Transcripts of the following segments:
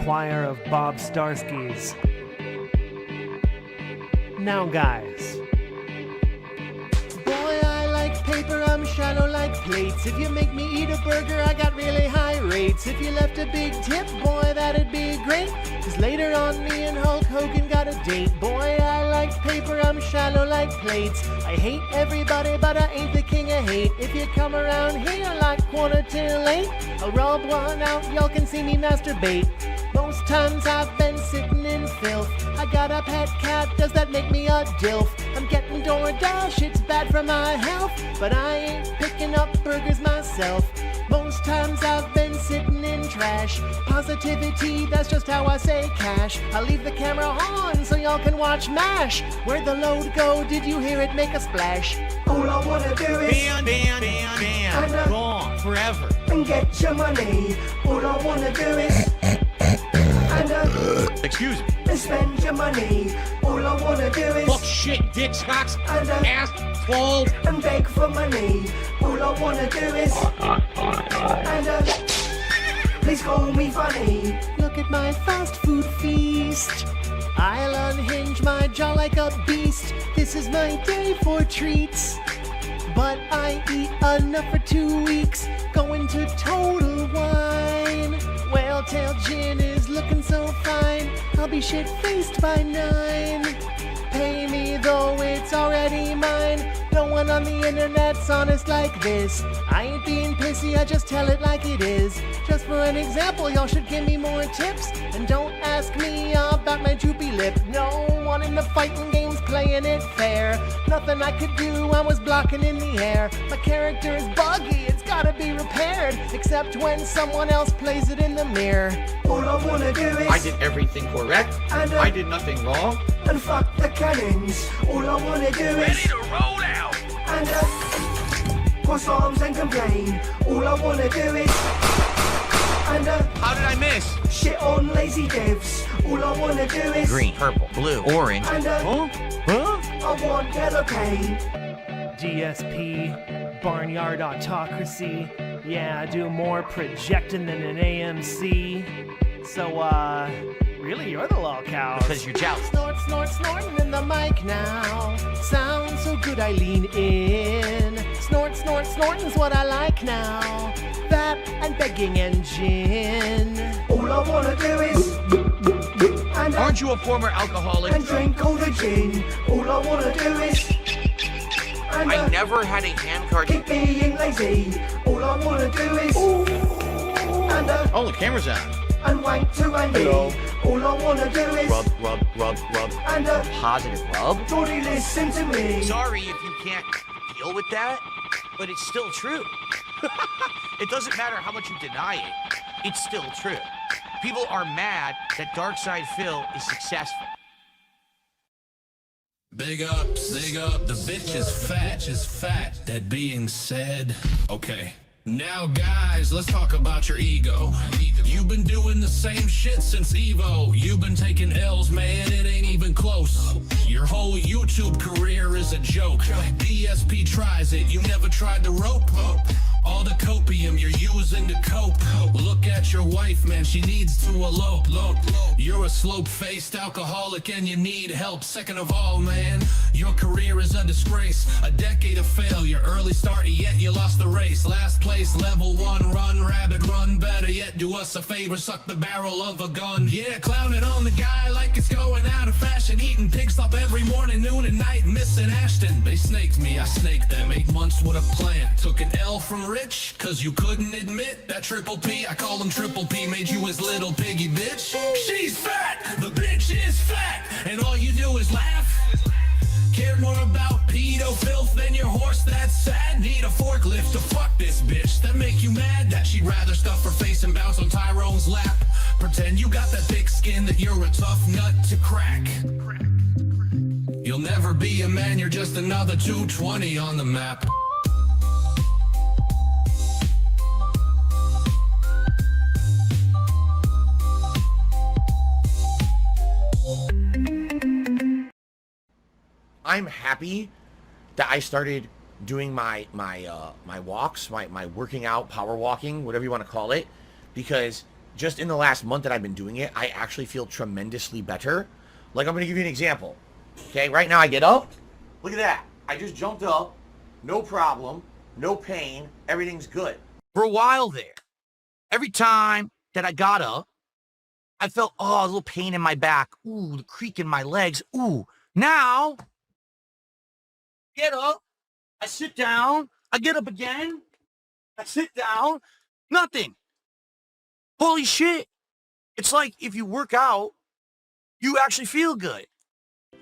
choir of Bob Starskys. Now guys. Boy, I like paper, I'm shallow like plates. If you make me eat a burger, I got really high rates. If you left a big tip, boy, that'd be great. Cause later on, me and Hulk Hogan got a date. Boy, I like paper, I'm shallow like plates. I hate everybody, but I ain't the king of hate. If you come around here like 8:45, I'll rub one out, y'all can see me masturbate. Most times I've been sitting in filth. I got a pet cat, does that make me a dilf? I'm getting DoorDash, it's bad for my health, but I ain't picking up burgers myself. Most times I've been sitting in trash. Positivity, that's just how I say cash. I leave the camera on so y'all can watch MASH. Where'd the load go? Did you hear it make a splash? All I wanna do is ban, gone forever. and get your money. All I wanna do is Excuse me. and spend your money. All I wanna do is Fuck shit, dick cocks, and asshole. and beg for money. All I wanna do is and please call me funny. Look at my fast food feast. I'll unhinge my jaw like a beast. This is my day for treats. But I eat enough for 2 weeks. Going to Total Wine. Whale-tail gin is looking so fine. I'll be shit-faced by 9. Pay me though it's already mine. No one on the internet's honest like this. I ain't being pissy, I just tell it like it is. Just for an example, y'all should give me more tips. And don't ask me about my droopy lip. No one in the fighting game's playing it fair. Nothing I could do, I was blocking in the air. My character is buggy, it's gotta be repaired. Except when someone else plays it in the mirror. All I wanna do is I did everything correct. and I did nothing wrong. and fuck the cannons. All I wanna do is to roll out. and cross arms and complain. All I wanna do is and How did I miss? shit on lazy devs. All I wanna do is Green, purple, blue, orange. and I want yellow paint. DSP, Barnyard Autocracy. Yeah, I do more projecting than an AMC. So, really, you're the lolcows. Because you're jealous. Snort, snort, snorting in the mic now. Sounds so good I lean in. Snort, snort, snorting's what I like now. That and begging and gin. All I wanna do is and Aren't you a former alcoholic? and drink all the gin. All I wanna do is and I never had a hand card. keep being lazy. All I wanna do is and Oh, the camera's on. and wank to Andy. Hello. All I wanna do is Rub, rub, rub, rub. and Positive rub. Jordy, listen to me. Sorry if you can't deal with that, but it's still true. It doesn't matter how much you deny it, it's still true. People are mad that Darkside Phil is successful. Big up, the bitch is fat. That being said, okay. Now guys, let's talk about your ego. You've been doing the same shit since Evo. You've been taking L's, man, it ain't even close. Your whole YouTube career is a joke. DSP tries it, you never tried the rope. All the copium you're using to cope. Look at your wife, man, she needs to elope. You're a slope-faced alcoholic and you need help. Second of all, man, your career is a disgrace. A decade of failure, early start, yet you lost the race. Last place, level 1, run, rabbit, run. Better yet, do us a favor, suck the barrel of a gun. Yeah, clowning on the guy like it's going out of fashion. Eating pig stop every morning, noon and night, missing Ashton. They snaked me, I snaked them. 8 months with a plan. Took an L from Rich, cause you couldn't admit that Triple P, I call him Triple P, made you his little piggy bitch. She's fat, the bitch is fat, and all you do is laugh. Care more about pedo filth than your horse, that's sad. Need a forklift to fuck this bitch. That make you mad that she'd rather stuff her face and bounce on Tyrone's lap. Pretend you got that thick skin that you're a tough nut to crack. You'll never be a man, you're just another 220 on the map. I'm happy that I started doing my walks, my working out, power walking, whatever you want to call it, because just in the last month that I've been doing it, I actually feel tremendously better. Like, I'm going to give you an example. Okay, right now I get up. Look at that. I just jumped up. No problem. No pain. Everything's good. For a while there, every time that I got up, I felt, a little pain in my back. Ooh, the creak in my legs. Ooh, now, get up, I sit down, I get up again, I sit down, nothing. Holy shit. It's like if you work out, you actually feel good.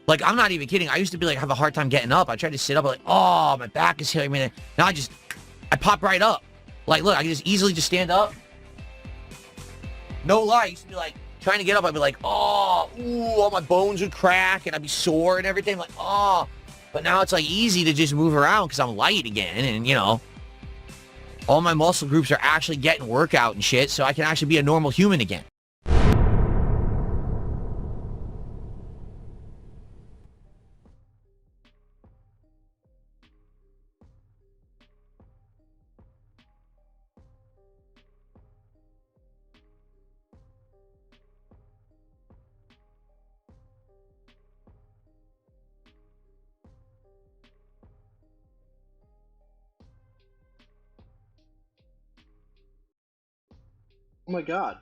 Like, I'm not even kidding. I used to be like, have a hard time getting up. I tried to sit up, like, my back is hitting me. Now I pop right up. Like, look, I can just easily just stand up. No lie, I used to be like, trying to get up, I'd be like, all my bones would crack, and I'd be sore and everything. Like, But now it's like easy to just move around because I'm light again, and, you know, all my muscle groups are actually getting workout and shit, so I can actually be a normal human again. Oh my god.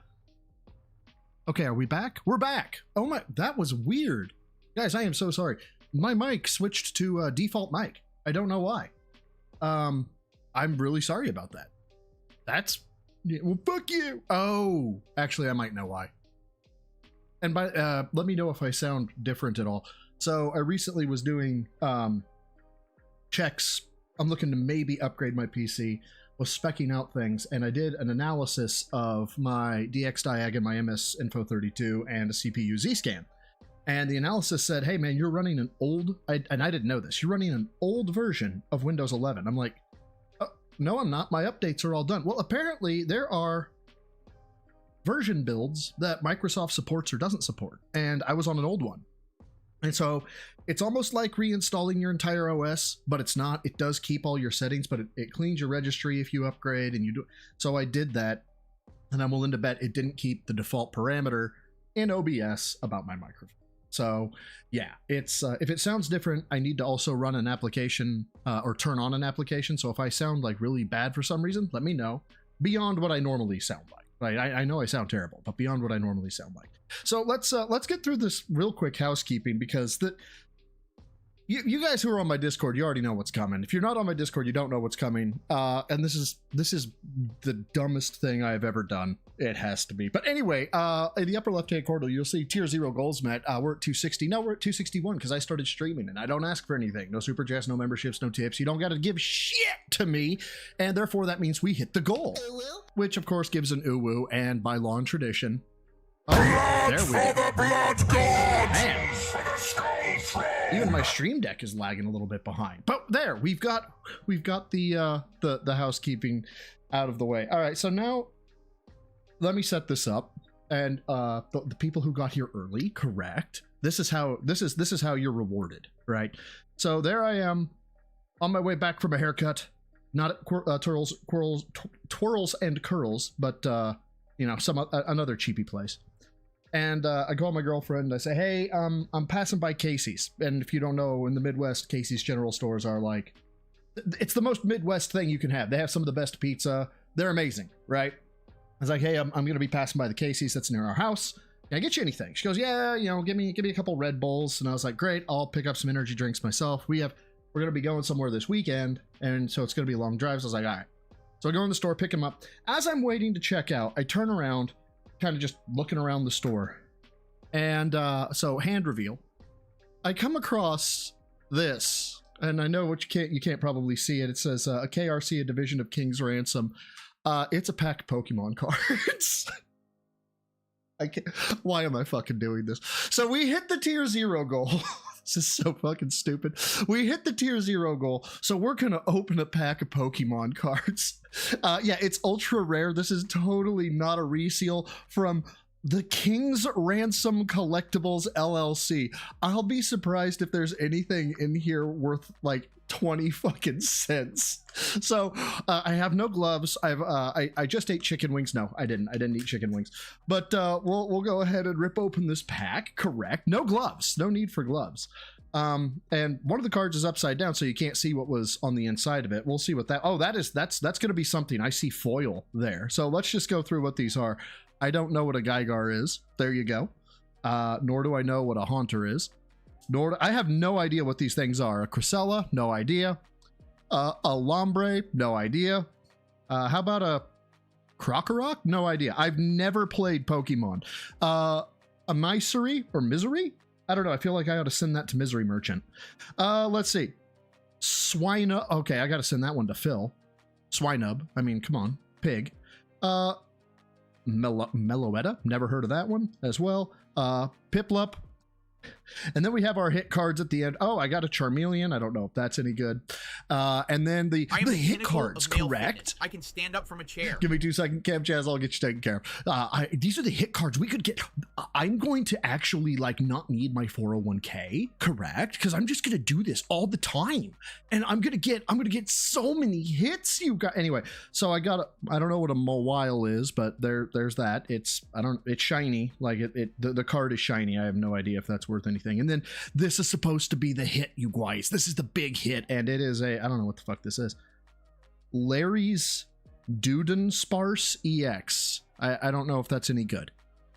Okay, are we back? We're back. Oh my, that was weird. Guys, I am so sorry. My mic switched to default mic. I don't know why. I'm really sorry about that. That's, well, fuck you. Oh, actually, I might know why. And let me know if I sound different at all. So I recently was doing checks. I'm looking to maybe upgrade my PC. Was speccing out things, and I did an analysis of my DX Diag and my MS Info 32 and a CPU Z-Scan. And the analysis said, hey man, you're running an old, and I didn't know this, you're running an old version of Windows 11. I'm like, no, I'm not. My updates are all done. Well, apparently there are version builds that Microsoft supports or doesn't support, and I was on an old one. And so it's almost like reinstalling your entire OS, but it's not. It does keep all your settings, but it cleans your registry if you upgrade and you do. So I did that, and I'm willing to bet it didn't keep the default parameter in OBS about my microphone. So yeah, it's if it sounds different, I need to also run an application or turn on an application. So if I sound like really bad for some reason, let me know. Beyond what I normally sound like. Right, I know I sound terrible, but beyond what I normally sound like. So let's get through this real quick housekeeping, because you guys who are on my Discord, you already know what's coming. If you're not on my Discord, you don't know what's coming. And this is the dumbest thing I've ever done. It has to be. But anyway, in the upper left-hand corner, you'll see tier 0 goals met. We're at 260. No, we're at 261 because I started streaming and I don't ask for anything. No super chats, no memberships, no tips. You don't got to give shit to me. And therefore, that means we hit the goal. Which, of course, gives an uwu. And by law and tradition... Oh, there we go. Man. Even my stream deck is lagging a little bit behind. But there, we've got the housekeeping out of the way. All right, so now let me set this up. And the people who got here early, correct. This is how you're rewarded, right? So there I am on my way back from a haircut. Not at twirls and curls, but you know, another cheapy place. And I call my girlfriend. I say, hey, I'm passing by Casey's. And if you don't know, in the Midwest, Casey's general stores are like, it's the most Midwest thing you can have. They have some of the best pizza. They're amazing, right? I was like, hey, I'm going to be passing by the Casey's that's near our house. Can I get you anything? She goes, yeah, you know, give me a couple Red Bulls. And I was like, great, I'll pick up some energy drinks myself. We're going to be going somewhere this weekend, and so it's going to be long drives. I was like, all right. So I go in the store, pick them up. As I'm waiting to check out, I turn around, kind of just looking around the store. And so hand reveal. I come across this, and I know what you can't probably see it. It says a KRC, a division of King's Ransom. It's a pack of Pokemon cards. Why am I fucking doing this? So we hit the tier 0 goal. This is so fucking stupid. We hit the tier 0 goal, so we're gonna open a pack of Pokemon cards. Yeah, it's ultra rare. This is totally not a reseal from The King's Ransom Collectibles LLC. I'll be surprised if there's anything in here worth like 20 fucking cents. So I have no gloves. I just ate chicken wings. No, I didn't eat chicken wings. But we'll go ahead and rip open this pack. Correct. No gloves. No need for gloves. And one of the cards is upside down, so you can't see what was on the inside of it. We'll see what that. Oh, that's going to be something. I see foil there. So let's just go through what these are. I don't know what a Gygar is. There you go. Nor do I know what a Haunter is. I have no idea what these things are. A Cresella, no idea. A Lombre, no idea. How about a Krokorok? No idea. I've never played Pokemon. A Misery or Misery? I don't know. I feel like I ought to send that to Misery Merchant. Let's see. Swinub. Okay, I got to send that one to Phil. Swinub. I mean, come on. Pig. Meloetta. Never heard of that one as well. Piplup. And then we have our hit cards at the end. Oh, I got a Charmeleon. I don't know if that's any good. And then the hit cards, correct? Fitness. I can stand up from a chair. Give me 2 seconds, Cam Chaz. I'll get you taken care of. These are the hit cards we could get. I'm going to actually like not need my 401k, correct? Because I'm just going to do this all the time, and I'm going to get so many hits. You got anyway. So I don't know what a Mawile is, but there's that. It's shiny. Like the card is shiny. I have no idea if that's worth anything. And then this is supposed to be the hit, you guys. This is the big hit, and it is I don't know what the fuck this is. Larry's Dudenspars EX. I don't know if that's any good.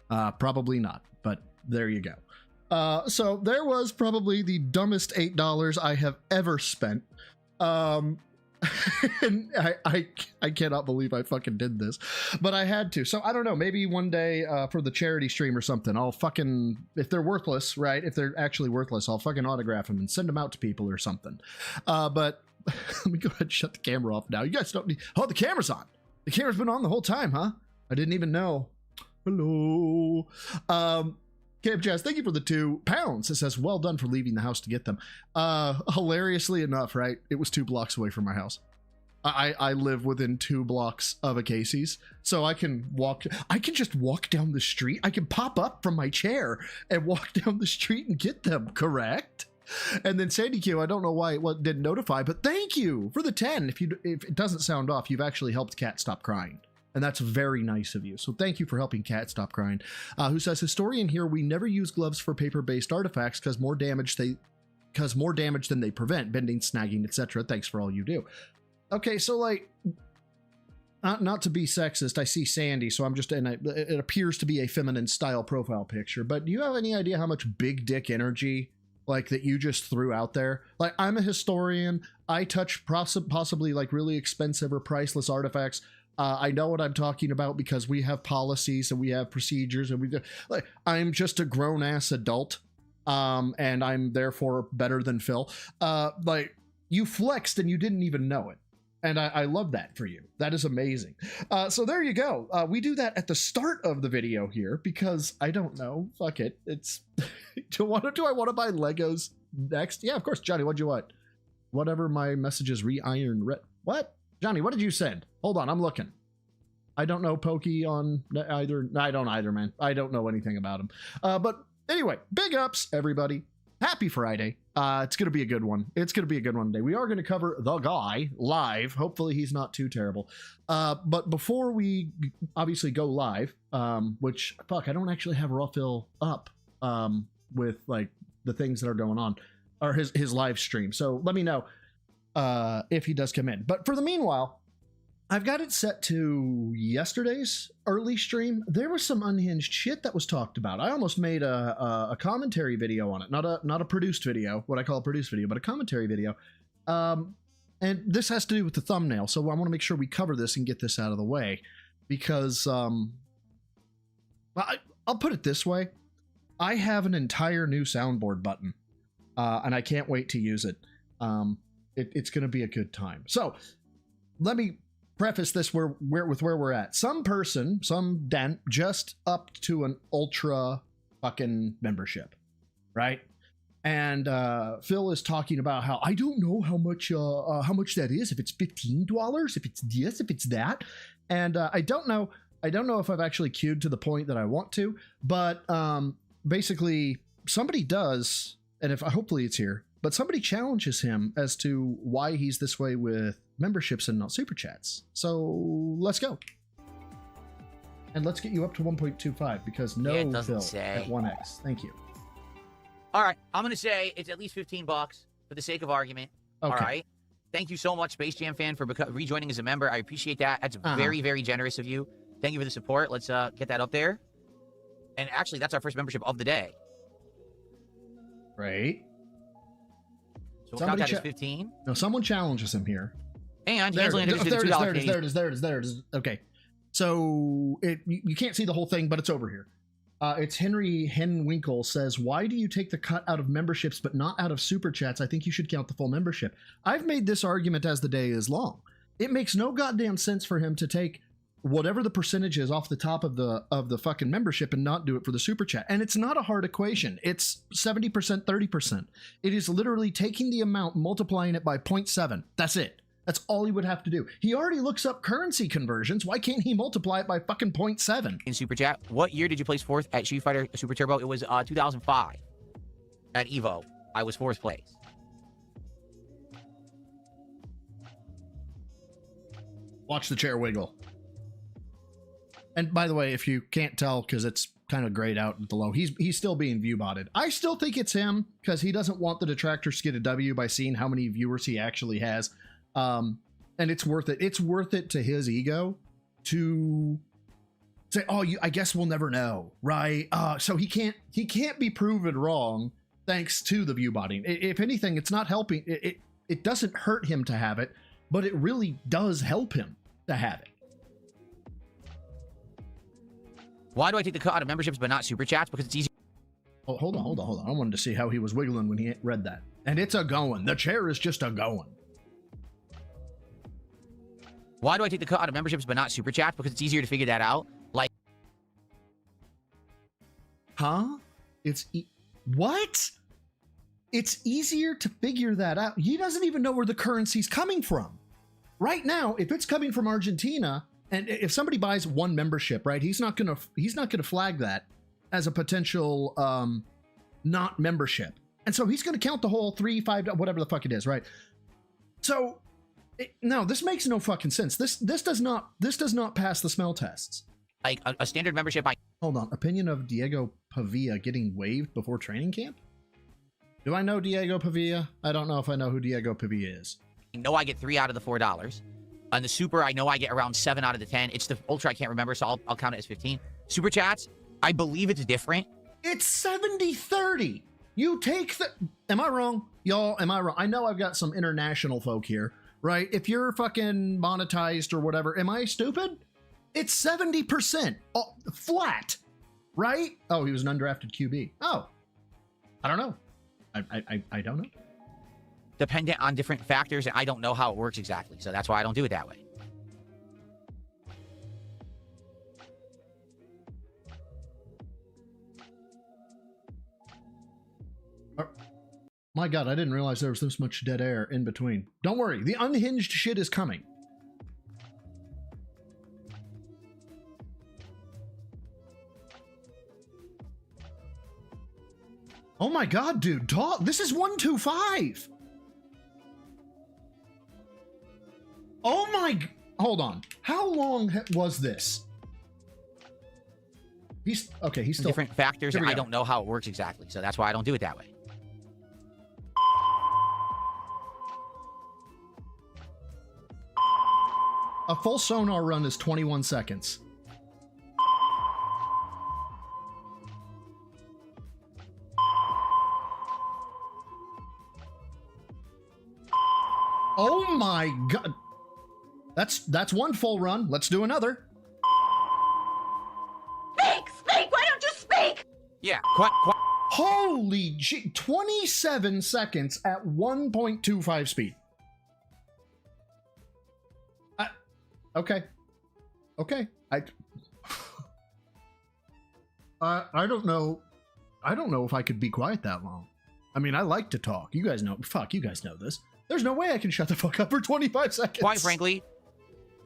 Probably not, but there you go. So there was probably the dumbest $8 I have ever spent. And I cannot believe I fucking did this, but I had to. So I don't know, maybe one day for the charity stream or something, I'll fucking, if they're worthless, right? If they're actually worthless, I'll fucking autograph them and send them out to people or something. But let me go ahead and shut the camera off now. You guys don't need, oh, the camera's on. The camera's been on the whole time, huh? I didn't even know. Hello. Cam Jazz, thank you for the £2. It says, well done for leaving the house to get them. Hilariously enough, right? It was 2 blocks away from my house. I live within 2 blocks of a Casey's, so I can just walk down the street. I can pop up from my chair and walk down the street and get them, correct? And then Sandy Q, I don't know why it didn't notify, but thank you for the 10. If it doesn't sound off, you've actually helped Cat stop crying. And that's very nice of you. So thank you for helping Cat stop crying. Who says, historian here, we never use gloves for paper-based artifacts because more damage than they prevent, bending, snagging, etc. Thanks for all you do. Okay, so like, not to be sexist, I see Sandy, so I'm just, and it appears to be a feminine style profile picture, but do you have any idea how much big dick energy like that you just threw out there? Like, I'm a historian. I touch possibly like really expensive or priceless artifacts. I know what I'm talking about because we have policies and we have procedures, and I'm just a grown ass adult, and I'm therefore better than Phil. Like, you flexed and you didn't even know it, and I love that for you. That is amazing. So there you go. We do that at the start of the video here because I don't know. Fuck it. It's do I want to buy Legos next? Yeah, of course, Johnny. What'd you want? Whatever my messages re-iron red. What? Johnny, what did you send? Hold on, I'm looking. I don't know Pokey on either. I don't either, man. I don't know anything about him. But anyway, big ups, everybody. Happy Friday. It's going to be a good one. It's going to be a good one today. We are going to cover The Guy live. Hopefully he's not too terrible. But before we obviously go live, which, fuck, I don't actually have Raw up with like the things that are going on, or his live stream. So let me know if he does come in. But for the meanwhile, I've got it set to yesterday's early stream. There was some unhinged shit that was talked about. I almost made a commentary video on it. Not a produced video, what I call a produced video, but a commentary video. And this has to do with the thumbnail, so I want to make sure we cover this and get this out of the way. Because, I'll put it this way. I have an entire new soundboard button, and I can't wait to use it. It's going to be a good time. So, let me preface this with where we're at. Some dent just upped to an ultra fucking membership, right? And Phil is talking about how I don't know how much that is, if it's $15, if it's this, if it's that, and I don't know I don't know if I've actually queued to the point that I want to, but basically somebody does, and if hopefully it's here, but somebody challenges him as to why he's this way with memberships and not super chats. So let's go. And let's get you up to 1.25 because no Yeah, it doesn't Phil say. at 1x. Thank you. All right, I'm gonna say it's at least $15 for the sake of argument. Okay. All right. Thank you so much, Space Jam fan, for rejoining as a member. I appreciate that. That's very, very generous of you. Thank you for the support. Let's get that up there. And actually, that's our first membership of the day. Right. So we'll count that as 15. No, someone challenges him here. And There Angela it is. introduced There it it is. to There it is. There it is. There it is. Okay. So you can't see the whole thing, but it's over here. It's Henry Henwinkle says, why do you take the cut out of memberships but not out of super chats? I think you should count the full membership. I've made this argument as the day is long. It makes no goddamn sense for him to take whatever the percentage is off the top of the fucking membership and not do it for the super chat. And it's not a hard equation. It's 70%, 30%. It is literally taking the amount, multiplying it by 0.7. That's it. That's all he would have to do. He already looks up currency conversions. Why can't he multiply it by fucking 0.7? in Super Chat. What year did you place fourth at Street Fighter Super Turbo? It was 2005 at EVO. I was fourth place. Watch the chair wiggle. And by the way, if you can't tell because it's kind of grayed out below, he's still being view botted. I still think it's him because he doesn't want the detractors to get a W by seeing how many viewers he actually has. And it's worth it. It's worth it to his ego to say, oh, I guess we'll never know, right? So he can't be proven wrong thanks to the view botting. If anything, it's not helping. It doesn't hurt him to have it, but it really does help him to have it. Why do I take the cut out of memberships but not Super Chats? Because it's easy. Oh, hold on. I wanted to see how he was wiggling when he read that. And it's a going. The chair is just a going. Why do I take the cut out of memberships but not Super Chats? Because it's easier to figure that out. Like, huh? What? It's easier to figure that out. He doesn't even know where the currency's coming from. Right now, if it's coming from Argentina, and if somebody buys one membership, right, he's not gonna flag that as a potential not membership, and so he's gonna count the whole 3, 5, whatever the fuck it is, right? So. No, this makes no fucking sense. This does not pass the smell tests. Like a standard membership, I Hold on. Opinion of Diego Pavia getting waived before training camp? Do I know Diego Pavia? I don't know if I know who Diego Pavia is. know I get 3 out of the $4. On the Super, I know I get around 7 out of the 10. It's the Ultra I can't remember, so I'll count it as 15. Super Chats, I believe it's different. It's 70-30. You take the... Am I wrong? Y'all, am I wrong? I know I've got some international folk here. Right? If you're fucking monetized or whatever, am I stupid? It's 70% flat, right? Oh, he was an undrafted QB. Oh, I don't know. I don't know. Dependent on different factors, and I don't know how it works exactly, so that's why I don't do it that way. My God, I didn't realize there was this much dead air in between. Don't worry, the unhinged shit is coming. Oh my God, dude, talk. This is 125. Oh my, hold on. How long was this? He's still different factors, and I don't know how it works exactly, so that's why I don't do it that way. A full sonar run is 21 seconds. Oh my God. That's one full run. Let's do another. Speak! Why don't you speak? Yeah, quite. Holy G, 27 seconds at 1.25 speed. Okay. I don't know. I don't know if I could be quiet that long. I mean, I like to talk. You guys know. Fuck, you guys know this. There's no way I can shut the fuck up for 25 seconds. Quite frankly,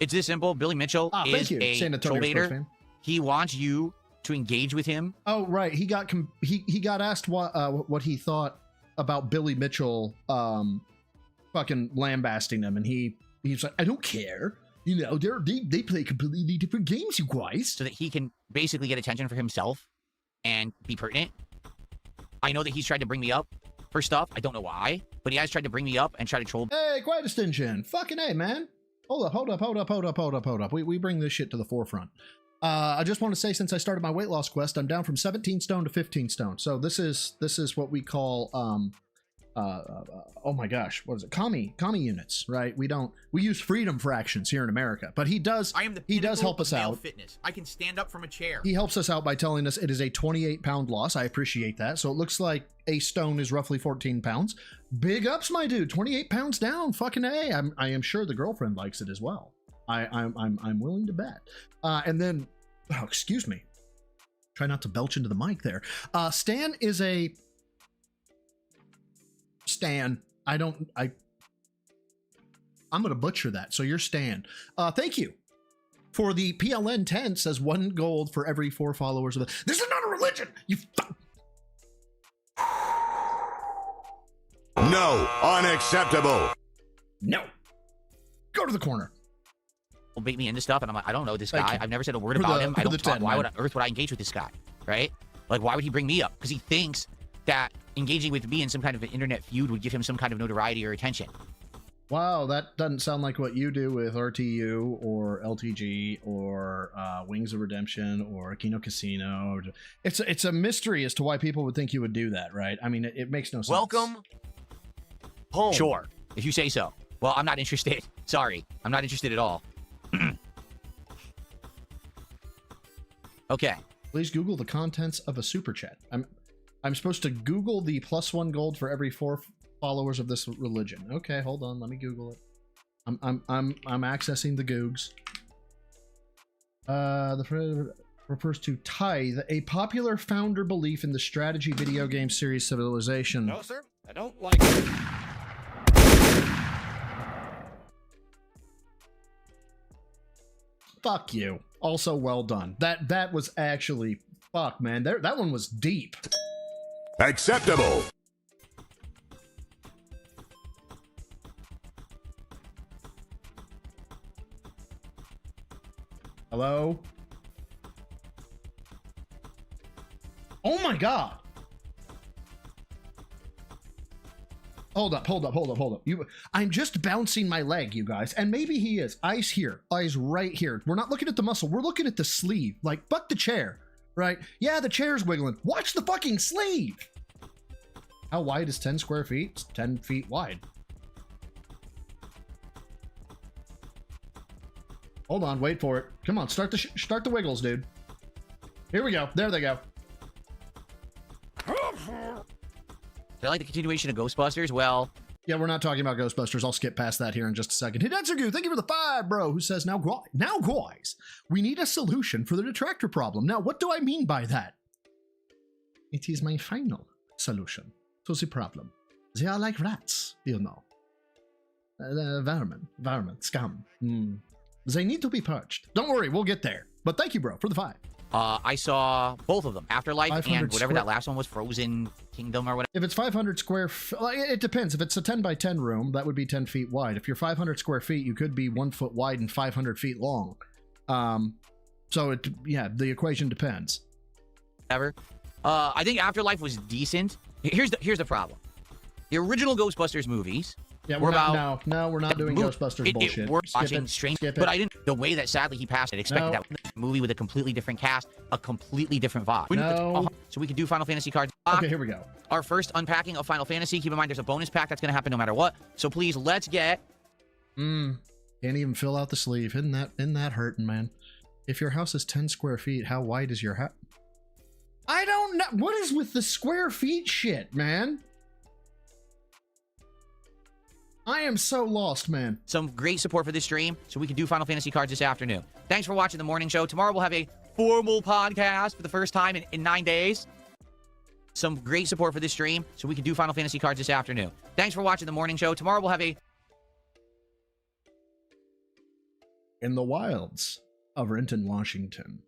It's this simple. Billy Mitchell Thank is you. a San troll Antonio Spurs baiter. fan. He wants you to engage with him. Oh, right. He got he got asked what he thought about Billy Mitchell fucking lambasting him, and he's like, I don't care. You know, they play completely different games, you guys. So that he can basically get attention for himself and be pertinent. I know that he's tried to bring me up for stuff. I don't know why, but he has tried to bring me up and try to troll. Hey, quiet distinction. Fucking A, man. Hold up. We bring this shit to the forefront. I just want to say, since I started my weight loss quest, I'm down from 17 stone to 15 stone. So this is what we call oh my gosh, what is it? Commie units, right? We use freedom fractions here in America, but he does help us out. Fitness. I can stand up from a chair. He helps us out by telling us it is a 28-pound loss. I appreciate that. So it looks like a stone is roughly 14 pounds. Big ups, my dude. 28 pounds down. Fucking A. I am sure the girlfriend likes it as well. I'm willing to bet. And then, oh, excuse me. Try not to belch into the mic there. Stan is a Stan. I'm gonna butcher that. So you're Stan. Thank you for the PLN 10. Says 1 gold for every 4 followers of the. This is not a religion. You. No, unacceptable. No. Go to the corner. Will bait me into stuff, and I'm like, I don't know this Thank guy. you. I've never said a word For about the- him. for I don't the talk. 10, Why man. on earth would I engage with this guy, right? Like, why would he bring me up? Because he thinks that engaging with me in some kind of an internet feud would give him some kind of notoriety or attention. Wow, that doesn't sound like what you do with RTU or LTG or Wings of Redemption or Kino Casino. It's a mystery as to why people would think you would do that, right? I mean, it makes no sense. Welcome home. Sure, if you say so. Well, I'm not interested. Sorry, I'm not interested at all. Okay. Please Google the contents of a super chat. I'm supposed to Google the +1 gold for every 4 followers of this religion. Okay, hold on, let me Google it. I'm accessing the Googs. The refers to tithe, a popular founder belief in the strategy video game series Civilization. No, sir, I don't like it. Fuck you. Also, well done. That was actually fuck, man. That one was deep. Acceptable. Hello? Oh my god. Hold up. I'm just bouncing my leg, you guys. And maybe he is. Eyes here. Eyes right here. We're not looking at the muscle. We're looking at the sleeve. Like, fuck the chair. Right? Yeah, the chair's wiggling. Watch the fucking sleeve. How wide is 10 square feet? It's 10 feet wide. Hold on. Wait for it. Come on. Start the wiggles, dude. Here we go. There they go. Is that like the continuation of Ghostbusters? Well, Yeah, we're not talking about Ghostbusters. I'll skip past that here in just a second. Hidetsugu, thank you for the 5, bro, who says, now guys, we need a solution for the detractor problem. Now, what do I mean by that? It is my final solution to the problem. They are like rats, you know. Vermin, scum. They need to be purged. Don't worry, we'll get there. But thank you, bro, for the 5. I saw both of them, Afterlife 500 and whatever that last one was, Frozen Kingdom or whatever. If it's 500 square, it depends. If it's a 10 by 10 room, that would be 10 feet wide. If you're 500 square feet, you could be 1 foot wide and 500 feet long. So the equation depends. I think Afterlife was decent. Here's the problem. The original Ghostbusters movies. Yeah, we're we're not doing Ghostbusters bullshit. We're Skip watching it, Strange, skip it. but I didn't. The way that sadly he passed, I expected that movie with a completely different cast, a completely different vibe. No. So we could do Final Fantasy cards. Okay, here we go. Our first unpacking of Final Fantasy. Keep in mind, there's a bonus pack that's going to happen no matter what. So please, let's get. Can't even fill out the sleeve. Isn't that hurting, man? If your house is 10 square feet, how wide is your house? I don't know. What is with the square feet shit, man? I am so lost, man. Some great support for this stream, so we can do Final Fantasy cards this afternoon. Thanks for watching the morning show. Tomorrow we'll have a formal podcast for the first time in 9 days. Some great support for this stream, so we can do Final Fantasy cards this afternoon. Thanks for watching the morning show. Tomorrow we'll have a In the wilds of Renton, Washington,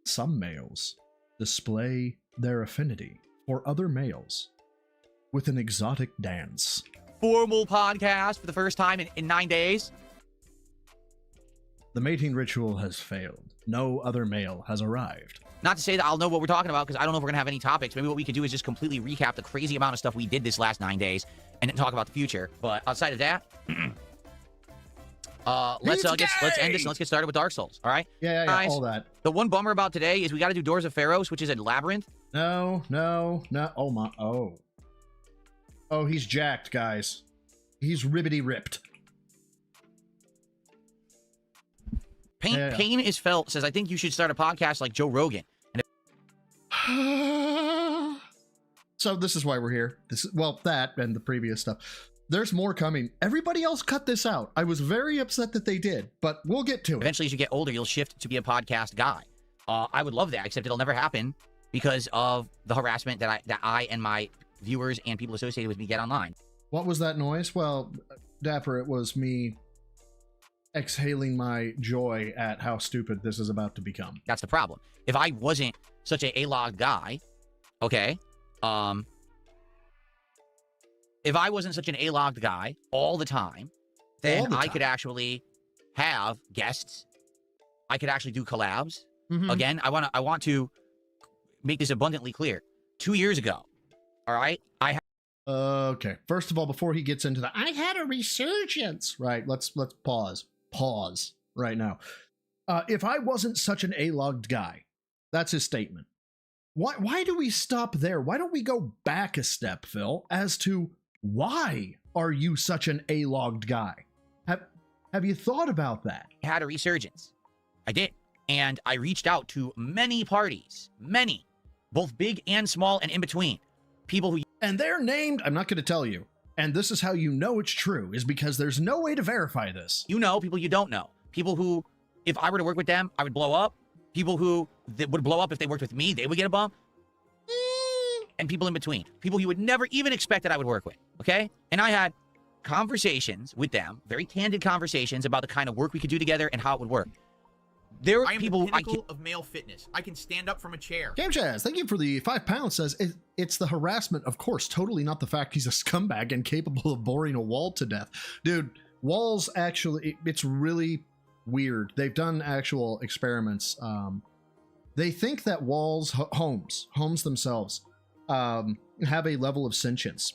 some males display their affinity for other males with an exotic dance. Formal podcast for the first time in 9 days. The mating ritual has failed. No other male has arrived. Not to say that I'll know what we're talking about, because I don't know if we're going to have any topics. Maybe what we could do is just completely recap the crazy amount of stuff we did this last 9 days and then talk about the future. But outside of that, let's end this and let's get started with Dark Souls. All right? Yeah, Guys, all that. the one bummer about today is we got to do Doors of Pharaohs, which is a labyrinth. No. Oh my. Oh, he's jacked, guys. He's ribbity ripped. Pain is felt says, I think you should start a podcast like Joe Rogan. So this is why we're here. That and the previous stuff. There's more coming. Everybody else cut this out. I was very upset that they did, but we'll get to it. Eventually, as you get older, you'll shift to be a podcast guy. I would love that, except it'll never happen because of the harassment that I and my viewers and people associated with me get online. What was that noise? Well, Dapper, it was me exhaling my joy at how stupid this is about to become. That's the problem. If I wasn't such a log guy, okay, if I wasn't such an A-logged guy all the time, then I could actually have guests. I could actually do collabs. Mm-hmm. Again, I want to make this abundantly clear. 2 years ago, all right, Okay. First of all, before he gets into I had a resurgence. Right. Let's pause. Pause right now. If I wasn't such an A-logged guy, that's his statement. Why do we stop there? Why don't we go back a step, Phil, as to why are you such an A-logged guy? Have you thought about that? had a resurgence. I did. And I reached out to many parties, many, both big and small and in between. People who... And they're named, I'm not going to tell you. And this is how you know it's true, is because there's no way to verify this. You know, people you don't know. People who, if I were to work with them, I would blow up. People who would blow up if they worked with me, they would get a bump. And people in between. People you would never even expect that I would work with, okay? And I had conversations with them, very candid conversations about the kind of work we could do together and how it would work. There are people the pinnacle of male fitness. I can stand up from a chair. Game Chaz, thank you for the £5. Says it's the harassment, of course, totally not the fact he's a scumbag and capable of boring a wall to death. Dude, walls actually, it's really weird. They've done actual experiments. They think that walls, homes themselves, have a level of sentience.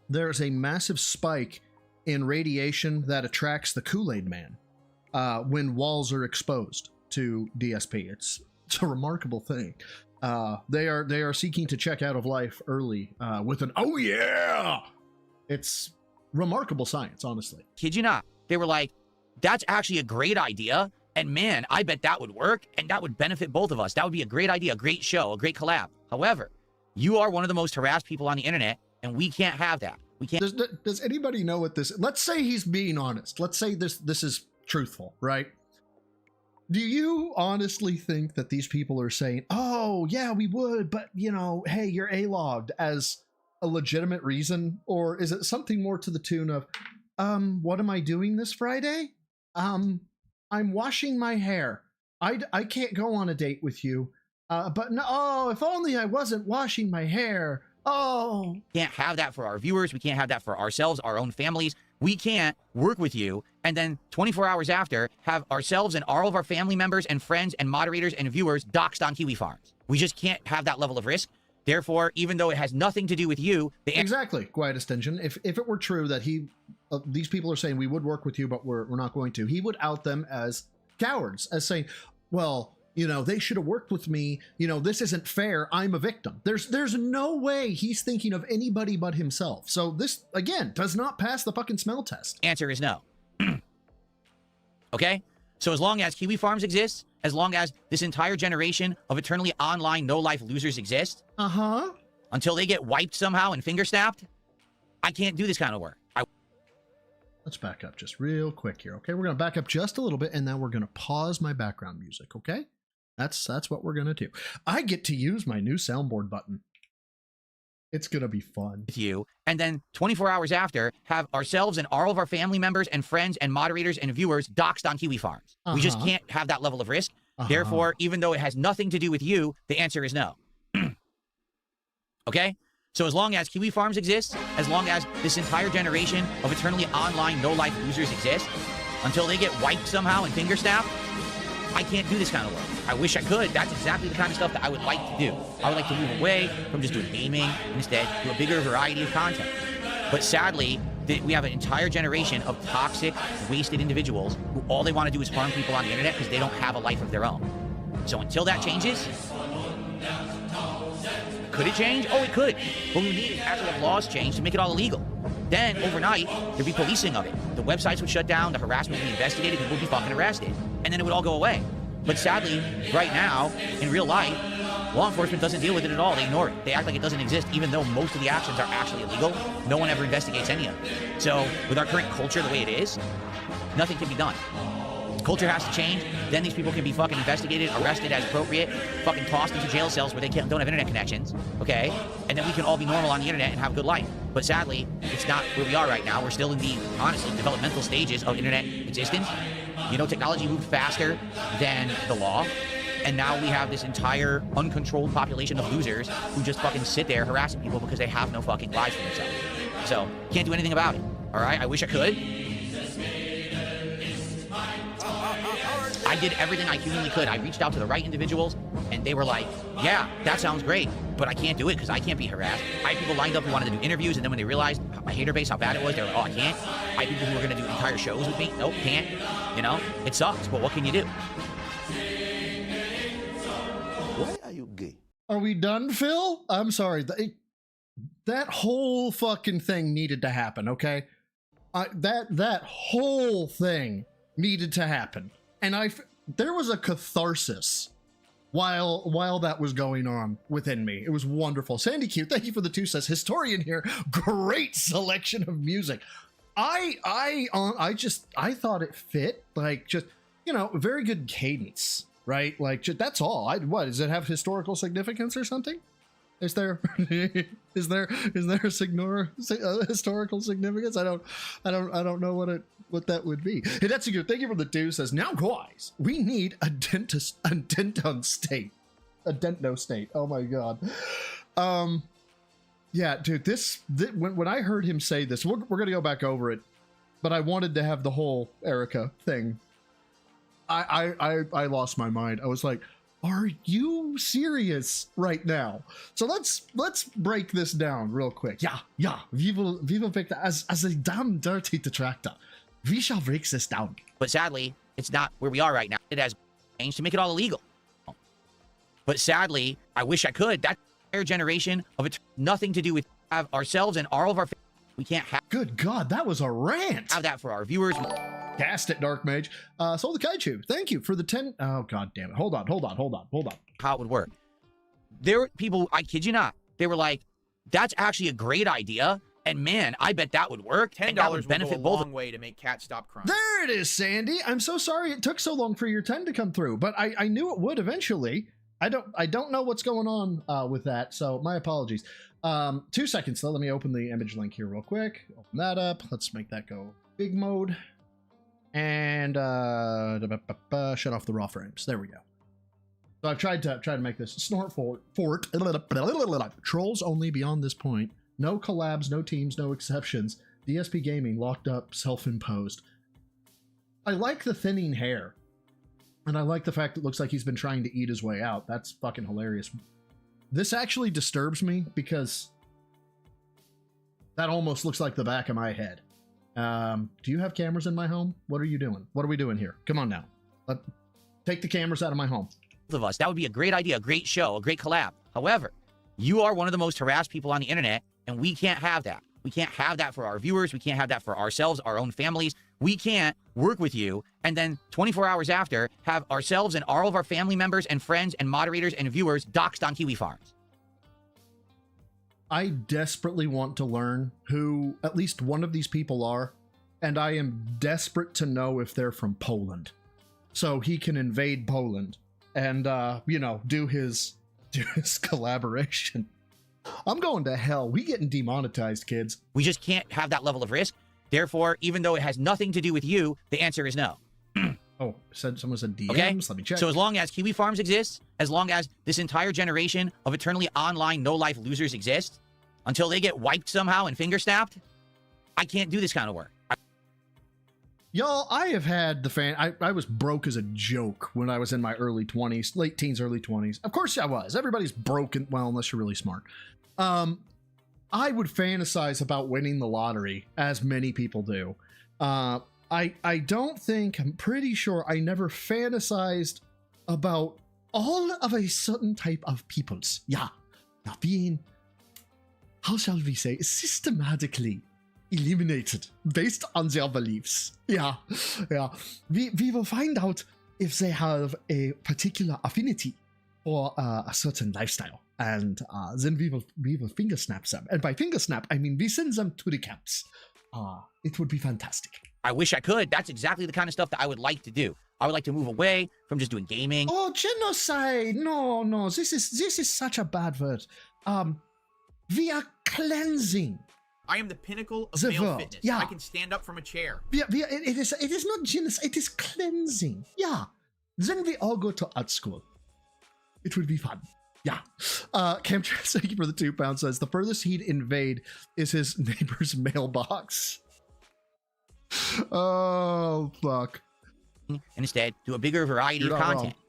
There's a massive spike in radiation that attracts the Kool-Aid Man when walls are exposed to DSP. It's a remarkable thing. They are seeking to check out of life early with an oh yeah. It's remarkable science, honestly. Kid you not. They were like, that's actually a great idea. And man, I bet that would work and that would benefit both of us. That would be a great idea, a great show, a great collab. However, you are one of the most harassed people on the internet and we can't have that. We can't. Does anybody know what this, let's say he's being honest. Let's say this is truthful, right? Do you honestly think that these people are saying, oh, yeah, we would, but, you know, hey, you're A-logged as a legitimate reason? Or is it something more to the tune of, what am I doing this Friday? I'm washing my hair. I can't go on a date with you. But no, oh, if only I wasn't washing my hair. Oh. Can't have that for our viewers. We can't have that for ourselves, our own families. We can't work with you and then 24 hours after have ourselves and all of our family members and friends and moderators and viewers doxxed on Kiwi Farms. We just can't have that level of risk. Therefore, even though it has nothing to do with you, exactly, Quietest Engine. If it were true that these people are saying we would work with you, but we're not going to, he would out them as cowards, as saying, well, you know, they should have worked with me. You know, this isn't fair. I'm a victim. There's no way he's thinking of anybody but himself. So this, again, does not pass the fucking smell test. Answer is no. Okay? So as long as Kiwi Farms exists, as long as this entire generation of eternally online no-life losers exist, until they get wiped somehow and finger snapped, I can't do this kind of work. Let's back up just real quick here, okay? We're going to back up just a little bit, and then we're going to pause my background music, okay? That's what we're going to do. I get to use my new soundboard button. It's gonna be fun. with you, and then 24 hours after, have ourselves and all of our family members and friends and moderators and viewers doxxed on Kiwi Farms. We just can't have that level of risk. Therefore, even though it has nothing to do with you, the answer is no. Okay? So as long as Kiwi Farms exists, as long as this entire generation of eternally online no-life losers exists, until they get wiped somehow and finger snapped, I can't do this kind of work. I wish I could. That's exactly the kind of stuff that I would like to do. I would like to move away from just doing gaming and instead do a bigger variety of content. But sadly, we have an entire generation of toxic, wasted individuals who all they want to do is harm people on the internet because they don't have a life of their own. So until that changes, could it change? Oh, it could. What we need is actually have laws change to make it all illegal. Then, overnight, there'd be policing of it. The websites would shut down, the harassment would be investigated, people would be fucking arrested. And then it would all go away. But sadly, right now, in real life, law enforcement doesn't deal with it at all. They ignore it. They act like it doesn't exist, even though most of the actions are actually illegal. No one ever investigates any of it. So, with our current culture the way it is, nothing can be done. Culture has to change, then these people can be fucking investigated, arrested as appropriate, fucking tossed into jail cells where they don't have internet connections, okay? And then we can all be normal on the internet and have a good life. But sadly, it's not where we are right now. We're still in the, honestly, developmental stages of internet existence. You know, technology moved faster than the law, and now we have this entire uncontrolled population of losers who just fucking sit there harassing people because they have no fucking lives for themselves. So, can't do anything about it, all right? I wish I could. I did everything I humanly could. I reached out to the right individuals, and they were like, yeah, that sounds great, but I can't do it because I can't be harassed. I had people lined up who wanted to do interviews, and then when they realized my hater base, how bad it was, they were like, oh, I can't. I had people who were going to do entire shows with me. Nope, can't. You know, it sucks, but what can you do? Why are you gay? Are we done, Phil? I'm sorry. That whole fucking thing needed to happen, okay? That whole thing needed to happen. And there was a catharsis while that was going on within me. It was wonderful. Sandy Q, thank you for the 2 says. Historian here, great selection of music. I thought it fit, like, just, you know, very good cadence, right? Like, just, that's all. What does it have historical significance or something? Is there is there a historical significance? I don't know what that would be. Hey, that's a good. Thank you for the 2 says. Now, guys, we need a dento state. Oh my god. Yeah, dude. When I heard him say this, we're gonna go back over it, but I wanted to have the whole Erica thing. I lost my mind. I was like, are you serious right now? So let's break this down real quick. Yeah. We will break that as a damn dirty detractor. We shall break this down. But sadly, it's not where we are right now. It has changed to make it all illegal. But sadly, I wish I could. That entire generation of it, nothing to do with have ourselves and all of our. We can't have. Good God, that was a rant. Have that for our viewers. Cast it, Dark Mage. Soul the Kaichu, thank you for the 10. Oh, God damn it. Hold on. How it would work. There were people, I kid you not, they were like, that's actually a great idea. And man, I bet that would work. $10 and that would benefit would go a both. long way to make cats stop crying. There it is, Sandy. I'm so sorry it took so long for your 10 to come through, but I knew it would eventually. I don't know what's going on with that, so my apologies. 2 seconds though. Let me open the image link here real quick. Open that up. Let's make that go big mode. And shut off the raw frames. There we go. So I've tried to make this snort fort. Trolls only beyond this point. No collabs, no teams, no exceptions. DSP Gaming locked up, self-imposed. I like the thinning hair. And I like the fact it looks like he's been trying to eat his way out. That's fucking hilarious. This actually disturbs me because that almost looks like the back of my head. Do you have cameras in my home? What are you doing? What are we doing here? Come on now. Take the cameras out of my home. Of us. That would be a great idea, a great show, a great collab. However, you are one of the most harassed people on the internet, and we can't have that. We can't have that for our viewers. We can't have that for ourselves, our own families. We can't work with you and then 24 hours after have ourselves and all of our family members and friends and moderators and viewers doxxed on Kiwi Farms. I desperately want to learn who at least one of these people are, and I am desperate to know if they're from Poland, so he can invade Poland and, you know, do his collaboration. I'm going to hell. We getting demonetized, kids. We just can't have that level of risk. Therefore, even though it has nothing to do with you, the answer is no. Oh, someone said DMs. Okay? Let me check. So as long as Kiwi Farms exists, as long as this entire generation of eternally online no-life losers exists, until they get wiped somehow and finger snapped, I can't do this kind of work. Y'all, I have had the fan. I was broke as a joke when I was in my early 20s, late teens, early 20s. Of course I was. Everybody's broken. Well, unless you're really smart. I would fantasize about winning the lottery, as many people do. I don't think, I'm pretty sure I never fantasized about all of a certain type of peoples. Yeah. Now being, how shall we say, systematically eliminated based on their beliefs. Yeah. We will find out if they have a particular affinity for a certain lifestyle. And then we will finger snap them. And by finger snap, I mean we send them to the camps. It would be fantastic. I wish I could. That's exactly the kind of stuff that I would like to do. I would like to move away from just doing gaming. Oh, genocide! No, this is such a bad word. We are cleansing. I am the pinnacle of The male world, fitness. yeah. I can stand up from a chair. It is not genocide, it is cleansing. Yeah. Then we all go to art school. It would be fun. Yeah. Camtrace, thank you for the £2, says the furthest he'd invade is his neighbor's mailbox. Oh, fuck. And instead do a bigger variety You're of not content. wrong.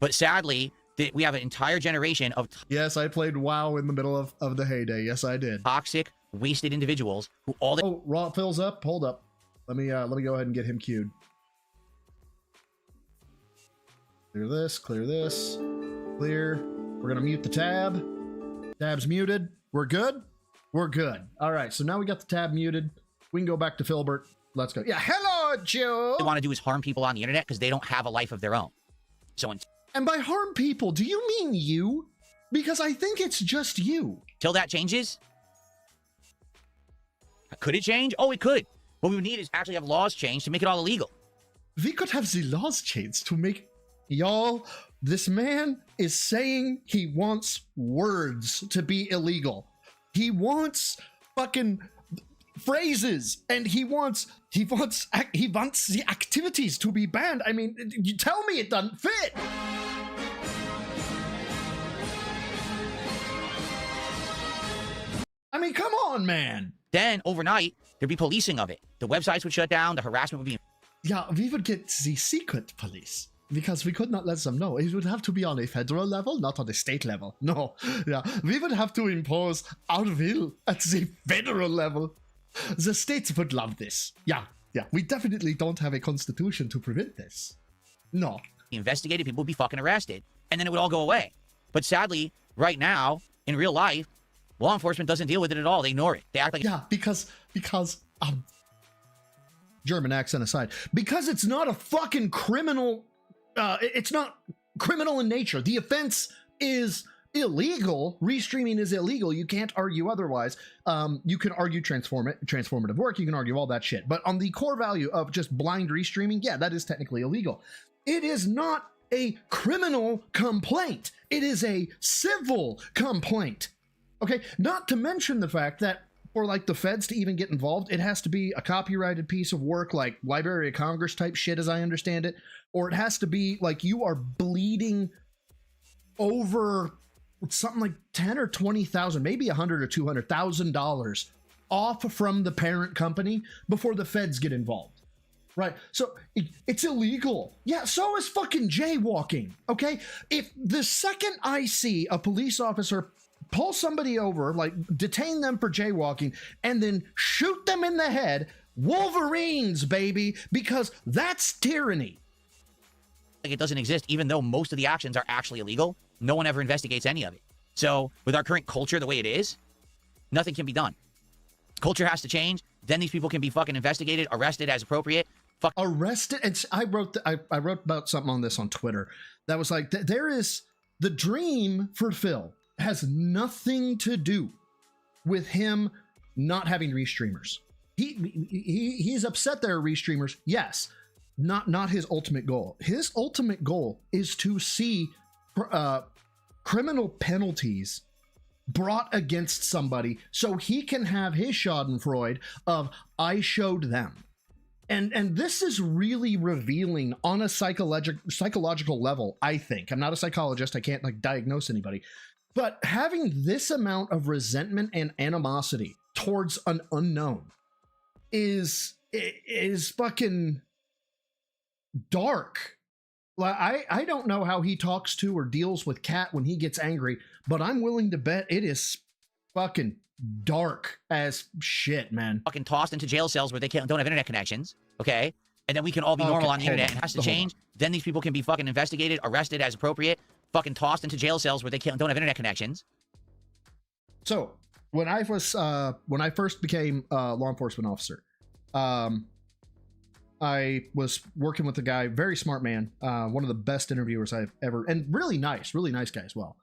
But sadly, we have an entire generation of Yes, I played WoW in the middle of the heyday. Yes, I did. toxic, wasted individuals who all they Oh, Raw fills up. Hold up. Let me go ahead and get him queued. Clear this, clear. We're gonna mute the tab. Tab's muted. We're good? We're good. All right, so now we got the tab muted. We can go back to Filbert. Let's go. Yeah, hello, Joe. want to do is harm people on the internet because they don't have a life of their own. So And by harm people, do you mean you? Because I think it's just you. until that changes, could it change? Oh, it could. What we would need is actually have laws change to make it all illegal. We could have the laws changed to make... Y'all, this man is saying he wants words to be illegal. He wants fucking phrases, and he wants the activities to be banned. I mean, you tell me it doesn't fit. I mean, come on, man. Then overnight, there'd be policing of it. The websites would shut down. The harassment would be. Yeah, we would get the secret police because we could not let them know. It would have to be on a federal level, not on a state level. No, yeah, we would have to impose our will at the federal level. The states would love this. Yeah, we definitely don't have a constitution to prevent this. No. Investigated, people would be fucking arrested, and then it would all go away. But sadly, right now, in real life, law enforcement doesn't deal with it at all. They ignore it. They act like Yeah, because German accent aside, because it's not a fucking criminal, it's not criminal in nature. The offense is illegal. Restreaming is illegal. You can't argue otherwise. You can argue transformative work. You can argue all that shit. But on the core value of just blind restreaming, yeah, that is technically illegal. It is not a criminal complaint. It is a civil complaint. Okay, not to mention the fact that for like the feds to even get involved, it has to be a copyrighted piece of work like Library of Congress type shit as I understand it, or it has to be like you are bleeding over something like 10 or 20,000, maybe $100,000 or $200,000 off from the parent company before the feds get involved. Right, so it's illegal. Yeah, so is fucking jaywalking, okay? If the second I see a police officer pull somebody over, like detain them for jaywalking, and then shoot them in the head, Wolverines, baby, because that's tyranny. like it doesn't exist, even though most of the actions are actually illegal. No one ever investigates any of it. So with our current culture the way it is, nothing can be done. Culture has to change. Then these people can be fucking investigated, arrested as appropriate. Arrested, and I wrote about something on this on Twitter that was like, there is the dream for Phil has nothing to do with him not having restreamers. He's upset there are restreamers. Yes, not his ultimate goal. His ultimate goal is to see criminal penalties brought against somebody so he can have his schadenfreude of I showed them. And this is really revealing on a psychological level, I think. I'm not a psychologist. I can't like diagnose anybody. But having this amount of resentment and animosity towards an unknown is fucking dark. I don't know how he talks to or deals with Kat when he gets angry, but I'm willing to bet it is fucking dark as shit, man. Fucking tossed into jail cells where they don't have internet connections, okay? And then we can all be normal on the internet and it has to change. Then these people can be fucking investigated, arrested as appropriate, fucking tossed into jail cells where they don't have internet connections. So when I first became a law enforcement officer, I was working with a guy, very smart man, one of the best interviewers I've ever, and really nice guy as well.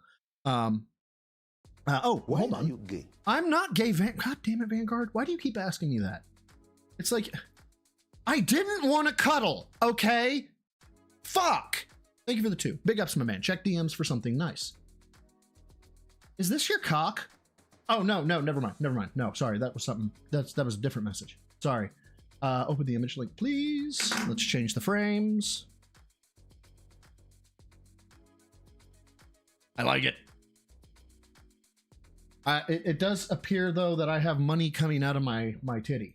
Hold on. You gay? I'm not gay, God damn it, Vanguard. Why do you keep asking me that? It's like, I didn't want to cuddle, okay? Fuck. Thank you for the 2. Big ups, my man. Check DMs for something nice. Is this your cock? Oh, no, never mind. No, sorry, that was something, that was a different message. Sorry. Open the image link, please. Let's change the frames. I like it. It does appear, though, that I have money coming out of my titty.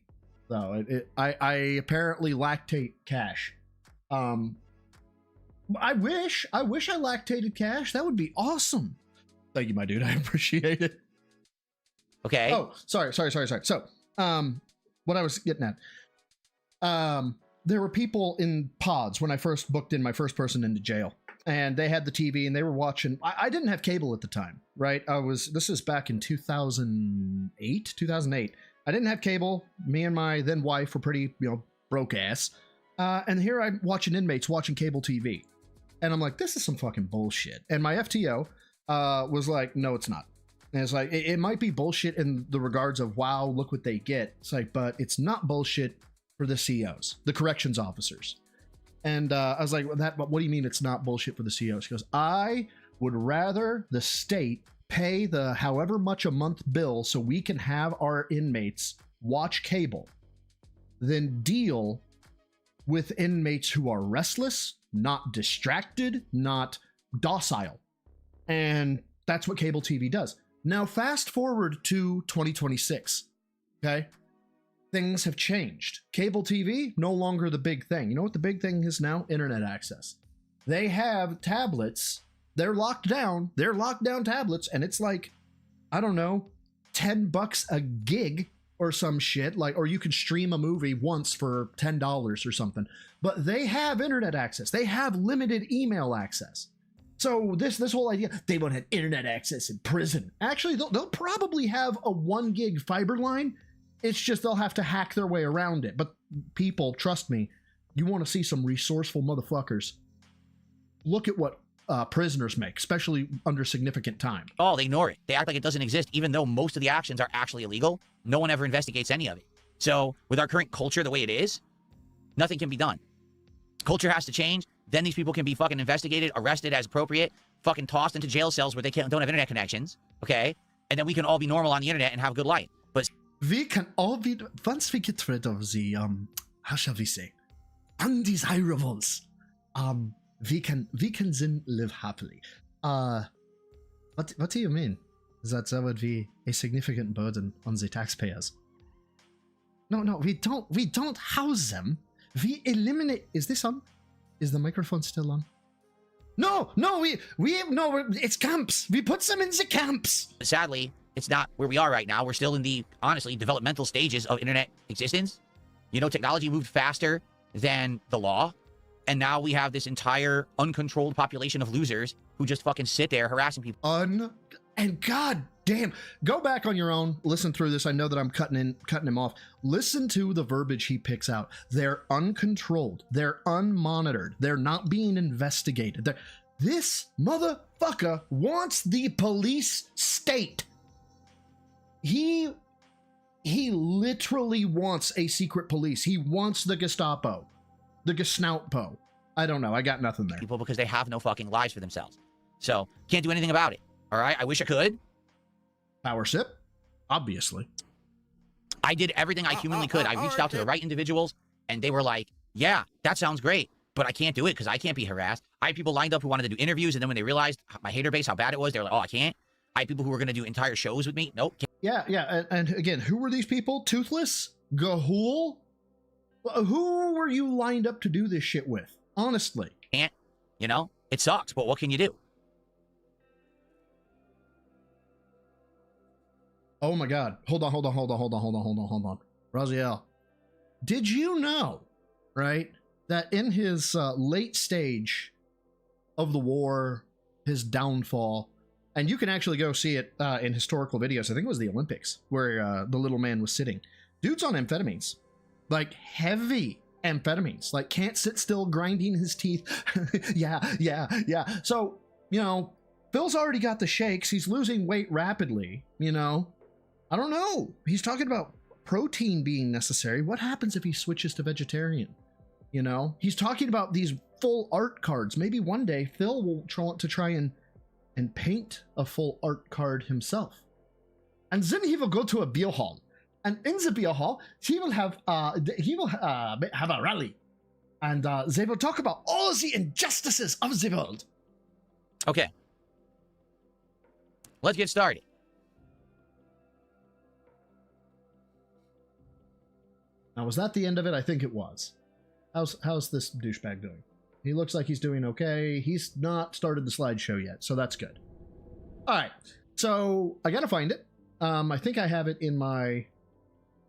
Though I apparently lactate cash. I wish I lactated cash. That would be awesome. Thank you, my dude. I appreciate it. Okay. Oh, sorry. So, what I was getting at, there were people in pods when I first booked in my first person into jail, and they had the TV and they were watching. I didn't have cable at the time, right? This is back in 2008. I didn't have cable. Me and my then wife were pretty, broke ass. And here I'm watching inmates watching cable TV. And I'm like, this is some fucking bullshit. And my FTO was like, no, it's not. And it's like, it might be bullshit in the regards of, wow, look what they get. It's like, but it's not bullshit for the COs, the corrections officers. And I was like, what do you mean it's not bullshit for the COs? She goes, I would rather the state pay the however much a month bill so we can have our inmates watch cable than deal with inmates who are restless, not distracted, not docile. And that's what cable TV does. Now, fast forward to 2026, okay? Things have changed. Cable TV, no longer the big thing. You know what the big thing is now? Internet access. They have tablets. They're locked down. They're locked down tablets, and it's like, I don't know, $10 a gig or some shit, or you can stream a movie once for $10 or something. But they have internet access. They have limited email access. So this whole idea, they won't have internet access in prison. Actually, they'll probably have a 1 gig fiber line. It's just they'll have to hack their way around it. But people, trust me, you want to see some resourceful motherfuckers. Look at what prisoners make, especially under significant time. Oh, they ignore it. They act like it doesn't exist, even though most of the actions are actually illegal. No one ever investigates any of it. So with our current culture the way it is, nothing can be done. Culture has to change. Then these people can be fucking investigated, arrested as appropriate, fucking tossed into jail cells where they don't have internet connections, okay? And then we can all be normal on the internet and have a good life. But we can all be, once we get rid of the, how shall we say, undesirables, we can then live happily. What do you mean? That would be a significant burden on the taxpayers. No, we don't house them. We eliminate. Is this on? Is the microphone still on? No, it's camps. We put them in the camps. sadly, it's not where we are right now. We're still in the, honestly, developmental stages of internet existence. You know, technology moved faster than the law. And now we have this entire uncontrolled population of losers who just fucking sit there harassing people. And god damn, go back on your own, listen through this. I know that I'm cutting him off. Listen to the verbiage he picks out. They're uncontrolled. They're unmonitored. They're not being investigated. This motherfucker wants the police state. He literally wants a secret police. He wants the Gestapo. The Gesnautpo. I don't know. I got nothing there. People because they have no fucking lives for themselves. So, can't do anything about it. All right? I wish I could. Power sip, obviously. I did everything I humanly could. I reached out to the right individuals, and they were like, yeah, that sounds great, but I can't do it because I can't be harassed. I had people lined up who wanted to do interviews, and then when they realized my hater base, how bad it was, they were like, oh, I can't. I had people who were going to do entire shows with me. Nope. Yeah. And again, who were these people? Toothless? Gahul? Who were you lined up to do this shit with? Honestly. Can't. You know, it sucks, but what can you do? Oh my God. Hold on. Raziel, did you know, right, that in his late stage of the war, his downfall, and you can actually go see it in historical videos. I think it was the Olympics where the little man was sitting. Dude's on amphetamines, like heavy amphetamines, like can't sit still, grinding his teeth. yeah. So, you know, Phil's already got the shakes. He's losing weight rapidly, you know. I don't know. He's talking about protein being necessary. What happens if he switches to vegetarian? You know, he's talking about these full art cards. Maybe one day Phil will try and paint a full art card himself. And then he will go to a beer hall. And in the beer hall, he will have a rally. And they will talk about all the injustices of the world. Okay. Let's get started. Now, was that the end of it? I think it was. How's this douchebag doing? He looks like he's doing okay. He's not started the slideshow yet, so that's good. All right, so I gotta find it. I think I have it in my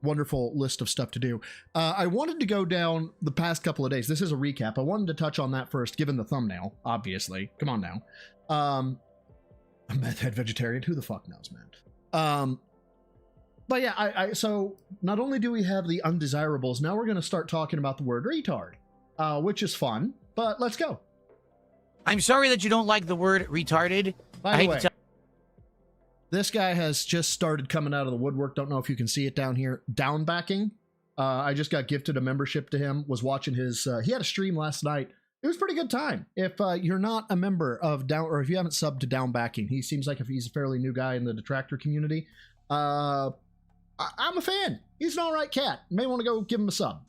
wonderful list of stuff to do. I wanted to go down the past couple of days. This is a recap. I wanted to touch on that first, given the thumbnail, obviously. Come on now. A meth head vegetarian. Who the fuck knows, man? But yeah, so not only do we have the undesirables, now we're going to start talking about the word retard, which is fun, but let's go. I'm sorry that you don't like the word retarded. By the way, this guy has just started coming out of the woodwork. Don't know if you can see it down here. Down backing. I just got gifted a membership to him, was watching his, he had a stream last night. It was a pretty good time. If you're not a member of Down, or if you haven't subbed to Down Backing, he seems like if he's a fairly new guy in the Detractor community. I'm a fan. He's an all right cat. May want to go give him a sub.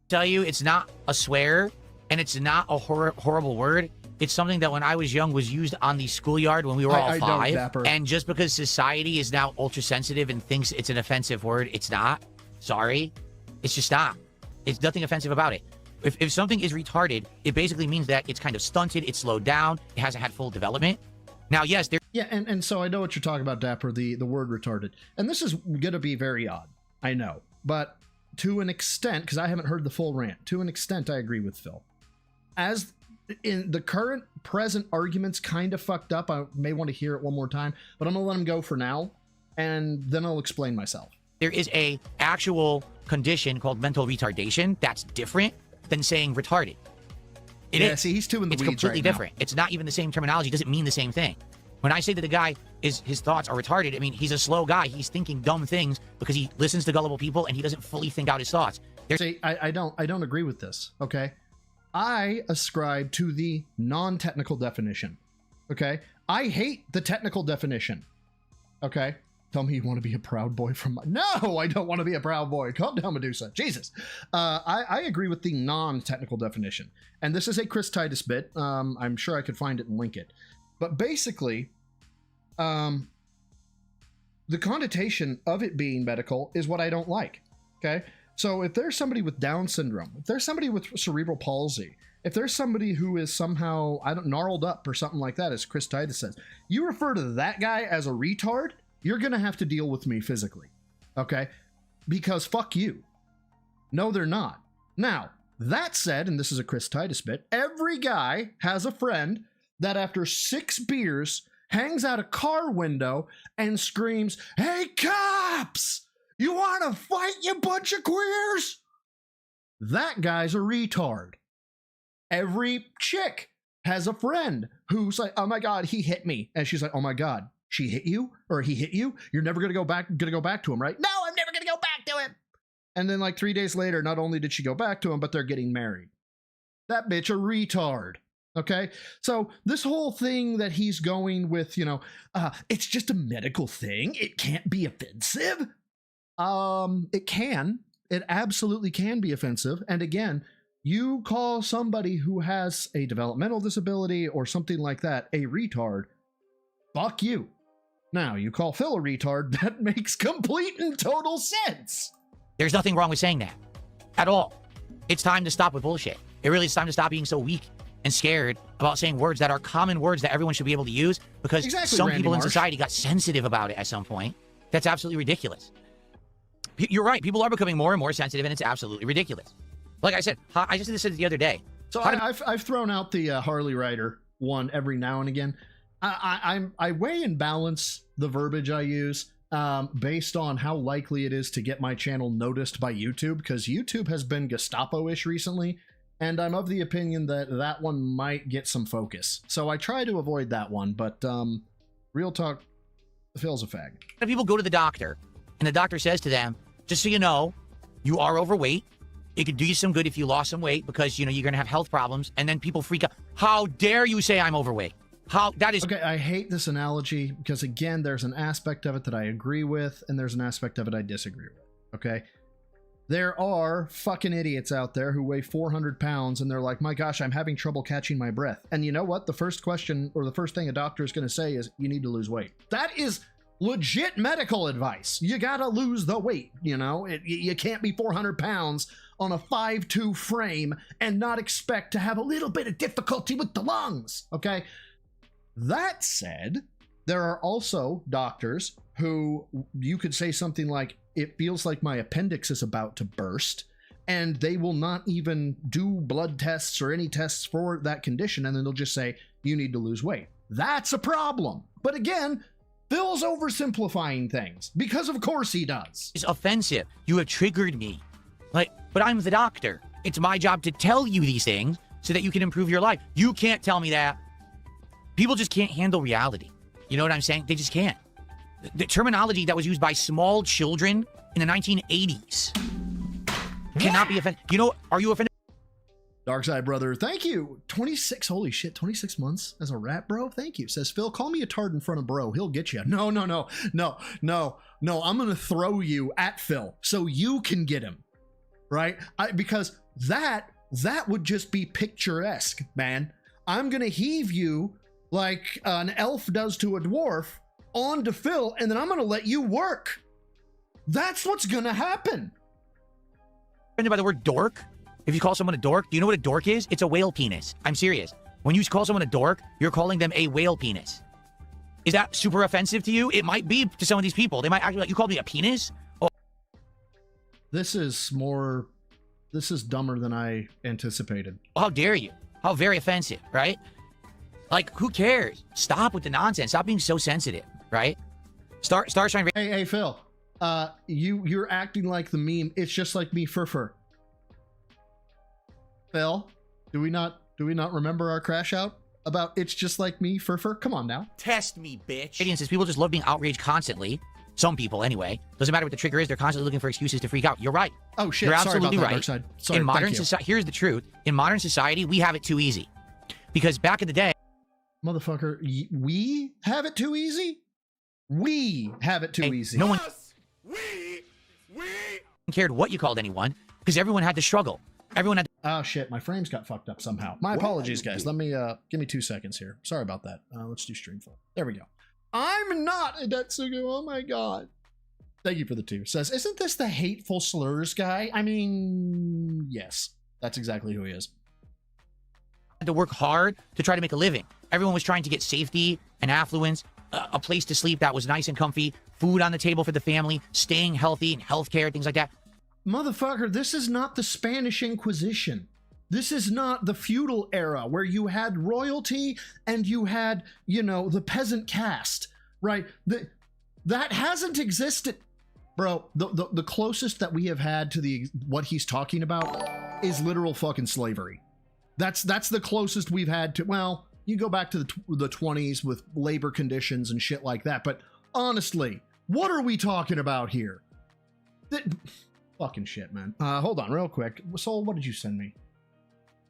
Tell you, it's not a swear, and it's not a horrible word. It's something that when I was young was used on the schoolyard when we were all 5. And just because society is now ultra sensitive and thinks it's an offensive word, it's not. Sorry. It's just not. It's nothing offensive about it. If something is retarded, it basically means that it's kind of stunted, it's slowed down, it hasn't had full development. Now, yes, there. Yeah, and so I know what you're talking about, Dapper, the word retarded. And this is going to be very odd, I know. But to an extent, because I haven't heard the full rant, to an extent I agree with Phil. As in the current present argument's kind of fucked up, I may want to hear it one more time, but I'm going to let him go for now, and then I'll explain myself. There is a actual condition called mental retardation that's different than saying retarded. It is. See, he's too in the weeds right completely now. different. It's not even the same terminology. It doesn't mean the same thing. When I say that the guy his thoughts are retarded, I mean, he's a slow guy. He's thinking dumb things because he listens to gullible people and he doesn't fully think out his thoughts. See, I don't agree with this, okay? I ascribe to the non-technical definition, okay? I hate the technical definition, okay? Tell me you want to be a proud boy from my... No, I don't want to be a proud boy. Calm down, Medusa. Jesus. I agree with the non-technical definition. And this is a Chris Titus bit. I'm sure I could find it and link it. But basically, the connotation of it being medical is what I don't like, okay? So if there's somebody with Down syndrome, if there's somebody with cerebral palsy, if there's somebody who is somehow, gnarled up or something like that, as Chris Titus says, you refer to that guy as a retard, you're going to have to deal with me physically, okay? Because fuck you. No, they're not. Now, that said, and this is a Chris Titus bit, every guy has a friend that after 6 beers hangs out a car window and screams, "Hey, cops! You want to fight, you bunch of queers?" That guy's a retard. Every chick has a friend who's like, "Oh my God, he hit me." And she's like, "Oh my God, she hit you? Or he hit you? You're never going to go back to him, right?" "No, I'm never going to go back to him." And then like 3 days later, not only did she go back to him, but they're getting married. That bitch a retard. Okay, so this whole thing that he's going with, it's just a medical thing. It can't be offensive. It can. It absolutely can be offensive. And again, you call somebody who has a developmental disability or something like that a retard, fuck you. Now, you call Phil a retard, that makes complete and total sense. There's nothing wrong with saying that at all. It's time to stop with bullshit. It really is time to stop being so weak and scared about saying words that are common words that everyone should be able to use, because some Randy people in Marsh. society got sensitive about it at some point. That's absolutely ridiculous. You're right. People are becoming more and more sensitive, and it's absolutely ridiculous. Like I said, I just said this the other day. So I've thrown out the Harley Rider one every now and again. I weigh and balance the verbiage I use based on how likely it is to get my channel noticed by YouTube, because YouTube has been Gestapo-ish recently, and I'm of the opinion that that one might get some focus. So I try to avoid that one, but real talk, Phil's a fag. People go to the doctor, and the doctor says to them, just so you know, you are overweight. It could do you some good if you lost some weight, because, you're going to have health problems. And then people freak out. How dare you say I'm overweight? How? That is... Okay, I hate this analogy because, again, there's an aspect of it that I agree with, and there's an aspect of it I disagree with, okay? There are fucking idiots out there who weigh 400 pounds, and they're like, my gosh, I'm having trouble catching my breath. And you know what? The first question, or the first thing a doctor is going to say is, you need to lose weight. That is legit medical advice. You gotta lose the weight, you can't be 400 pounds on a 5'2" frame and not expect to have a little bit of difficulty with the lungs, okay? That said, there are also doctors who you could say something like, it feels like my appendix is about to burst, and they will not even do blood tests or any tests for that condition, and then they'll just say, you need to lose weight. That's a problem. But again, Phil's oversimplifying things, because of course he does. It's offensive. You have triggered me. But I'm the doctor. It's my job to tell you these things so that you can improve your life. You can't tell me that. People just can't handle reality. You know what I'm saying? They just can't. The terminology that was used by small children in the 1980s cannot be offended. Are you offended? Darkside Brother, thank you. 26, holy shit, 26 months as a rat, bro? Thank you. Says, Phil, call me a tard in front of bro. He'll get you. No. I'm going to throw you at Phil so you can get him, right? Because that would just be picturesque, man. I'm going to heave you like an elf does to a dwarf onto Phil, and then I'm going to let you work. That's what's going to happen. Offended by the word dork? If you call someone a dork, do you know what a dork is? It's a whale penis. I'm serious. When you call someone a dork, you're calling them a whale penis. Is that super offensive to you? It might be to some of these people. They might actually like, you called me a penis? Oh. This is dumber than I anticipated. How dare you? How very offensive, right? Like, who cares? Stop with the nonsense. Stop being so sensitive, right? Start trying to... Hey, Phil. You're acting like the meme. It's just like me, fur. Phil, do we not remember our crash out about it's just like me, fur? Come on now. Test me, bitch. Says people just love being outraged constantly. Some people, anyway. Doesn't matter what the trigger is. They're constantly looking for excuses to freak out. You're right. Oh shit! You're Sorry absolutely about that, right. Darkside. Sorry, in modern society, here's the truth. In modern society, we have it too easy. Because back in the day, motherfucker, we have it too easy. We have it too easy. No one cared what you called anyone, because everyone had to struggle. Everyone had to... Oh shit, my frames got fucked up somehow. My apologies, guys. Let me give me 2 seconds here. Sorry about that. Let's do stream full. There we go. I'm not a Detsugu. Oh my god. Thank you for the 2. Says, isn't this the hateful slurs guy? I mean, yes, that's exactly who he is. Had to work hard to try to make a living. Everyone was trying to get safety and affluence, a place to sleep that was nice and comfy, food on the table for the family, staying healthy, and healthcare, things like that. Motherfucker, this is not the Spanish Inquisition. This is not the feudal era where you had royalty and you had, the peasant caste, right? That hasn't existed. Bro, the closest that we have had to what he's talking about is literal fucking slavery. That's the closest we've had to, well, you go back to the 20s with labor conditions and shit like that, but honestly, what are we talking about here? Fucking shit, man. Hold on real quick. Soul, what did you send me?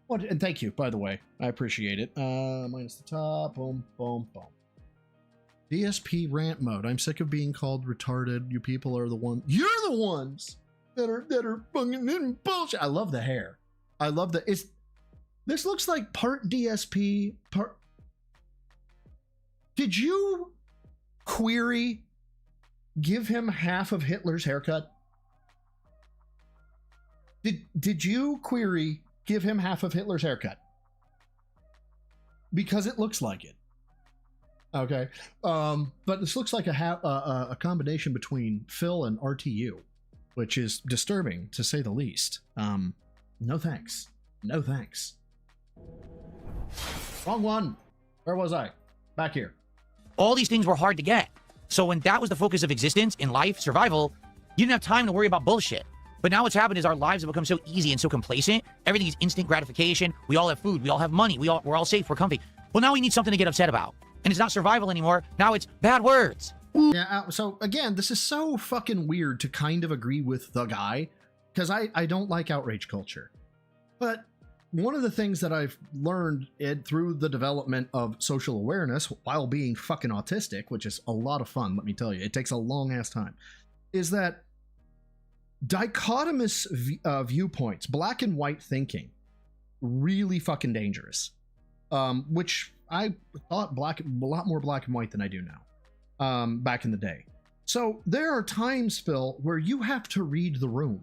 What? And thank you, by the way. I appreciate it. Minus the top. Boom, boom, boom. DSP rant mode. I'm sick of being called retarded. You people are the ones. You're the ones that are fucking in bullshit. I love the hair. I love the. This looks like part DSP, part. Did you query give him half of Hitler's haircut? Did you query give him half of Hitler's haircut? Because it looks like it. Okay. But this looks like a combination between Phil and RTU, which is disturbing to say the least. No thanks. No thanks. Wrong one. Where was I? Back here. All these things were hard to get. So when that was the focus of existence in life, survival, you didn't have time to worry about bullshit. But now what's happened is our lives have become so easy and so complacent. Everything is instant gratification. We all have food. We all have money. We're all safe. We're comfy. Well, now we need something to get upset about. And it's not survival anymore. Now it's bad words. Yeah, so again, this is so fucking weird to kind of agree with the guy, because I don't like outrage culture. But one of the things that I've learned through the development of social awareness while being fucking autistic, which is a lot of fun, let me tell you, it takes a long ass time, is that dichotomous viewpoints, black and white thinking, really fucking dangerous. Which I thought a lot more black and white than I do now, back in the day. So there are times, Phil, where you have to read the room,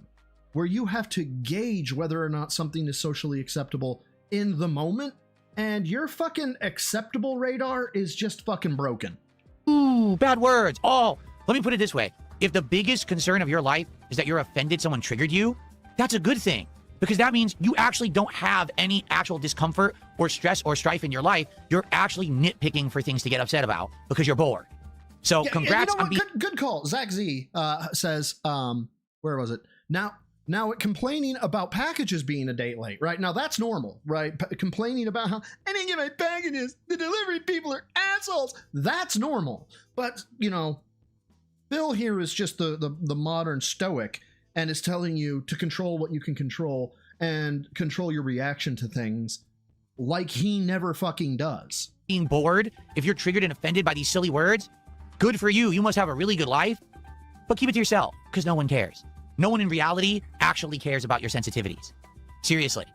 where you have to gauge whether or not something is socially acceptable in the moment, and your fucking acceptable radar is just fucking broken. Ooh, bad words. Oh, let me put it this way. If the biggest concern of your life is that you're offended someone triggered you, that's a good thing. Because that means you actually don't have any actual discomfort or stress or strife in your life. You're actually nitpicking for things to get upset about because you're bored. So congrats on being... Good call. Zach Z says, where was it? Now complaining about packages being a day late, right? Now that's normal, right? Complaining about how I didn't get my packages. The delivery people are assholes. That's normal. But, you know, Phil here is just the modern stoic and is telling you to control what you can control and control your reaction to things like he never fucking does. Being bored, if you're triggered and offended by these silly words, good for you. You must have a really good life. But keep it to yourself, because no one cares. No one in reality actually cares about your sensitivities. Seriously.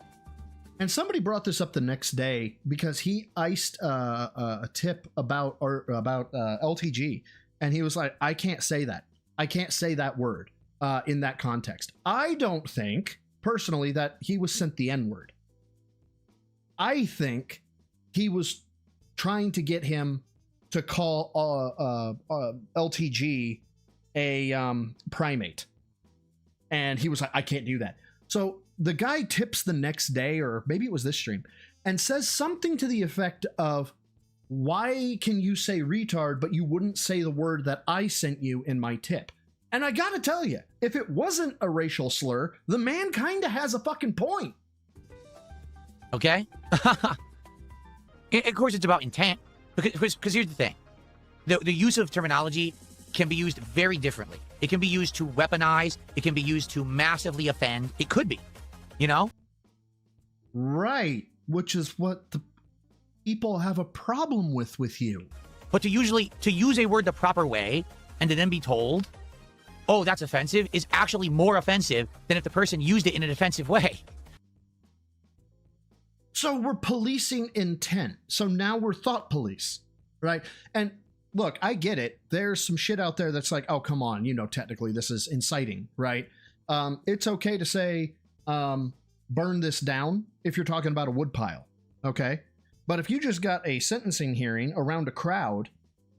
And somebody brought this up the next day because he iced a tip about LTG, and he was like, I can't say that. I can't say that word in that context. I don't think, personally, that he was sent the N-word. I think he was trying to get him to call LTG a primate. And he was like, I can't do that. So the guy tips the next day, or maybe it was this stream, and says something to the effect of, why can you say retard, but you wouldn't say the word that I sent you in my tip? And I gotta tell you, if it wasn't a racial slur, the man kinda has a fucking point. Okay? Of course, it's about intent. Because here's the thing. The use of terminology can be used very differently. It can be used to weaponize. It can be used to massively offend. It could be, you know? Right. Which is what the people have a problem with you. But to use a word the proper way and to then be told, oh, that's offensive, is actually more offensive than if the person used it in a defensive way. So we're policing intent. So now we're thought police, right? And look, I get it. There's some shit out there that's like, oh, come on, you know, technically this is inciting, right? It's okay to say, burn this down if you're talking about a woodpile, okay? But if you just got a sentencing hearing around a crowd,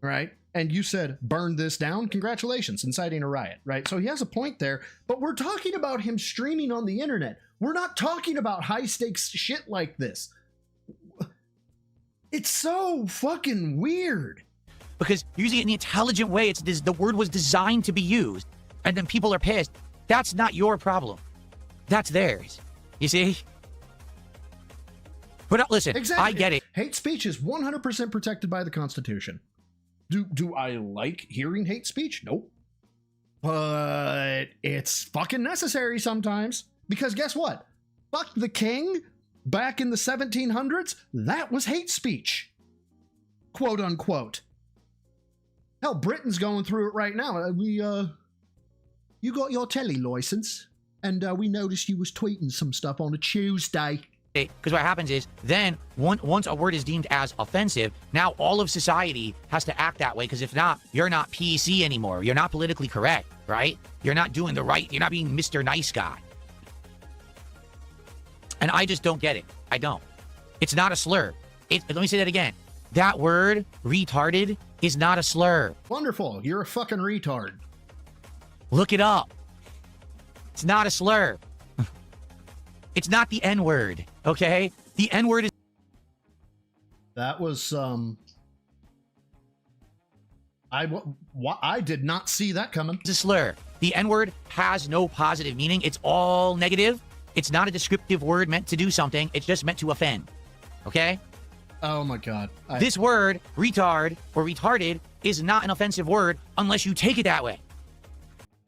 right, and you said, burn this down, congratulations, inciting a riot, right? So he has a point there, but we're talking about him streaming on the internet. We're not talking about high stakes shit like this. It's so fucking weird. Because using it in the intelligent way, the word was designed to be used, and then people are pissed. That's not your problem. That's theirs. You see? But listen, exactly. I get it. Hate speech is 100% protected by the Constitution. Do I like hearing hate speech? Nope. But it's fucking necessary sometimes. Because guess what? Fuck the king. Back in the 1700s, that was hate speech. Quote unquote. Hell, Britain's going through it right now. You got your telly license, and we noticed you was tweeting some stuff on a Tuesday. Because what happens is, then once a word is deemed as offensive, now all of society has to act that way, because if not, you're not PC anymore. You're not politically correct, right? You're not doing the right, you're not being Mr. Nice Guy. And I just don't get it. I don't. It's not a slur. Let me say that again. That word, retarded, is not a slur. Wonderful. You're a fucking retard. Look it up. It's not a slur. It's not the N-word, okay? The N-word is... That was, I did not see that coming. It's a slur. The N-word has no positive meaning. It's all negative. It's not a descriptive word meant to do something. It's just meant to offend, okay? Oh my God. This word, retard or retarded, is not an offensive word unless you take it that way.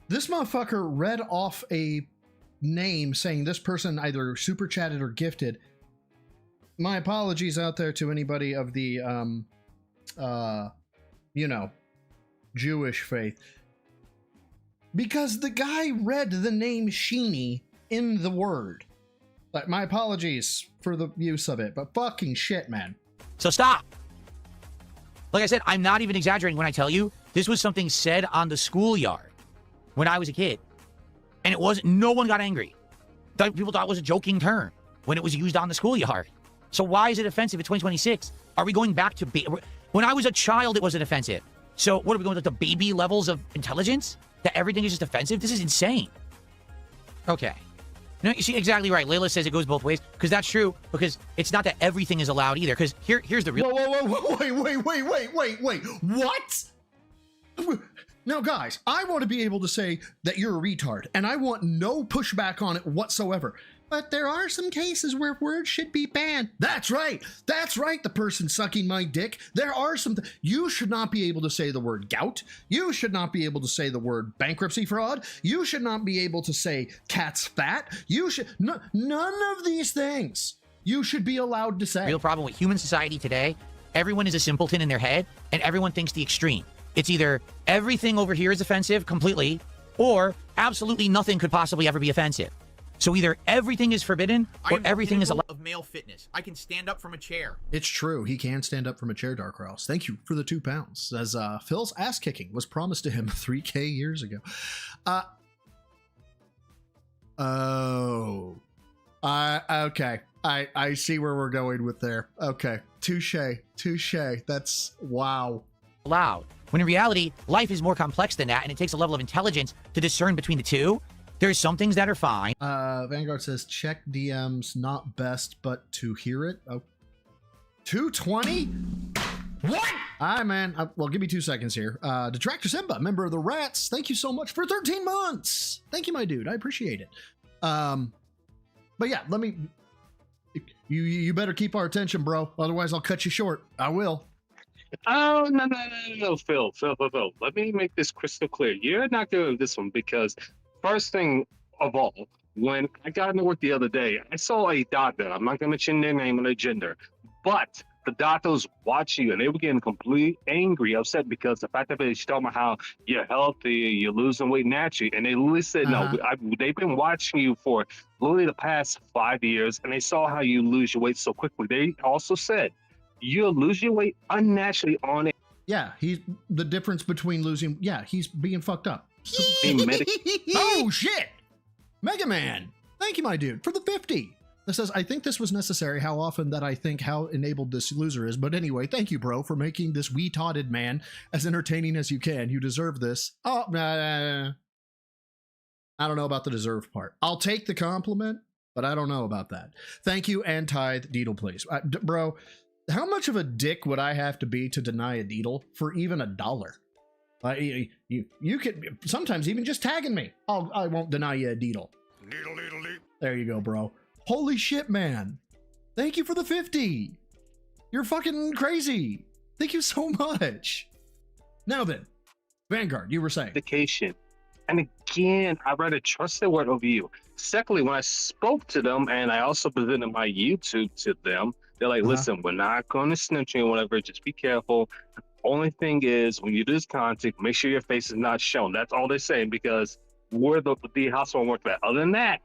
This motherfucker read off a name saying this person either super chatted or gifted. My apologies out there to anybody of the Jewish faith, because the guy read the name Sheeny in the word. But my apologies for the use of it, but fucking shit, man. So stop. Like I said, I'm not even exaggerating when I tell you this was something said on the schoolyard when I was a kid. And it wasn't, no one got angry. People thought it was a joking term when it was used on the schoolyard. So why is it offensive in 2026? Are we going back to, when I was a child, it wasn't offensive. So what are we going to the baby levels of intelligence? That everything is just offensive? This is insane. Okay. No, you see, exactly right. Layla says it goes both ways, because that's true, because it's not that everything is allowed either, because here's the real... Wait, what? Now, guys, I want to be able to say that you're a retard, and I want no pushback on it whatsoever. But there are some cases where words should be banned. That's right. That's right, the person sucking my dick. There are some... You should not be able to say the word gout. You should not be able to say the word bankruptcy fraud. You should not be able to say cat's fat. You should... none of these things you should be allowed to say. Real problem with human society today, everyone is a simpleton in their head, and everyone thinks the extreme. It's either everything over here is offensive completely, or absolutely nothing could possibly ever be offensive. So either everything is forbidden, or everything is allowed. Of male fitness. I can stand up from a chair. It's true. He can stand up from a chair, Dark Rouse. Thank you for the £2. As Phil's ass kicking was promised to him 3K years ago. Okay. I see where we're going with there. Okay. Touche. That's wow. Allowed. When in reality, life is more complex than that, and it takes a level of intelligence to discern between the two. There's some things that are fine. Vanguard says, check DMs, not best, but to hear it. Oh, 220? What? All right, man. Well, give me 2 seconds here. Detractor Simba, member of the Rats, thank you so much for 13 months. Thank you, my dude. I appreciate it. But yeah, let me... You better keep our attention, bro. Otherwise, I'll cut you short. I will. Oh, no, Phil. Let me make this crystal clear. You're not doing this one because first thing of all, when I got into work the other day, I saw a doctor. I'm not going to mention their name and their gender, but the doctors watch you and they were getting completely angry, upset because the fact that they're talking about how you're healthy, you're losing weight naturally, and they listen. No, they've been watching you for literally the past 5 years, and they saw how you lose your weight so quickly. They also said you're losing weight unnaturally on it. Yeah, he's the difference between losing. Yeah, he's being fucked up. Oh shit! Mega Man, thank you, my dude, for the 50. That says, I think this was necessary. How often that I think how enabled this loser is. But anyway, thank you, bro, for making this wee-totted man as entertaining as you can. You deserve this. Oh, I don't know about the deserve part. I'll take the compliment, but I don't know about that. Thank you, and tithe Deedle, please. Bro, how much of a dick would I have to be to deny a Deedle for even $1? You could sometimes even just tagging me. I won't deny you a Deedle. Deedle. There you go, bro. Holy shit, man. Thank you for the 50. You're fucking crazy. Thank you so much. Now then, Vanguard, you were saying. Vacation. And again, I'd rather trust their word over you. Secondly, when I spoke to them and I also presented my YouTube to them, they're like, listen, we're not going to snitch you or whatever. Just be careful. Only thing is, when you do this content, make sure your face is not shown. That's all they're saying, because we're the household work that. Other than that,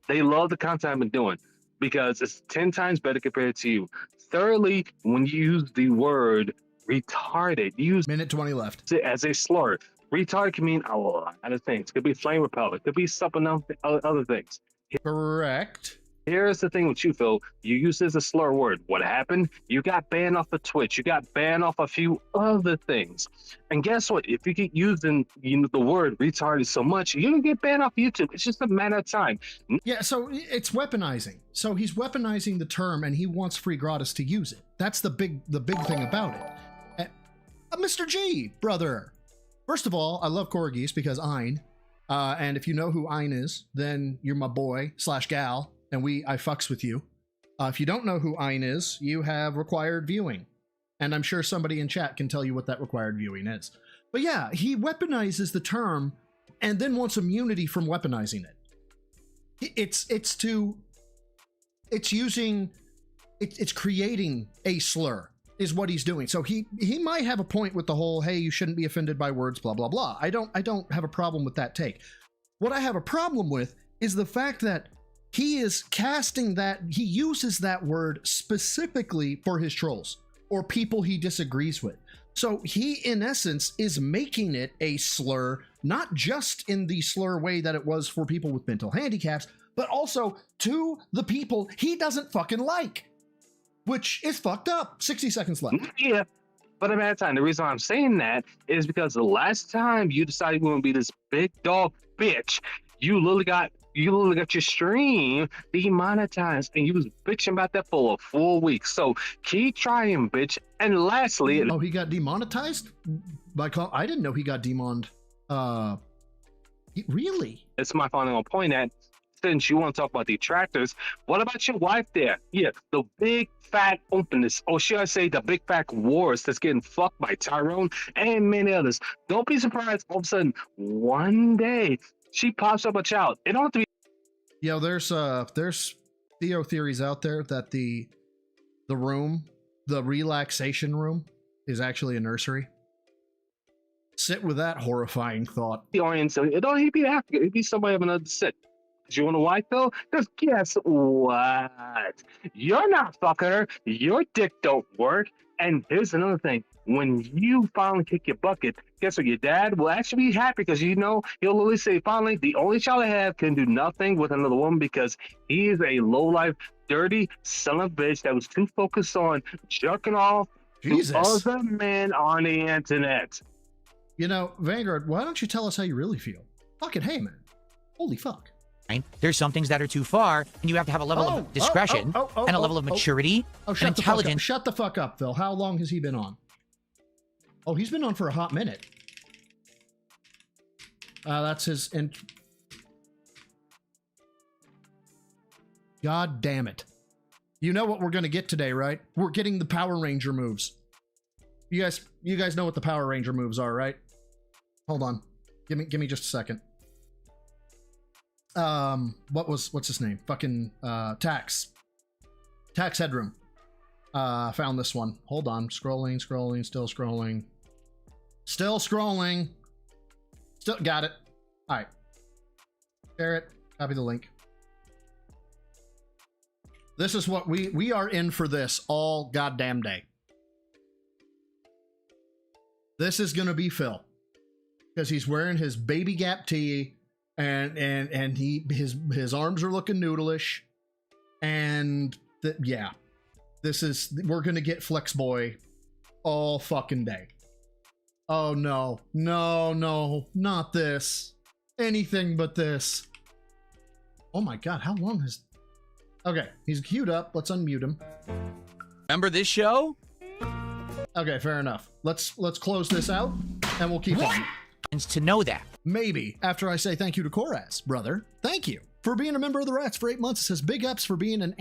they love the content I've been doing because it's 10 times better compared to you. Thirdly, when you use the word retarded, use Minute 20 left. it as a slur. Retarded can mean a lot of things. It could be flame repellent. It could be something else, other things. Correct. Here's the thing with you, Phil. You use it as a slur word. What happened? You got banned off of Twitch. You got banned off a few other things. And guess what? If you keep using the word retarded so much, you're gonna get banned off YouTube. It's just a matter of time. Yeah, so it's weaponizing. So he's weaponizing the term, and he wants Free Gratis to use it. That's the big thing about it. Mr. G, brother. First of all, I love corgis because Ein. And if you know who Ein is, then you're my boy / gal, and I fucks with you. If you don't know who Ein is, you have required viewing. And I'm sure somebody in chat can tell you what that required viewing is. But yeah, he weaponizes the term and then wants immunity from weaponizing it. It's creating a slur is what he's doing. So he might have a point with the whole, hey, you shouldn't be offended by words, blah, blah, blah. I don't have a problem with that take. What I have a problem with is the fact that he is casting that, he uses that word specifically for his trolls or people he disagrees with. So he, in essence, is making it a slur, not just in the slur way that it was for people with mental handicaps, but also to the people he doesn't fucking like, which is fucked up. 60 seconds left. Yeah, but I'm out of time. The reason I'm saying that is because the last time you decided you were going to be this big dog bitch, you literally got your stream demonetized, and you was bitching about that for a full week. So keep trying, bitch. And lastly, oh, he got demonetized? I didn't know he got demoned. Really? it's my final point at. Since you want to talk about detractors, what about your wife there? Yeah, the big fat openness, or should I say the big fat wars that's getting fucked by Tyrone and many others. Don't be surprised all of a sudden one day she pops up a child. It don't have to be. Yeah, there's Theo theories out there that the relaxation room is actually a nursery. Sit with that horrifying thought. The audience, it don't need to be Africa. It'd be somebody of another set. Do you want a wife though? Because guess what? You're not fucking her. Your dick don't work. And here's another thing. When you finally kick your bucket, guess what? Your dad will actually be happy because he'll literally say, finally, the only child I have can do nothing with another woman because he is a low-life, dirty son of a bitch that was too focused on jerking off to other men on the internet. You know, Vanguard, why don't you tell us how you really feel? Fucking hey, man. Holy fuck. There's some things that are too far, and you have to have a level of discretion and a level of maturity and intelligence. Shut the fuck up, Phil. How long has he been on? Oh, he's been on for a hot minute. That's his... God damn it. You know what we're going to get today, right? We're getting the Power Ranger moves. You guys know what the Power Ranger moves are, right? Hold on. Give me just a second. What's his name? Fucking Tax Headroom. Found this one. Hold on. Scrolling, still scrolling. Still got it. All right. Share it. Copy the link. This is what we are in for this all goddamn day. This is gonna be Phil. Because he's wearing his baby Gap tee. And his arms are looking noodleish, and yeah, we're gonna get Flex Boy all fucking day. Oh no, not this, anything but this. Oh my god, how long has? Okay, he's queued up. Let's unmute him. Remember this show? Okay, fair enough. Let's close this out, and we'll keep on. To know that. Maybe after I say thank you to Koraz, brother. Thank you for being a member of the Rats for 8 months. It says big ups for being an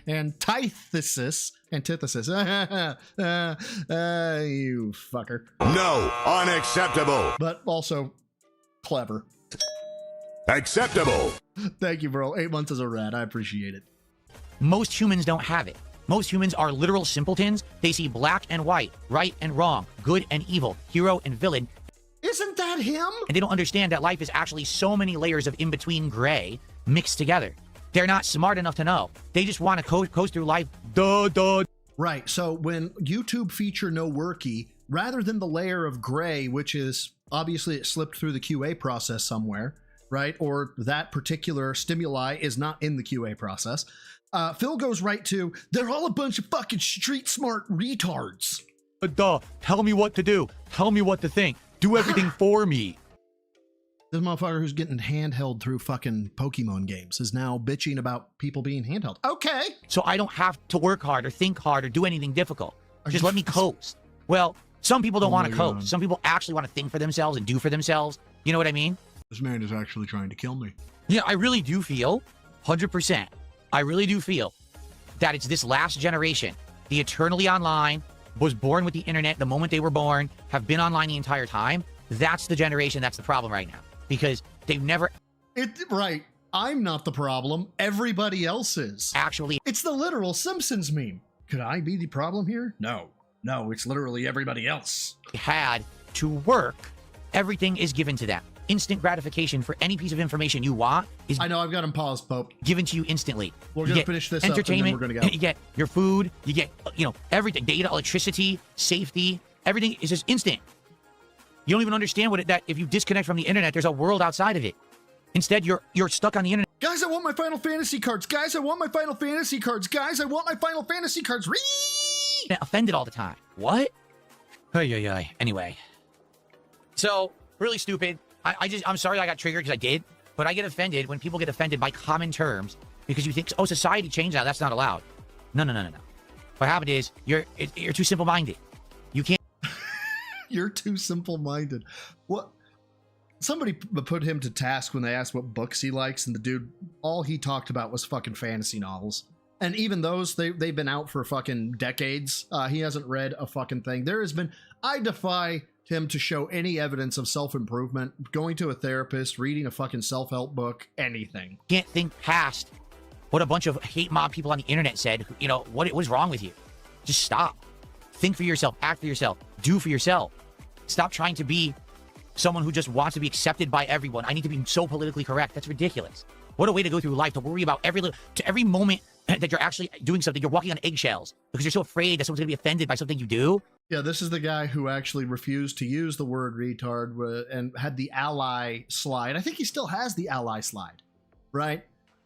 antithesis. You fucker. No, unacceptable. But also Clever. Acceptable. Thank you, bro. 8 months is a rat. I appreciate it. Most humans don't have it. Most humans are literal simpletons. They see black and white, right and wrong, good and evil, hero and villain. Isn't that him? And they don't understand that life is actually so many layers of in-between gray mixed together. They're not smart enough to know. They just want to coast through life. Duh. Right. So when YouTube feature no worky, rather than the layer of gray, which is obviously it slipped through the QA process somewhere, right? Or that particular stimuli is not in the QA process. Phil goes right to, they're all a bunch of fucking street smart retards. Duh. Tell me what to do. Tell me what to think. Do everything for me. This motherfucker who's getting handheld through fucking Pokemon games is now bitching about people being handheld. Okay. So I don't have to work hard or think hard or do anything difficult. Just let me coast. Well, some people don't want to coast. God. Some people actually want to think for themselves and do for themselves. You know what I mean? This man is actually trying to kill me. Yeah, I really do feel, 100%, I really do feel that it's this last generation, the eternally online, was born with the internet the moment they were born, have been online the entire time. That's the generation that's the problem right now. Because they've never Right. I'm not the problem. Everybody else is. actually It's the literal Simpsons meme. Could I be the problem here? No. No, it's literally everybody else. had to work. Everything is given to them. Instant gratification for any piece of information you want is I know, I've got him paused, Pope. given to you instantly. We're You gonna get finish this up, and then entertainment, we're gonna go. You get your food, you get, everything, data, electricity, safety, everything is just instant. You don't even understand that if you disconnect from the internet, there's a world outside of it. Instead, you're stuck on the internet. Guys, I want my Final Fantasy cards. Guys, I want my Final Fantasy cards. Guys, I want my Final Fantasy cards. Offended all the time. What? Anyway. So, really stupid. I'm sorry I got triggered because I did, but I get offended when people get offended by common terms because you think, oh, society changed now, that's not allowed. No. What happened is you're too simple-minded. You can't. You're too simple-minded. What? Somebody put him to task when they asked what books he likes, and the dude, all he talked about was fucking fantasy novels. And even those, they've been out for fucking decades. He hasn't read a fucking thing. I defy him to show any evidence of self-improvement, going to a therapist, reading a fucking self-help book, anything. Can't think past what a bunch of hate mob people on the internet said. What was wrong with you? Just stop. Think for yourself, act for yourself, do for yourself. Stop trying to be someone who just wants to be accepted by everyone. I need to be so politically correct. That's ridiculous. What a way to go through life, to worry about every moment that you're actually doing something. You're walking on eggshells because you're so afraid that someone's going to be offended by something you do. Yeah, this is the guy who actually refused to use the word retard and had the ally slide. I think he still has the ally slide, right?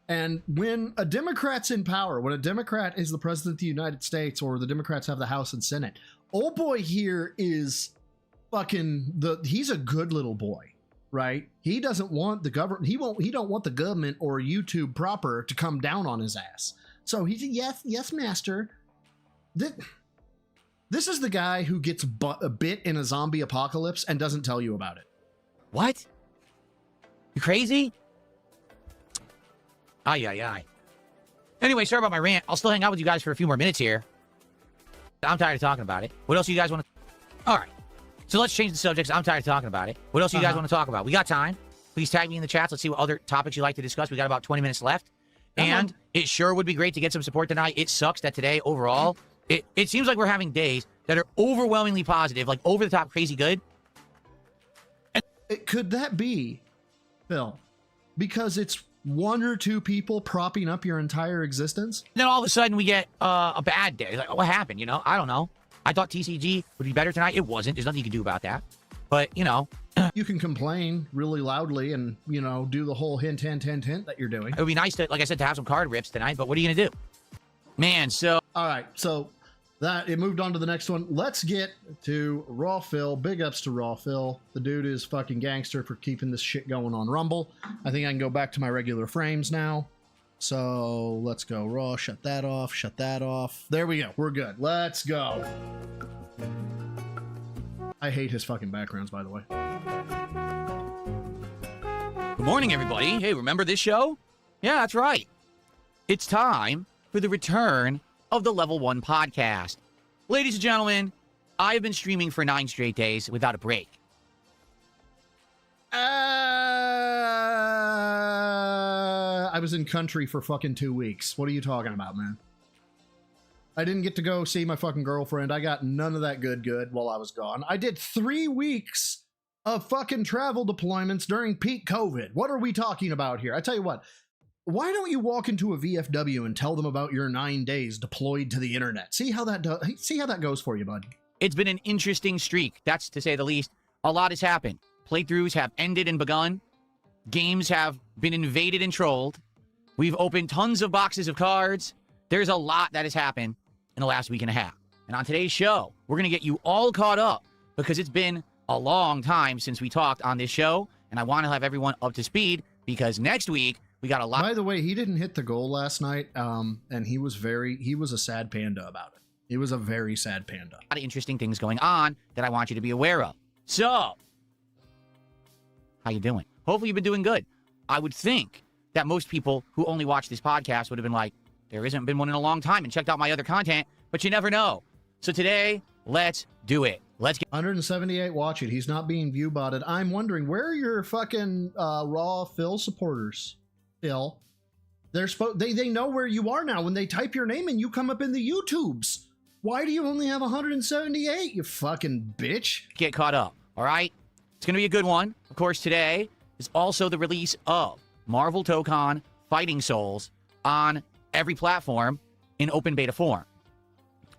And when a Democrat's in power, when a Democrat is the president of the United States, or the Democrats have the House and Senate, old boy here is he's a good little boy, right? He doesn't want the government, he don't want the government or YouTube proper to come down on his ass. So he's yes, master. This is the guy who gets bit in a zombie apocalypse and doesn't tell you about it. What? You crazy? Ay. Anyway, sorry about my rant. I'll still hang out with you guys for a few more minutes here. I'm tired of talking about it. What else do you guys want to... All right. So let's change the subjects. I'm tired of talking about it. What else do you guys want to talk about? We got time. Please tag me in the chats. Let's see what other topics you'd like to discuss. We got about 20 minutes left. And it sure would be great to get some support tonight. It sucks that today, overall, it seems like we're having days that are overwhelmingly positive, like over-the-top crazy good. Could that be, Phil, because it's one or two people propping up your entire existence? Then all of a sudden we get a bad day. Like, what happened? I don't know. I thought TCG would be better tonight. It wasn't. There's nothing you can do about that. But, you can complain really loudly and, do the whole hint that you're doing. It would be nice to, like I said, to have some card rips tonight, but what are you going to do? Man, so... All right, so it moved on to the next one. Let's get to Raw Phil. Big ups to Raw Phil. The dude is fucking gangster for keeping this shit going on Rumble. I think I can go back to my regular frames now. So let's go Raw. Shut that off. Shut that off. There we go. We're good. Let's go. I hate his fucking backgrounds, by the way. Good morning, everybody. Hey, remember this show? Yeah, that's right. It's time for the return of the Level 1 podcast. Ladies and gentlemen, I have been streaming for 9 straight days without a break. I was in country for fucking 2 weeks. What are you talking about, man? I didn't get to go see my fucking girlfriend. I got none of that good while I was gone. I did 3 weeks of fucking travel deployments during peak COVID. What are we talking about here? I tell you what, why don't you walk into a VFW and tell them about your 9 days deployed to the internet? See how that goes for you, bud. It's been an interesting streak, that's to say the least. A lot has happened. Playthroughs have ended and begun. Games have been invaded and trolled. We've opened tons of boxes of cards. There's a lot that has happened in the last week and a half. And on today's show, we're going to get you all caught up because it's been a long time since we talked on this show, and I want to have everyone up to speed because next week we got a lot. By the way, he didn't hit the goal last night, and he was a sad panda about it. He was a very sad panda. A lot of interesting things going on that I want you to be aware of. So, how you doing? Hopefully you've been doing good. I would think that most people who only watch this podcast would have been like, there hasn't been one in a long time and checked out my other content, but you never know. So today, let's do it. Let's get 178 watch it. He's not being view botted. I'm wondering, where are your fucking raw Phil supporters? Phil, they know where you are now. When they type your name and you come up in the YouTubes. Why do you only have 178, you fucking bitch? Get caught up, all right? It's going to be a good one. Of course, today is also the release of Marvel Tokon Fighting Souls on every platform in open beta form.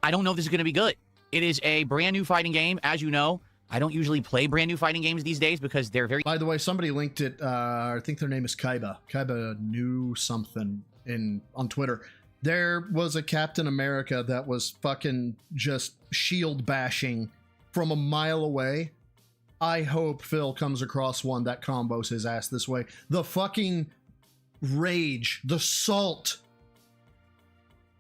I don't know if this is going to be good. It is a brand new fighting game. As you know, I don't usually play brand new fighting games these days because they're very... By the way, somebody linked it. I think their name is Kaiba. Kaiba knew something on Twitter. There was a Captain America that was fucking just shield bashing from a mile away. I hope Phil comes across one that combos his ass this way. The fucking rage, the salt,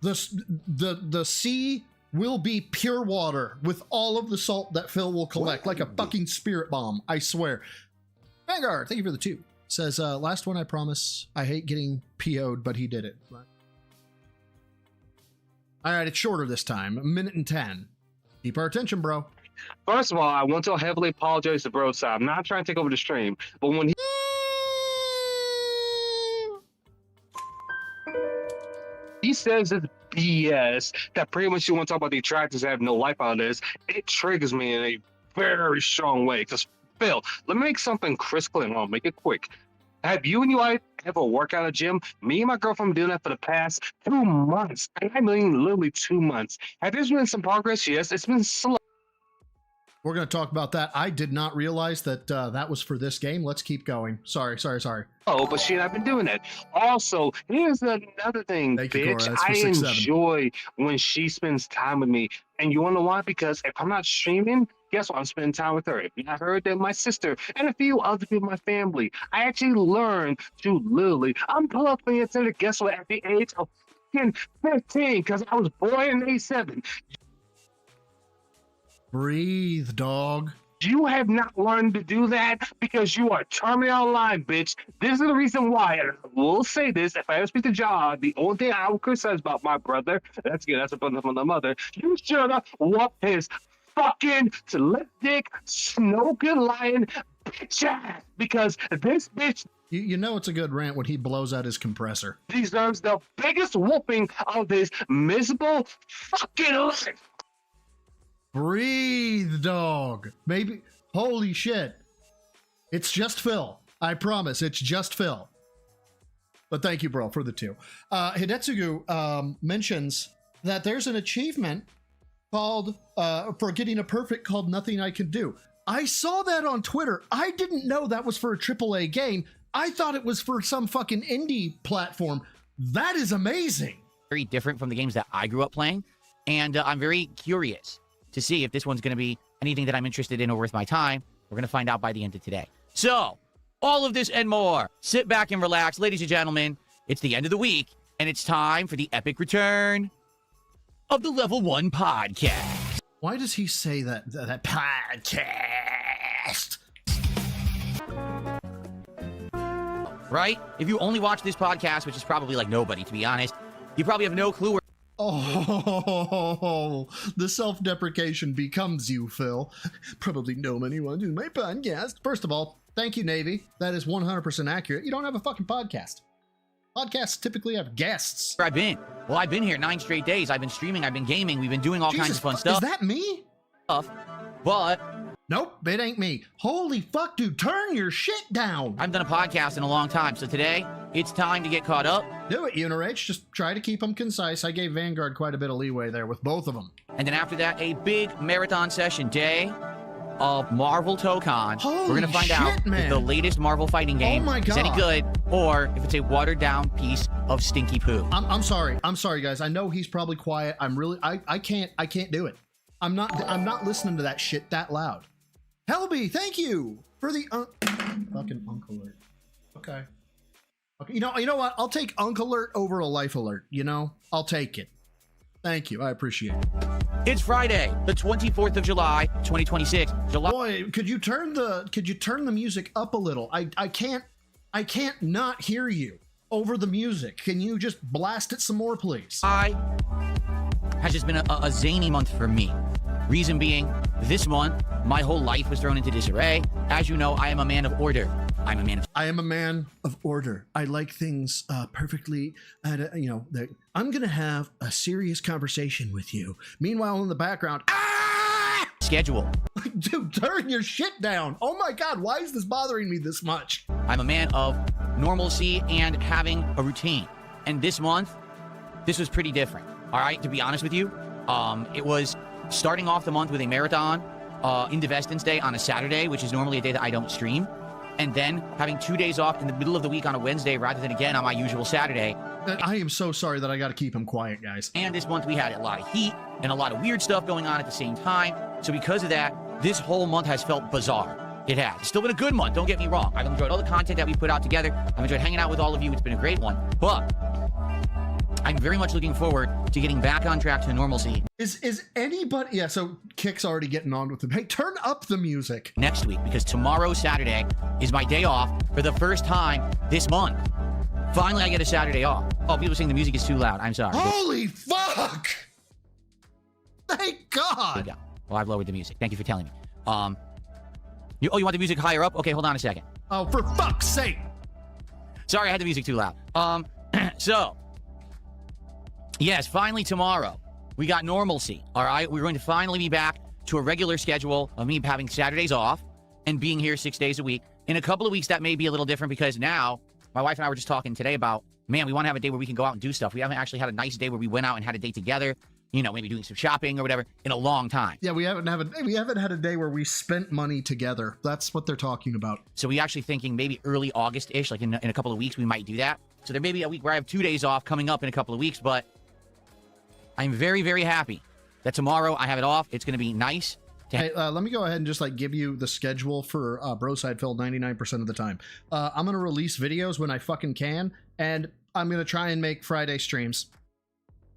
the sea will be pure water with all of the salt that Phil will collect, like a fucking spirit bomb, I swear. Vanguard, thank you for the 2. Says, last one, I promise. I hate getting PO'd, but he did it. All right, it's shorter this time. 1:10. Keep our attention, bro. First of all, I want to heavily apologize to Bro Side. I'm not trying to take over the stream, but when he says it's BS that pretty much you want to talk about the Detractors have no life on this, it triggers me in a very strong way. Because, Phil, let me make something crystal clear. I'll make it quick. Have you and your wife ever worked out at a gym? Me and my girlfriend have been doing that for the past 2 months. I mean, literally 2 months. Have there been some progress? Yes, it's been slow. We're going to talk about that. I did not realize that that was for this game. Let's keep going. Sorry. Oh, but shit, I've been doing that. Also, here's another thing, Thank you, bitch. Cora. That's for I 6-7. enjoy when she spends time with me. And you want to know why? Because if I'm not streaming, guess what? I'm spending time with her. If you not heard that, my sister and a few other people in my family, I actually learned to literally unplug from the internet. Guess what? At the age of 15, because I was born in 87. Breathe, dog. You have not learned to do that because you are terminally online, bitch. This is the reason why, and I will say this, if I ever speak to John, the only thing I will criticize about my brother, that's a brother from the mother, you should have whooped his fucking lip dick, snoking lion bitch ass, because this bitch You know it's a good rant when he blows out his compressor. deserves the biggest whooping of his miserable fucking life. Breathe, dog. Maybe. Holy shit. It's just Phil. I promise. It's just Phil. But thank you, bro, for the 2. Hidetsugu mentions that there's an achievement called, for getting a perfect called Nothing I Can Do. I saw that on Twitter. I didn't know that was for a AAA game. I thought it was for some fucking indie platform. That is amazing. very different from the games that I grew up playing. And I'm very curious to see if this one's going to be anything that I'm interested in or worth my time. We're going to find out by the end of today. So, all of this and more. Sit back and relax. Ladies and gentlemen, it's the end of the week, and it's time for the epic return of the Level 1 podcast. Why does he say that podcast? Right? If you only watch this podcast, which is probably like nobody, to be honest, you probably have no clue where... Oh, the self-deprecation becomes you, Phil. Probably nobody wants to do my podcast. First of all, thank you, Navy. That is 100% accurate. You don't have a fucking podcast. Podcasts typically have guests. Where I've been. Well, I've been here 9 straight days. I've been streaming. I've been gaming. We've been doing all kinds of fun stuff. Is that me? But Nope, it ain't me. Holy fuck, dude, turn your shit down. I haven't done a podcast in a long time. So today, it's time to get caught up. Do it, Unirage. Just try to keep them concise. I gave Vanguard quite a bit of leeway there with both of them. And then after that, a big marathon session day of Marvel Tokon. Holy We're going to find shit, out man. if the latest Marvel fighting game my is any God. good or if it's a watered down piece of stinky poo. I'm sorry. I'm sorry, guys. I know he's probably quiet. I can't do it. I'm not listening to that shit that loud. Helby, thank you for the fucking Unk Alert. Okay. You know what? I'll take Unk Alert over a Life Alert. You know, I'll take it. Thank you. I appreciate it. It's Friday, the 24th of July, 2026. Boy, could you turn the music up a little? I can't not hear you over the music. Can you just blast it some more, please? Has just been a zany month for me. Reason being, this month, my whole life was thrown into disarray. As you know, I am a man of order. I am a man of order. I like things perfectly. I'm gonna have a serious conversation with you. Meanwhile, in the background, schedule. Dude, turn your shit down. Oh my God, why is this bothering me this much? I'm a man of normalcy and having a routine. And this month, this was pretty different. All right, to be honest with you, it was starting off the month with a marathon into Vestance Day on a Saturday, which is normally a day that I don't stream. And then having 2 days off in the middle of the week on a Wednesday rather than again on my usual Saturday. I am so sorry that I got to keep him quiet, guys. And this month we had a lot of heat and a lot of weird stuff going on at the same time. So because of that, this whole month has felt bizarre. It has. It's still been a good month, don't get me wrong. I've enjoyed all the content that we put out together. I've enjoyed hanging out with all of you. It's been a great one. But I'm very much looking forward to getting back on track to normalcy. Is anybody... Yeah, so Kick's already getting on with him. Hey, turn up the music. Next week, because tomorrow, Saturday, is my day off for the first time this month. Finally, I get a Saturday off. Oh, people are saying the music is too loud. I'm sorry. Holy fuck! Thank God! Yeah. Well, I've lowered the music. Thank you for telling me. You want the music higher up? Okay, hold on a second. Oh, for fuck's sake! Sorry, I had the music too loud. So, yes, finally tomorrow, we got normalcy, all right? We're going to finally be back to a regular schedule of me having Saturdays off and being here 6 days a week. In a couple of weeks, that may be a little different because now, my wife and I were just talking today about, man, we want to have a day where we can go out and do stuff. We haven't actually had a nice day where we went out and had a day together, you know, maybe doing some shopping or whatever, in a long time. Yeah, we haven't had a day where we spent money together. That's what they're talking about. So we actually thinking maybe early August-ish, like in a couple of weeks, we might do that. So there may be a week where I have 2 days off coming up in a couple of weeks, but I'm very, very happy that tomorrow I have it off. It's going to be nice. Hey, let me go ahead and just give you the schedule for Broside Phil 99% of the time. I'm going to release videos when I fucking can, and I'm going to try and make Friday streams.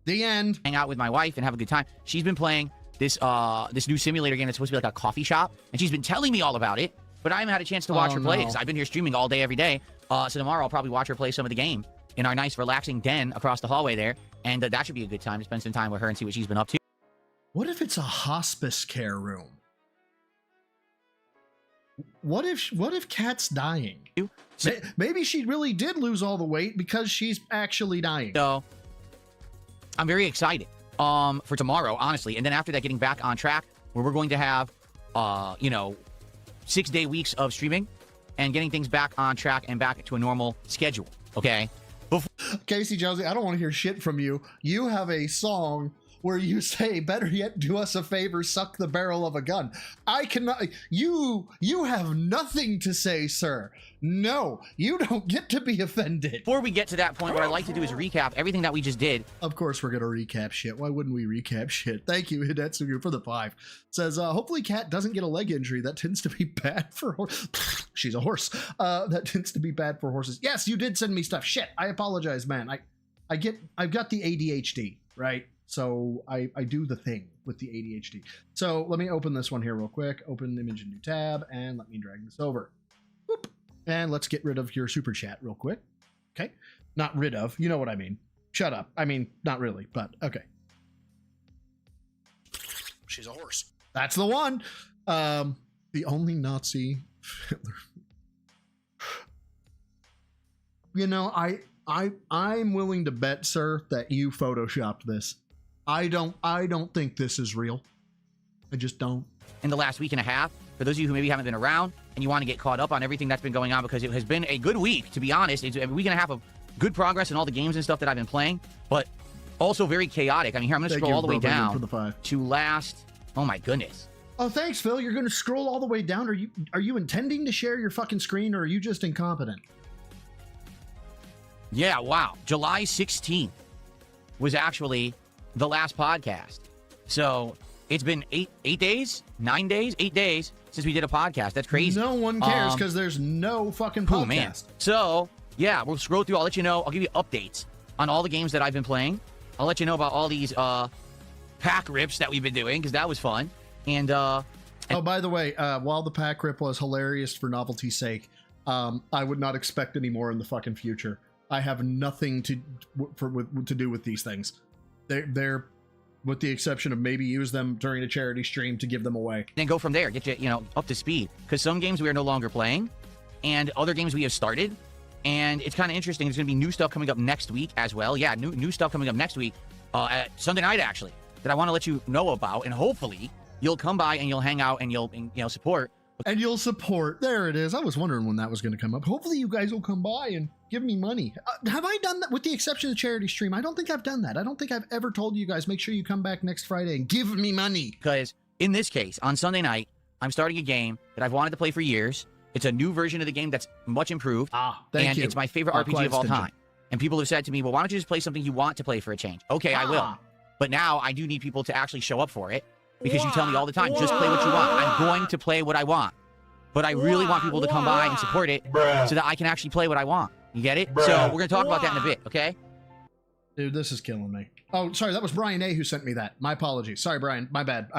The end. Hang out with my wife and have a good time. She's been playing this new simulator game that's supposed to be like a coffee shop, and she's been telling me all about it, but I haven't had a chance to watch her play because I've been here streaming all day, every day. So tomorrow I'll probably watch her play some of the game in our nice, relaxing den across the hallway there, and that should be a good time to spend some time with her and see what she's been up to. What if it's a hospice care room? What if Kat's dying? So, maybe she really did lose all the weight because she's actually dying. So I'm very excited for tomorrow, honestly. And then after that, getting back on track, where we're going to have 6-day weeks of streaming and getting things back on track and back to a normal schedule. Okay. Casey Jonesy, I don't want to hear shit from you. You have a song where you say, better yet, do us a favor, suck the barrel of a gun. I cannot, you have nothing to say, sir. No, you don't get to be offended. Before we get to that point, what I'd like to do is recap everything that we just did. Of course we're going to recap shit. Why wouldn't we recap shit? Thank you, Hidetsugu, for the 5. Says, hopefully Kat doesn't get a leg injury. That tends to be bad for she's a horse. That tends to be bad for horses. Yes, you did send me stuff. Shit, I apologize, man. I've got the ADHD, right? So I do the thing with the ADHD. So let me open this one here real quick. Open image in new tab, and let me drag this over. Boop. And let's get rid of your super chat real quick. Okay. Not rid of. You know what I mean. Shut up. I mean, not really, but okay. She's a horse. That's the one. The only Nazi Hitler. You know, I'm willing to bet, sir, that you photoshopped this. I don't think this is real. I just don't. In the last week and a half, for those of you who maybe haven't been around and you want to get caught up on everything that's been going on, because it has been a good week, to be honest. It's a week and a half of good progress in all the games and stuff that I've been playing, but also very chaotic. I mean, here, I'm going to scroll all the way down to last... Oh, my goodness. Oh, thanks, Phil. You're going to scroll all the way down. Are you intending to share your fucking screen, or are you just incompetent? Yeah, wow. July 16th was actually the last podcast. So it's been 8 days, 9 days, 8 days since we did a podcast. That's crazy. No one cares because there's no fucking podcast. Oh, man. So, yeah, we'll scroll through. I'll let you know. I'll give you updates on all the games that I've been playing. I'll let you know about all these pack rips that we've been doing, because that was fun. And oh, by the way, while the pack rip was hilarious for novelty's sake, I would not expect any more in the fucking future. I have nothing to do with these things. They're with the exception of maybe use them during a charity stream to give them away. Then go from there, get you up to speed. Because some games we are no longer playing, and other games we have started. And it's kind of interesting. There's going to be new stuff coming up next week as well. Yeah, new stuff coming up next week, at Sunday night, actually, that I want to let you know about. And hopefully you'll come by and you'll hang out and you'll support. And you'll support. There it is. I was wondering when that was going to come up. Hopefully you guys will come by and give me money. Have I done that? With the exception of the charity stream, I don't think I've done that. I don't think I've ever told you guys, make sure you come back next Friday and give me money. Because in this case, on Sunday night, I'm starting a game that I've wanted to play for years. It's a new version of the game that's much improved. Thank you. It's my favorite RPG of all time. And people have said to me, well, why don't you just play something you want to play for a change? Okay, I will. But now I do need people to actually show up for it, because you tell me all the time, just play what you want. I'm going to play what I want. But I really want people to come by and support it so that I can actually play what I want. You get it? So we're going to talk about that in a bit, okay? Dude, this is killing me. Oh, sorry, that was Brian A. who sent me that. My apologies. Sorry, Brian. My bad.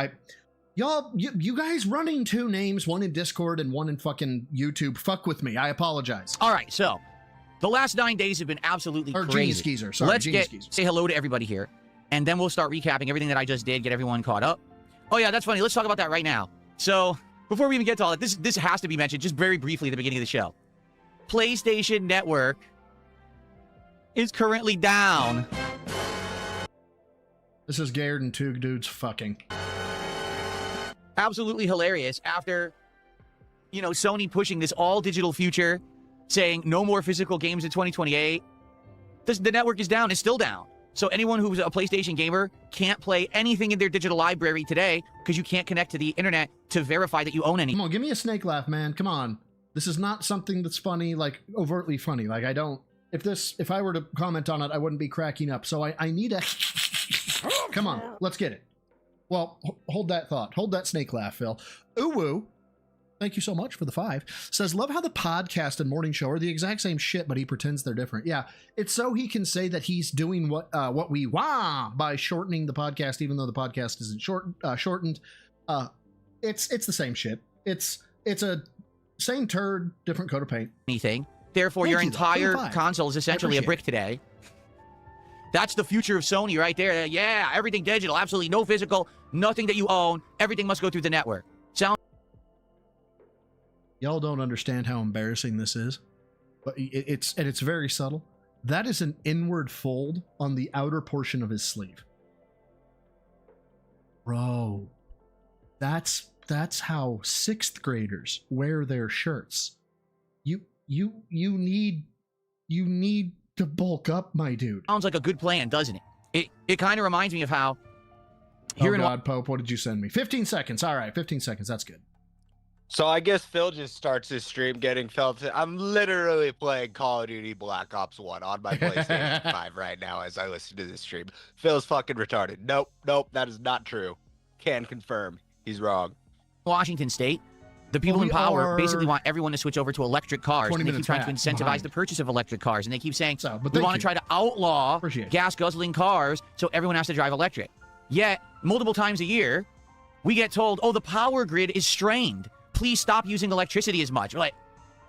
Y'all, you guys running two names, one in Discord and one in fucking YouTube. Fuck with me. I apologize. All right, so the last 9 days have been absolutely crazy. Genius Geezer. Sorry, Let's say hello to everybody here, and then we'll start recapping everything that I just did, get everyone caught up. Oh, yeah, that's funny. Let's talk about that right now. So before we even get to all that, this has to be mentioned just very briefly at the beginning of the show. PlayStation Network is currently down. This is Garrett and two dudes fucking. Absolutely hilarious after, Sony pushing this all-digital future, saying no more physical games in 2028. The network is down. It's still down. So anyone who's a PlayStation gamer can't play anything in their digital library today because you can't connect to the internet to verify that you own any. Come on, give me a snake laugh, man. Come on. This is not something that's funny, like overtly funny. Like if I were to comment on it, I wouldn't be cracking up. So I need a, come on, let's get it. Well, hold that thought. Hold that snake laugh, Phil. Uwu, thank you so much for the 5. Says, love how the podcast and morning show are the exact same shit, but he pretends they're different. Yeah, it's so he can say that he's doing what we want by shortening the podcast, even though the podcast isn't shortened. It's the same shit. It's a same turd, different coat of paint. Anything. Therefore, your entire console is essentially a brick today. That's the future of Sony right there. Yeah, everything digital, absolutely no physical, nothing that you own. Everything must go through the network. Y'all don't understand how embarrassing this is, but it's very subtle. That is an inward fold on the outer portion of his sleeve. Bro, that's how 6th graders wear their shirts. You need to bulk up, my dude. Sounds like a good plan, doesn't it? It kind of reminds me of how... Pope, what did you send me? 15 seconds. All right, 15 seconds. That's good. So I guess Phil just starts his stream getting felt. I'm literally playing Call of Duty Black Ops 1 on my PlayStation 5 right now as I listen to this stream. Phil's fucking retarded. Nope, that is not true. Can confirm. He's wrong. Washington State, the people in power basically want everyone to switch over to electric cars. And they keep trying to incentivize the purchase of electric cars. And they keep saying, we want to try to outlaw gas-guzzling cars so everyone has to drive electric. Yet, multiple times a year, we get told, oh, the power grid is strained. Please stop using electricity as much. We're like,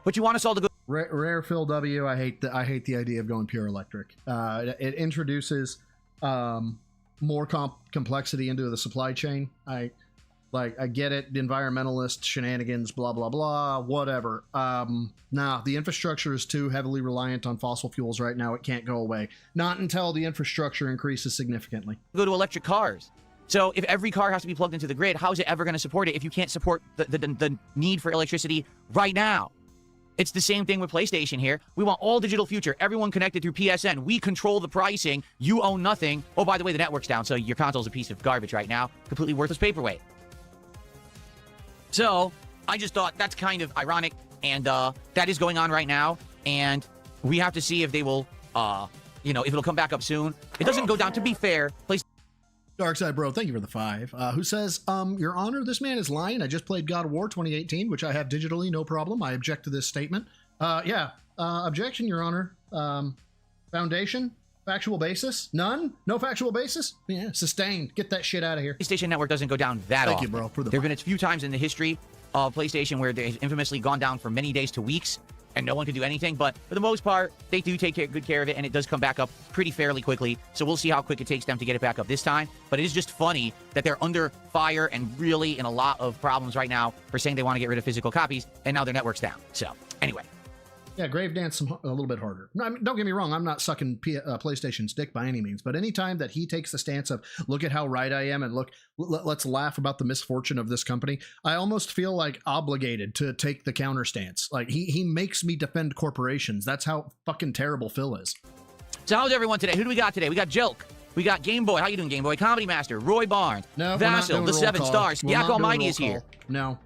but you want us all to go... Rare Phil W. I hate the idea of going pure electric. It introduces more complexity into the supply chain. Like, I get it, environmentalist shenanigans, blah, blah, blah, whatever. Nah, the infrastructure is too heavily reliant on fossil fuels right now. It can't go away. Not until the infrastructure increases significantly. Go to electric cars. So if every car has to be plugged into the grid, how is it ever going to support it if you can't support the need for electricity right now? It's the same thing with PlayStation here. We want all digital future, everyone connected through PSN. We control the pricing. You own nothing. Oh, by the way, the network's down, so your console's a piece of garbage right now. Completely worthless paperweight. So I just thought that's kind of ironic, and that is going on right now, and we have to see if they will, if it'll come back up soon. It doesn't go down, to be fair. Darkside Bro, thank you for the 5. Who says, Your Honor, this man is lying. I just played God of War 2018, which I have digitally, no problem. I object to this statement. Objection, Your Honor. Foundation? Factual basis? None? No factual basis? Yeah, sustained. Get that shit out of here. PlayStation Network doesn't go down that often. Thank you, bro, for the There have been a few times in the history of PlayStation where they've infamously gone down for many days to weeks, and no one could do anything, but for the most part, they do take good care of it, and it does come back up pretty fairly quickly, so we'll see how quick it takes them to get it back up this time. But it is just funny that they're under fire and really in a lot of problems right now for saying they want to get rid of physical copies, and now their network's down. So, anyway. Yeah, Grave Dance a little bit harder. I mean, don't get me wrong, I'm not sucking PlayStation's dick by any means, but anytime that he takes the stance of, look at how right I am, and look, let's laugh about the misfortune of this company, I almost feel like obligated to take the counter stance. Like, he makes me defend corporations. That's how fucking terrible Phil is. So how's everyone today? Who do we got today? We got Joke. We got Game Boy. How you doing, Game Boy? Comedy Master. Roy Barnes. No, Vassal. The 7 stars. Yak Almighty is here. No.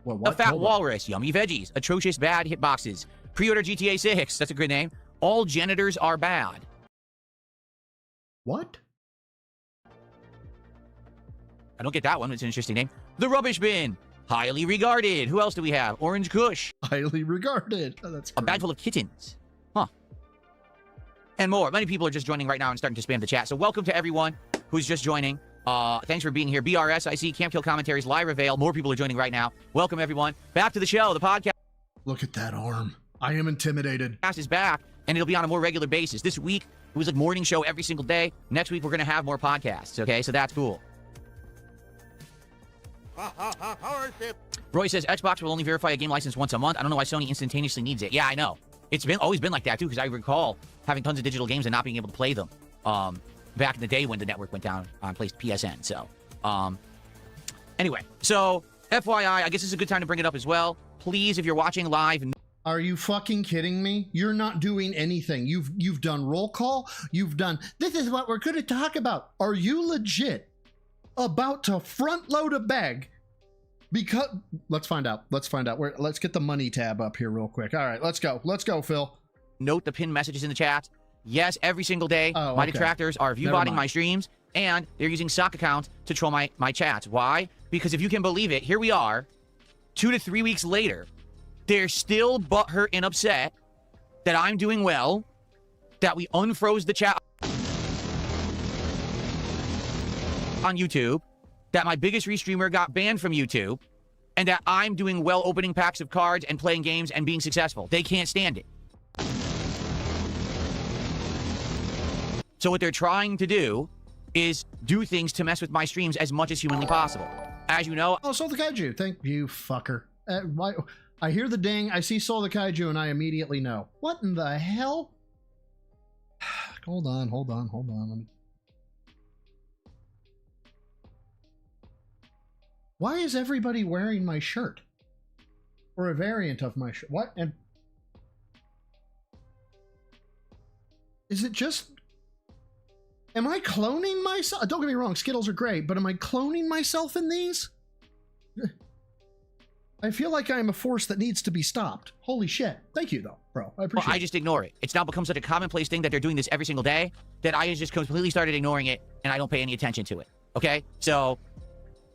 What? A Fat Walrus. Yummy Veggies. Atrocious Bad Hitboxes. Pre-order GTA 6. That's a good name. All janitors are bad. What? I don't get that one. It's an interesting name. The Rubbish Bin. Highly regarded. Who else do we have? Orange Kush. Highly regarded. Oh, that's great. A bag full of kittens. Huh. And more. Many people are just joining right now and starting to spam the chat. So welcome to everyone who's just joining. Thanks for being here. BRS, I see. Camp Kill Commentaries, Live Reveal. More people are joining right now. Welcome, everyone. Back to the show, the podcast. Look at that arm. I am intimidated. Podcast is back, and it'll be on a more regular basis. This week, it was a morning show every single day. Next week, we're going to have more podcasts, okay? So that's cool. Roy says, Xbox will only verify a game license once a month. I don't know why Sony instantaneously needs it. Yeah, I know. It's always been like that, too, because I recall having tons of digital games and not being able to play them back in the day when the network went down on PSN. So, anyway. So, FYI, I guess it's a good time to bring it up as well. Please, if you're watching live... Are you fucking kidding me? You're not doing anything. You've done roll call. You've done, this is what we're going to talk about. Are you legit about to front load a bag? Because, let's find out. Let's get the money tab up here real quick. All right, let's go. Let's go, Phil. Note the pinned messages in the chat. Yes, every single day, my detractors are view-botting my streams, and they're using sock accounts to troll my chats. Why? Because if you can believe it, here we are, 2 to 3 weeks later, they're still butthurt and upset that I'm doing well, that we unfroze the chat on YouTube, that my biggest restreamer got banned from YouTube, and that I'm doing well opening packs of cards and playing games and being successful. They can't stand it. So what they're trying to do is do things to mess with my streams as much as humanly possible. As you know... Oh, Soul the Kaiju. Thank you, fucker. I hear the ding, I see Soul the Kaiju, and I immediately know. What in the hell? Hold on. Let me... Why is everybody wearing my shirt? Or a variant of my shirt? What? And is it just... Am I cloning myself? Don't get me wrong, Skittles are great, but am I cloning myself in these? I feel like I'm a force that needs to be stopped. Holy shit. Thank you, though, bro. I appreciate it. I just ignore it. It's now become such a commonplace thing that they're doing this every single day that I just completely started ignoring it, and I don't pay any attention to it. Okay? So,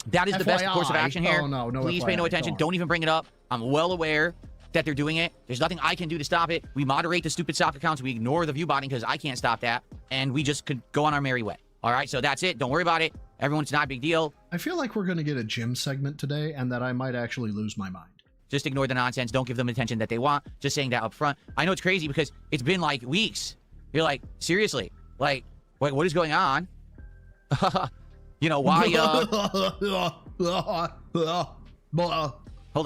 that is the best course of action here. Oh, no Please FYI. pay no attention. Don't even bring it up. I'm well aware that they're doing it. There's nothing I can do to stop it. We moderate the stupid sock accounts. We ignore the view botting because I can't stop that. And we just could go on our merry way. All right? So, that's it. Don't worry about it. Everyone's not a big deal. I feel like we're going to get a gym segment today and that I might actually lose my mind. Just ignore the nonsense. Don't give them the attention that they want. Just saying that up front. I know it's crazy because it's been like weeks. You're like, seriously? Like, what is going on? You know, why, Hold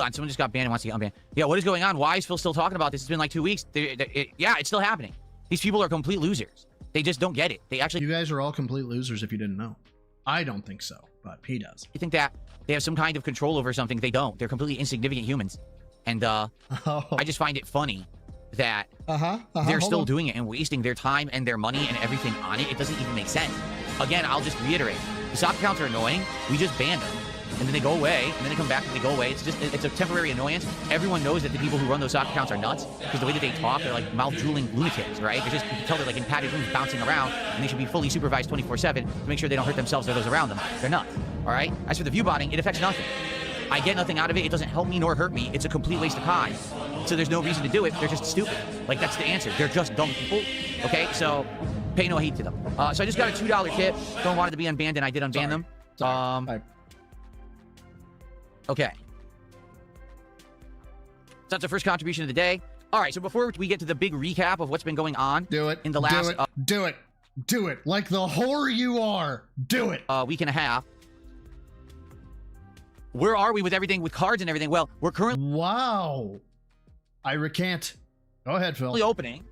on, someone just got banned and wants to get unbanned. Yeah, what is going on? Why is Phil still talking about this? It's been like 2 weeks. Yeah, it's still happening. These people are complete losers. They just don't get it. They actually... You guys are all complete losers if you didn't know. I don't think so, but he does. You think that they have some kind of control over something? They don't. They're completely insignificant humans. And I just find it funny that they're still doing it and wasting their time and their money and everything on it. It doesn't even make sense. Again, I'll just reiterate. The soccer accounts are annoying. We just ban them. And then they go away, and then they come back and they go away. It's a temporary annoyance. Everyone knows that the people who run those soccer accounts are nuts because the way that they talk, they're like mouth-drooling lunatics, right? They're just, you can tell they're like in padded rooms bouncing around, and they should be fully supervised 24/7 to make sure they don't hurt themselves or those around them. They're nuts, all right? As for the view botting, it affects nothing. I get nothing out of it. It doesn't help me nor hurt me. It's a complete waste of time. So there's no reason to do it. They're just stupid. Like, that's the answer. They're just dumb people, okay? So pay no heed to them. So I just got a $2 tip. Don't want it to be unbanned, and I did unban them. Okay. So that's the first contribution of the day. All right, so before we get to the big recap of what's been going on in the last... Do it. Like the whore you are. Do it. Week and a half. Where are we with everything, with cards and everything? Well, we're currently... Wow. I recant. Go ahead, Phil. Opening.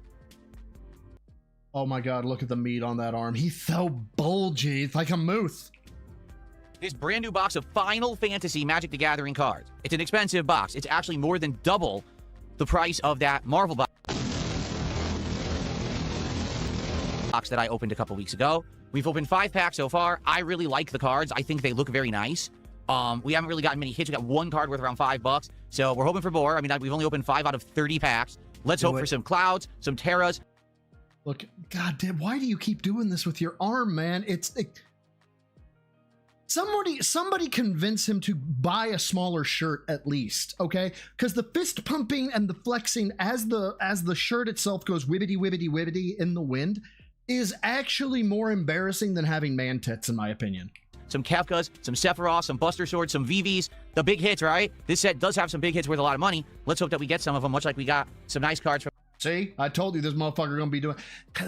Oh my God, look at the meat on that arm. He's so bulgy. It's like a moose. This brand new box of Final Fantasy Magic the Gathering cards. It's an expensive box. It's actually more than double the price of that Marvel box that I opened a couple weeks ago. We've opened 5 packs so far. I really like the cards. I think they look very nice. We haven't really gotten many hits. We got one card worth around $5. So we're hoping for more. I mean, we've only opened 5 out of 30 packs. Let's hope for some Clouds, some Terras. Look, God damn, why do you keep doing this with your arm, man? Somebody convince him to buy a smaller shirt at least, okay? Because the fist pumping and the flexing as the shirt itself goes wibbity wibbity wibbity in the wind is actually more embarrassing than having man tits, in my opinion. Some Kefkas, some Sephiroth, some Buster Swords, some VVs, the big hits, right? This set does have some big hits worth a lot of money. Let's hope that we get some of them, much like we got some nice cards from... See, I told you this motherfucker gonna be doing...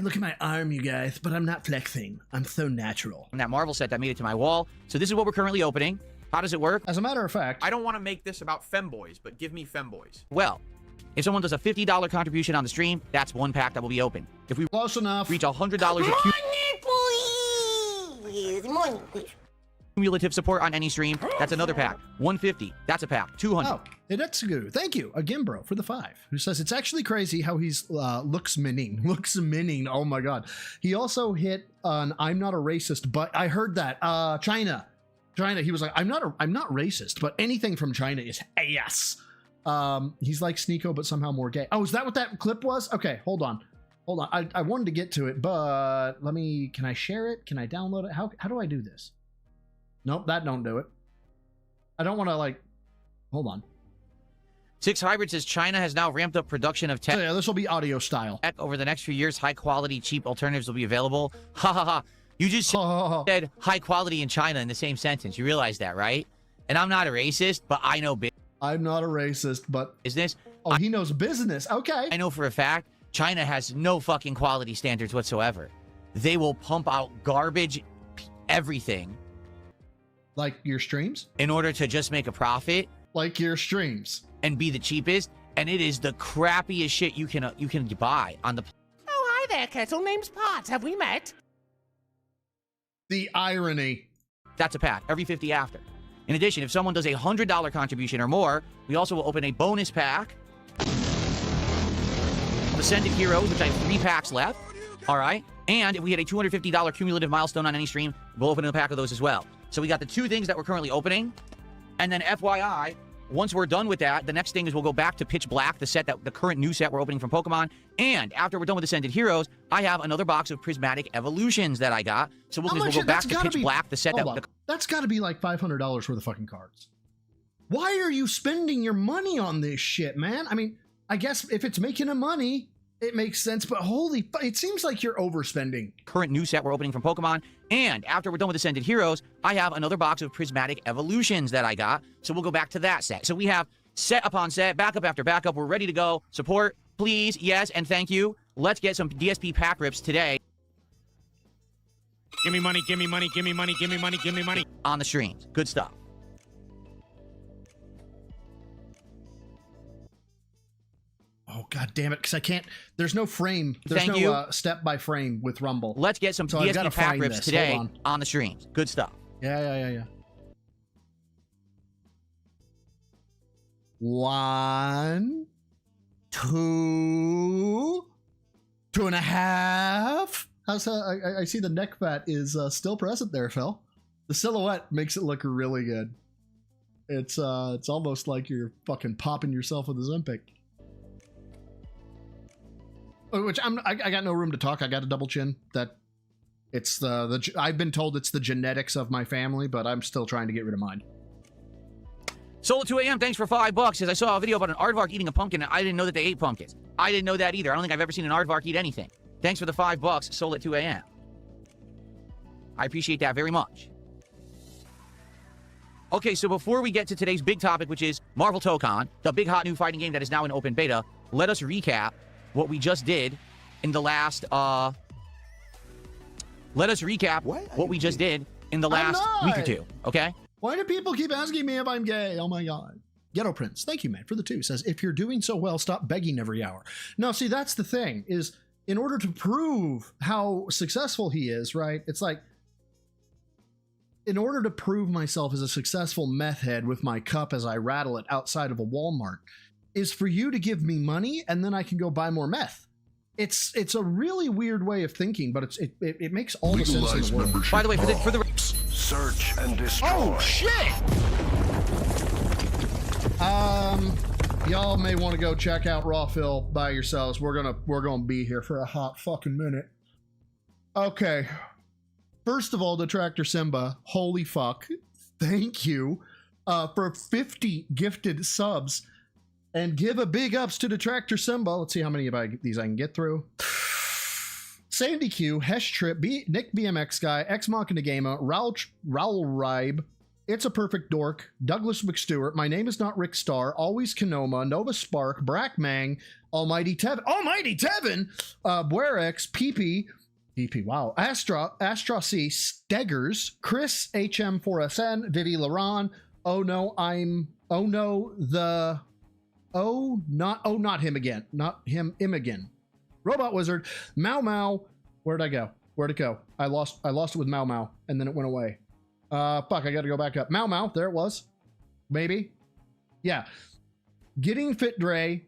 Look at my arm, you guys, but I'm not flexing. I'm so natural. From that Marvel set that made it to my wall. So this is what we're currently opening. How does it work? As a matter of fact... I don't want to make this about femboys, but give me femboys. Well, if someone does a $50 contribution on the stream, that's one pack that will be open. If we close enough, reach $100 Money, please. Cumulative support on any stream, that's another pack. 150, that's a pack. 200. Oh, that's good. Thank you again, bro, for the 5. Who says it's actually crazy how he's looks minning. Oh my God. He also hit an I'm not a racist, but I heard that China. He was like, I'm not racist, but anything from China is ass. He's like Sneeko, but somehow more gay. Oh, is that what that clip was? Okay, hold on. I wanted to get to it, but can I share it? Can I download it? How do I do this? Nope, that don't do it. I don't want to hold on. 6 Hybrid says China has now ramped up production of tech. Oh, yeah, this will be audio style. Over the next few years, high quality, cheap alternatives will be available. Ha ha ha. You just said high quality in China in the same sentence. You realize that, right? And I'm not a racist, but I know business. I'm not a racist, but business. Oh, he knows business. Okay. I know for a fact China has no fucking quality standards whatsoever. They will pump out garbage, everything. Like your streams? In order to just make a profit. Like your streams. And be the cheapest. And it is the crappiest shit you can buy on the... Oh, hi there, Kettle. Name's Pot. Have we met? The irony. That's a pack. Every 50 after. In addition, if someone does a $100 contribution or more, we also will open a bonus pack of Ascended Heroes, which I have 3 packs left. All right. And if we hit a $250 cumulative milestone on any stream, we'll open a pack of those as well. So we got the 2 things that we're currently opening. And then FYI, once we're done with that, the next thing is we'll go back to Pitch Black, the current new set we're opening from Pokemon. And after we're done with Ascended Heroes, I have another box of Prismatic Evolutions that I got. So we'll go back to Pitch Black, the set that's got to be like $500 worth of fucking cards. Why are you spending your money on this shit, man? I mean, I guess if it's making a money, it makes sense, but it seems like you're overspending. Current new set we're opening from Pokemon. And after we're done with Ascended Heroes, I have another box of Prismatic Evolutions that I got. So we'll go back to that set. So we have set upon set, backup after backup. We're ready to go. Support, please, yes, and thank you. Let's get some DSP pack rips today. Give me money, give me money, give me money, give me money, give me money. On the streams. Good stuff. damn it, because I can't. There's no frame. There's Thank no you. Step by frame with Rumble. Let's get some So I've gotta PSP pack find rips this. today Hold on the streams. Good stuff. Yeah. 1, 2, 2.5. How's I see the neck fat is still present there, Phil. The silhouette makes it look really good. It's almost like you're fucking popping yourself with a Ozempic. Which I got no room to talk. I got a double chin. That it's I've been told it's the genetics of my family, but I'm still trying to get rid of mine. Soul at 2 a.m. Thanks for $5. Says I saw a video about an aardvark eating a pumpkin, and I didn't know that they ate pumpkins. I didn't know that either. I don't think I've ever seen an aardvark eat anything. Thanks for the $5. Soul at 2 a.m. I appreciate that very much. Okay, so before we get to today's big topic, which is Marvel Tokon, the big hot new fighting game that is now in open beta, let us recap what we just did in the last, let us recap what we just did in the last week or two, okay? Why do people keep asking me if I'm gay? Oh my God. Ghetto Prince, thank you, man, for the 2. Says, if you're doing so well, stop begging every hour. No, see, that's the thing, is in order to prove how successful he is, right? It's like, in order to prove myself as a successful meth head with my cup as I rattle it outside of a Walmart, is for you to give me money and then I can go buy more meth. It's a really weird way of thinking, but it makes all the sense in the world. By the way, for the search and destroy. Oh shit! Y'all may want to go check out Raw Phil by yourselves. We're gonna be here for a hot fucking minute. Okay. First of all, Detractor Simba, holy fuck, thank you for 50 gifted subs. And give a big ups to Detractor Simba. Let's see how many of these I can get through. Sandy Q, Hesh Trip, Nick BMX Guy, Ex Machina Gamer, Raul Ribe, It's a Perfect Dork, Douglas McStewart, My Name Is Not Rick Star, Always Kanoma, Nova Spark, Brackmang, Almighty Tevin, Buerex, PP, wow, Astra C, Steggers, Chris HM4SN, Vivi Laron, not him again. Not him again. Robot Wizard, Mau. Where'd I go? Where'd it go? I lost it with Mau, and then it went away. Fuck, I gotta go back up. Mau, there it was. Maybe. Yeah. Getting Fit Dre,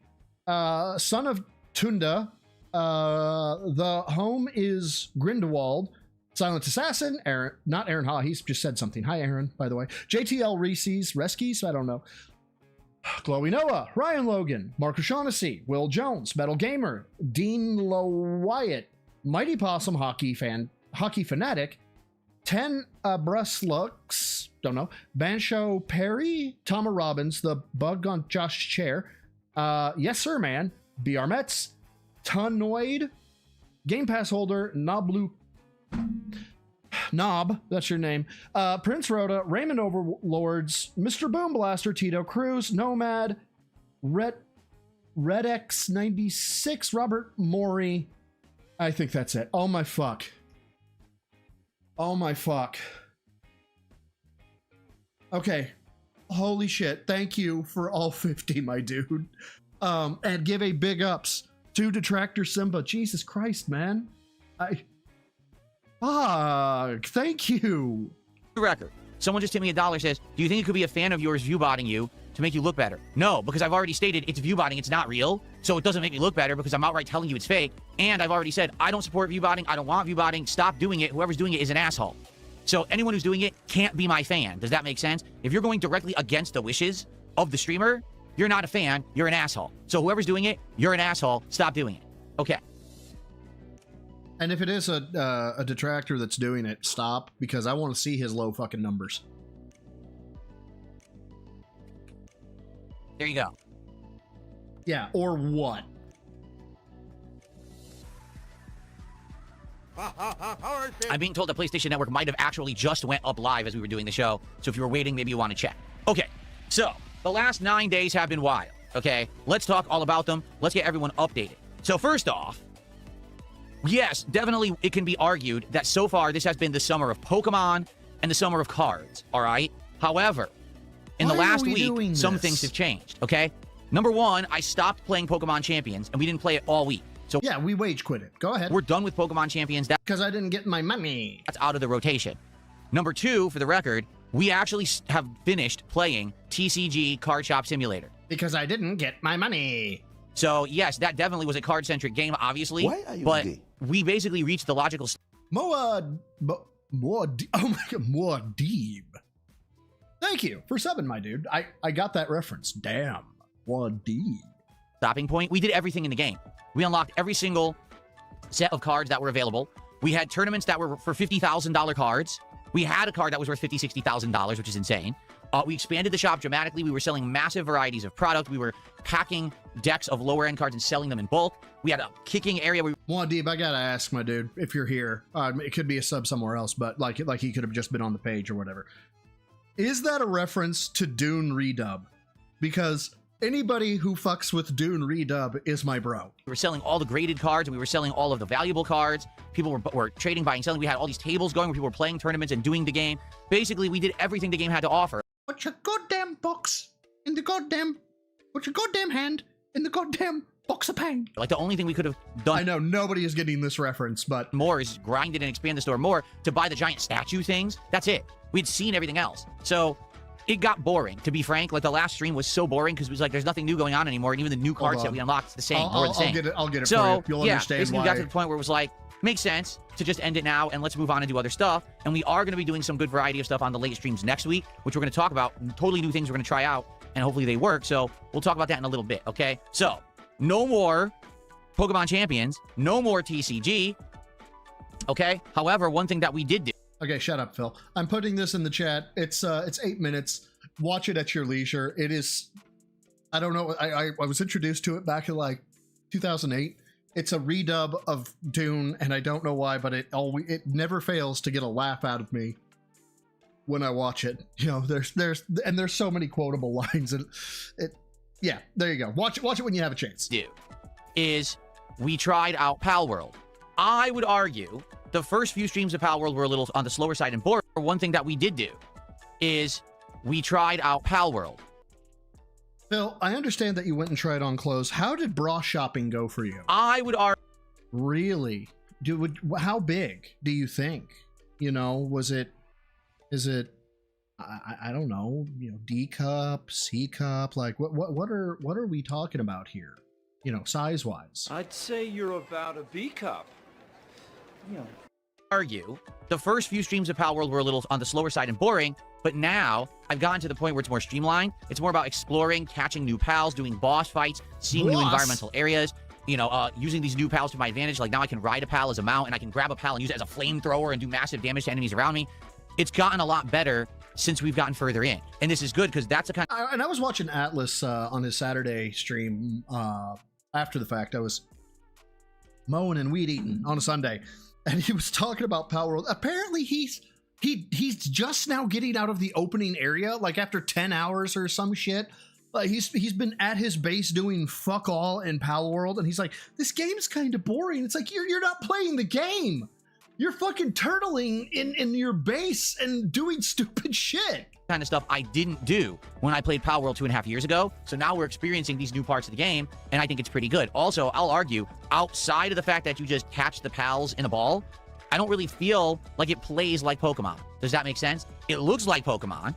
Son of Tunda, The Home is Grindelwald, Silent Assassin, Aaron, not Aaron Ha, he's just said something. Hi, Aaron, by the way. JTL Reese's, Reskies, I don't know. Chloe Noah, Ryan Logan, Mark O'Shaughnessy, Will Jones, Metal Gamer, Dean Wyatt, Mighty Possum Hockey Fanatic, 10 Bruslux, don't know, Bansho Perry, Tama Robbins, The Bug on Josh's Chair, Yes Sir Man, BR Mets, Tonoid, Game Pass Holder, Knob, that's your name. Prince Rhoda, Raymond Overlords, Mr. Boom Blaster, Tito Cruz, Nomad, RedX96, Robert Maury. I think that's it. Oh my fuck. Okay. Holy shit. Thank you for all 50, my dude. And give a big ups to Detractor Simba. Jesus Christ, man. Fuck, thank you. record. Someone just hit me $1, says, do you think it could be a fan of yours viewbotting you to make you look better? No, because I've already stated it's viewbotting, it's not real. So it doesn't make me look better because I'm outright telling you it's fake. And I've already said, I don't support viewbotting, I don't want viewbotting, stop doing it. Whoever's doing it is an asshole. So anyone who's doing it can't be my fan. Does that make sense? If you're going directly against the wishes of the streamer, you're not a fan, you're an asshole. So whoever's doing it, you're an asshole, stop doing it. Okay. And if it is a detractor that's doing it, stop, because I want to see his low fucking numbers. There you go. Yeah, or what? I'm being told that PlayStation Network might have actually just went up live as we were doing the show. So if you were waiting, maybe you want to check. Okay, so the last 9 days have been wild. Okay, let's talk all about them. Let's get everyone updated. So first off, yes, definitely it can be argued that so far this has been the summer of Pokemon and the summer of cards, all right? However, in the last week, some things have changed, okay? Number one, I stopped playing Pokemon Champions, and we didn't play it all week. So yeah, we wage quit it. Go ahead. We're done with Pokemon Champions. Because I didn't get my money. That's out of the rotation. Number two, for the record, we actually have finished playing TCG Card Shop Simulator. Because I didn't get my money. So, yes, that definitely was a card-centric game, obviously. Why are you but gay? we basically reached the logical... Muad'Dib. Thank you for subbing, my dude. I got that reference. Damn. Muad'Dib. Stopping point. We did everything in the game. We unlocked every single set of cards that were available. We had tournaments that were for $50,000 cards. We had a card that was worth $50,000, $60,000, which is insane. We expanded the shop dramatically. We were selling massive varieties of product. We were packing decks of lower-end cards and selling them in bulk. We had a kicking area. Muad'Dib, I gotta ask, my dude, if you're here. It could be a sub somewhere else, but like he could have just been on the page or whatever. Is that a reference to Dune Redub? Because anybody who fucks with Dune Redub is my bro. We were selling all the graded cards, and we were selling all of the valuable cards. People were trading, buying, selling. We had all these tables going where people were playing tournaments and doing the game. Basically, we did everything the game had to offer. Put your goddamn box in the goddamn... Put your goddamn hand in the goddamn box of pain. Like, the only thing we could have done... I know, nobody is getting this reference, but... More is grind it and expand the store more to buy the giant statue things. That's it. We'd seen everything else. So... it got boring, to be frank. Like, the last stream was so boring because it was like there's nothing new going on anymore, and even the new cards that we unlocked, the same, more the same. I'll get it so, for you. You'll yeah, understand basically why. we got to the point where it was like, makes sense to just end it now, and let's move on and do other stuff. And we are going to be doing some good variety of stuff on the late streams next week, which we're going to talk about. Totally new things we're going to try out, and hopefully they work. So we'll talk about that in a little bit, okay? So, no more Pokemon Champions, no more TCG, okay? However, one thing that we did do... Okay, shut up, Phil. I'm putting this in the chat. It's 8 minutes. Watch it at your leisure. It is, I don't know, I was introduced to it back in like 2008. It's a redub of Dune, and I don't know why, but it never fails to get a laugh out of me when I watch it. You know, there's so many quotable lines, and yeah, there you go. Watch it when you have a chance. Is we tried out Pal World. I would argue the first few streams of Pal World were a little on the slower side and boring. One thing that we did do is we tried out Pal World. Phil, I understand that you went and tried on clothes. How did bra shopping go for you? I would argue... Really? How big do you think? You know, is it, I don't know, you know, D cup, C cup, like what are we talking about here? You know, size-wise. I'd say you're about a B cup. You know. Argue the first few streams of Pal World were a little on the slower side and boring, but now I've gotten to the point where it's more streamlined. It's more about exploring, catching new pals, doing boss fights, seeing new environmental areas, you know, using these new pals to my advantage. Like, now I can ride a pal as a mount, and I can grab a pal and use it as a flamethrower and do massive damage to enemies around me. It's gotten a lot better since we've gotten further in, and this is good because that's the kind of... And I was watching Atlas on his Saturday stream after the fact. I was mowing and weed eating on a Sunday, and he was talking about Pal World. Apparently he's just now getting out of the opening area, like after 10 hours or some shit. He's been at his base doing fuck all in Pal World, and he's like, this game's kind of boring. It's like, you're not playing the game. You're fucking turtling in your base and doing stupid shit. Kind of stuff I didn't do when I played Pal World 2.5 years ago. So now we're experiencing these new parts of the game, and I think it's pretty good. Also, I'll argue, outside of the fact that you just catch the pals in a ball, I don't really feel like it plays like Pokemon. Does that make sense? It looks like Pokemon,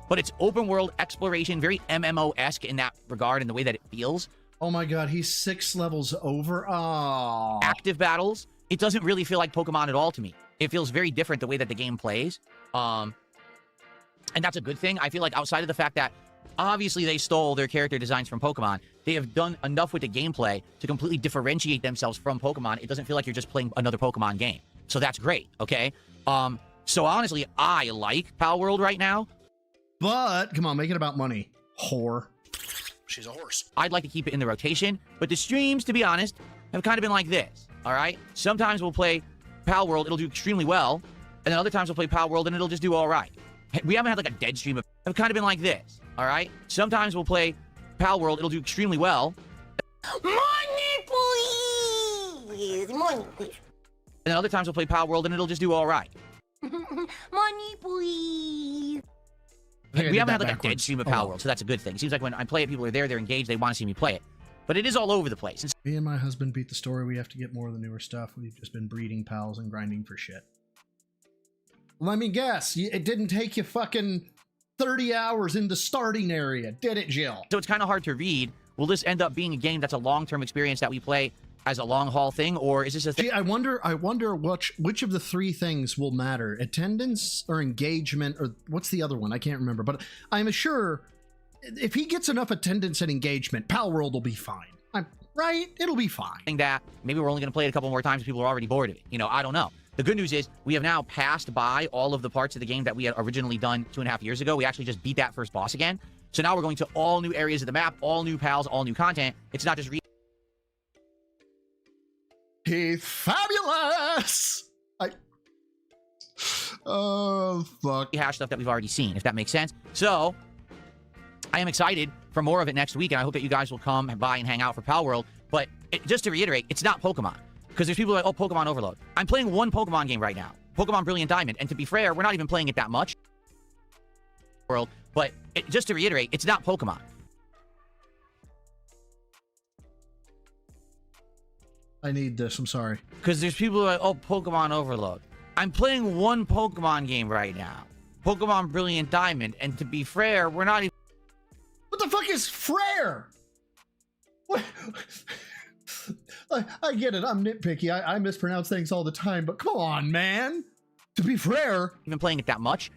but it's open world exploration, very MMO-esque in that regard, in the way that it feels. Oh my god, he's 6 levels over. Oh. Active battles. It doesn't really feel like Pokemon at all to me. It feels very different the way that the game plays. And that's a good thing. I feel like outside of the fact that obviously they stole their character designs from Pokemon, they have done enough with the gameplay to completely differentiate themselves from Pokemon. It doesn't feel like you're just playing another Pokemon game. So that's great, okay? So honestly, I like Pal World right now. But, come on, make it about money. Whore. She's a horse. I'd like to keep it in the rotation, but the streams, to be honest, have kind of been like this, all right? Sometimes we'll play Pal World, it'll do extremely well, and then other times we'll play Pal World and it'll just do all right. We haven't had like a dead stream of... Have kind of been like this, all right? Sometimes we'll play Pal World, it'll do extremely well. Money, please! Money, please. And then other times we'll play Pal World and it'll just do all right. Money, please. We haven't had like a dead stream of Power World, so that's a good thing. It seems like when I play it, people are there, they're engaged, they want to see me play it. But it is all over the place. Me and my husband beat the story. We have to get more of the newer stuff. We've just been breeding pals and grinding for shit. Let me guess, it didn't take you fucking 30 hours in the starting area, did it, Jill? So it's kind of hard to read. Will this end up being a game that's a long-term experience that we play as a long-haul thing, or is this a thing? I wonder which of the three things will matter: attendance or engagement, or what's the other one? I can't remember. But I'm sure if he gets enough attendance and engagement, Pal World will be fine. Right? It'll be fine. That maybe we're only going to play it a couple more times. People are already bored of it. You know, I don't know. The good news is we have now passed by all of the parts of the game that we had originally done 2.5 years ago. We actually just beat that first boss again. So now we're going to all new areas of the map, all new pals, all new content. It's not just He's fabulous! Oh, fuck. Rehash stuff that we've already seen, if that makes sense. So, I am excited for more of it next week, and I hope that you guys will come by and hang out for Pal World. But just to reiterate, it's not Pokemon. Because there's people like, oh, Pokemon Overload. I'm playing one Pokemon game right now. Pokemon Brilliant Diamond. And to be fair, we're not even playing it that much. World. But just to reiterate, it's not Pokemon. I need this. I'm sorry. Because there's people like, oh, Pokemon Overload. I'm playing one Pokemon game right now. Pokemon Brilliant Diamond. And to be fair, we're not even... What the fuck is Frere? What? I get it. I'm nitpicky. I mispronounce things all the time. But come on, man. To be fair... Even playing it that much.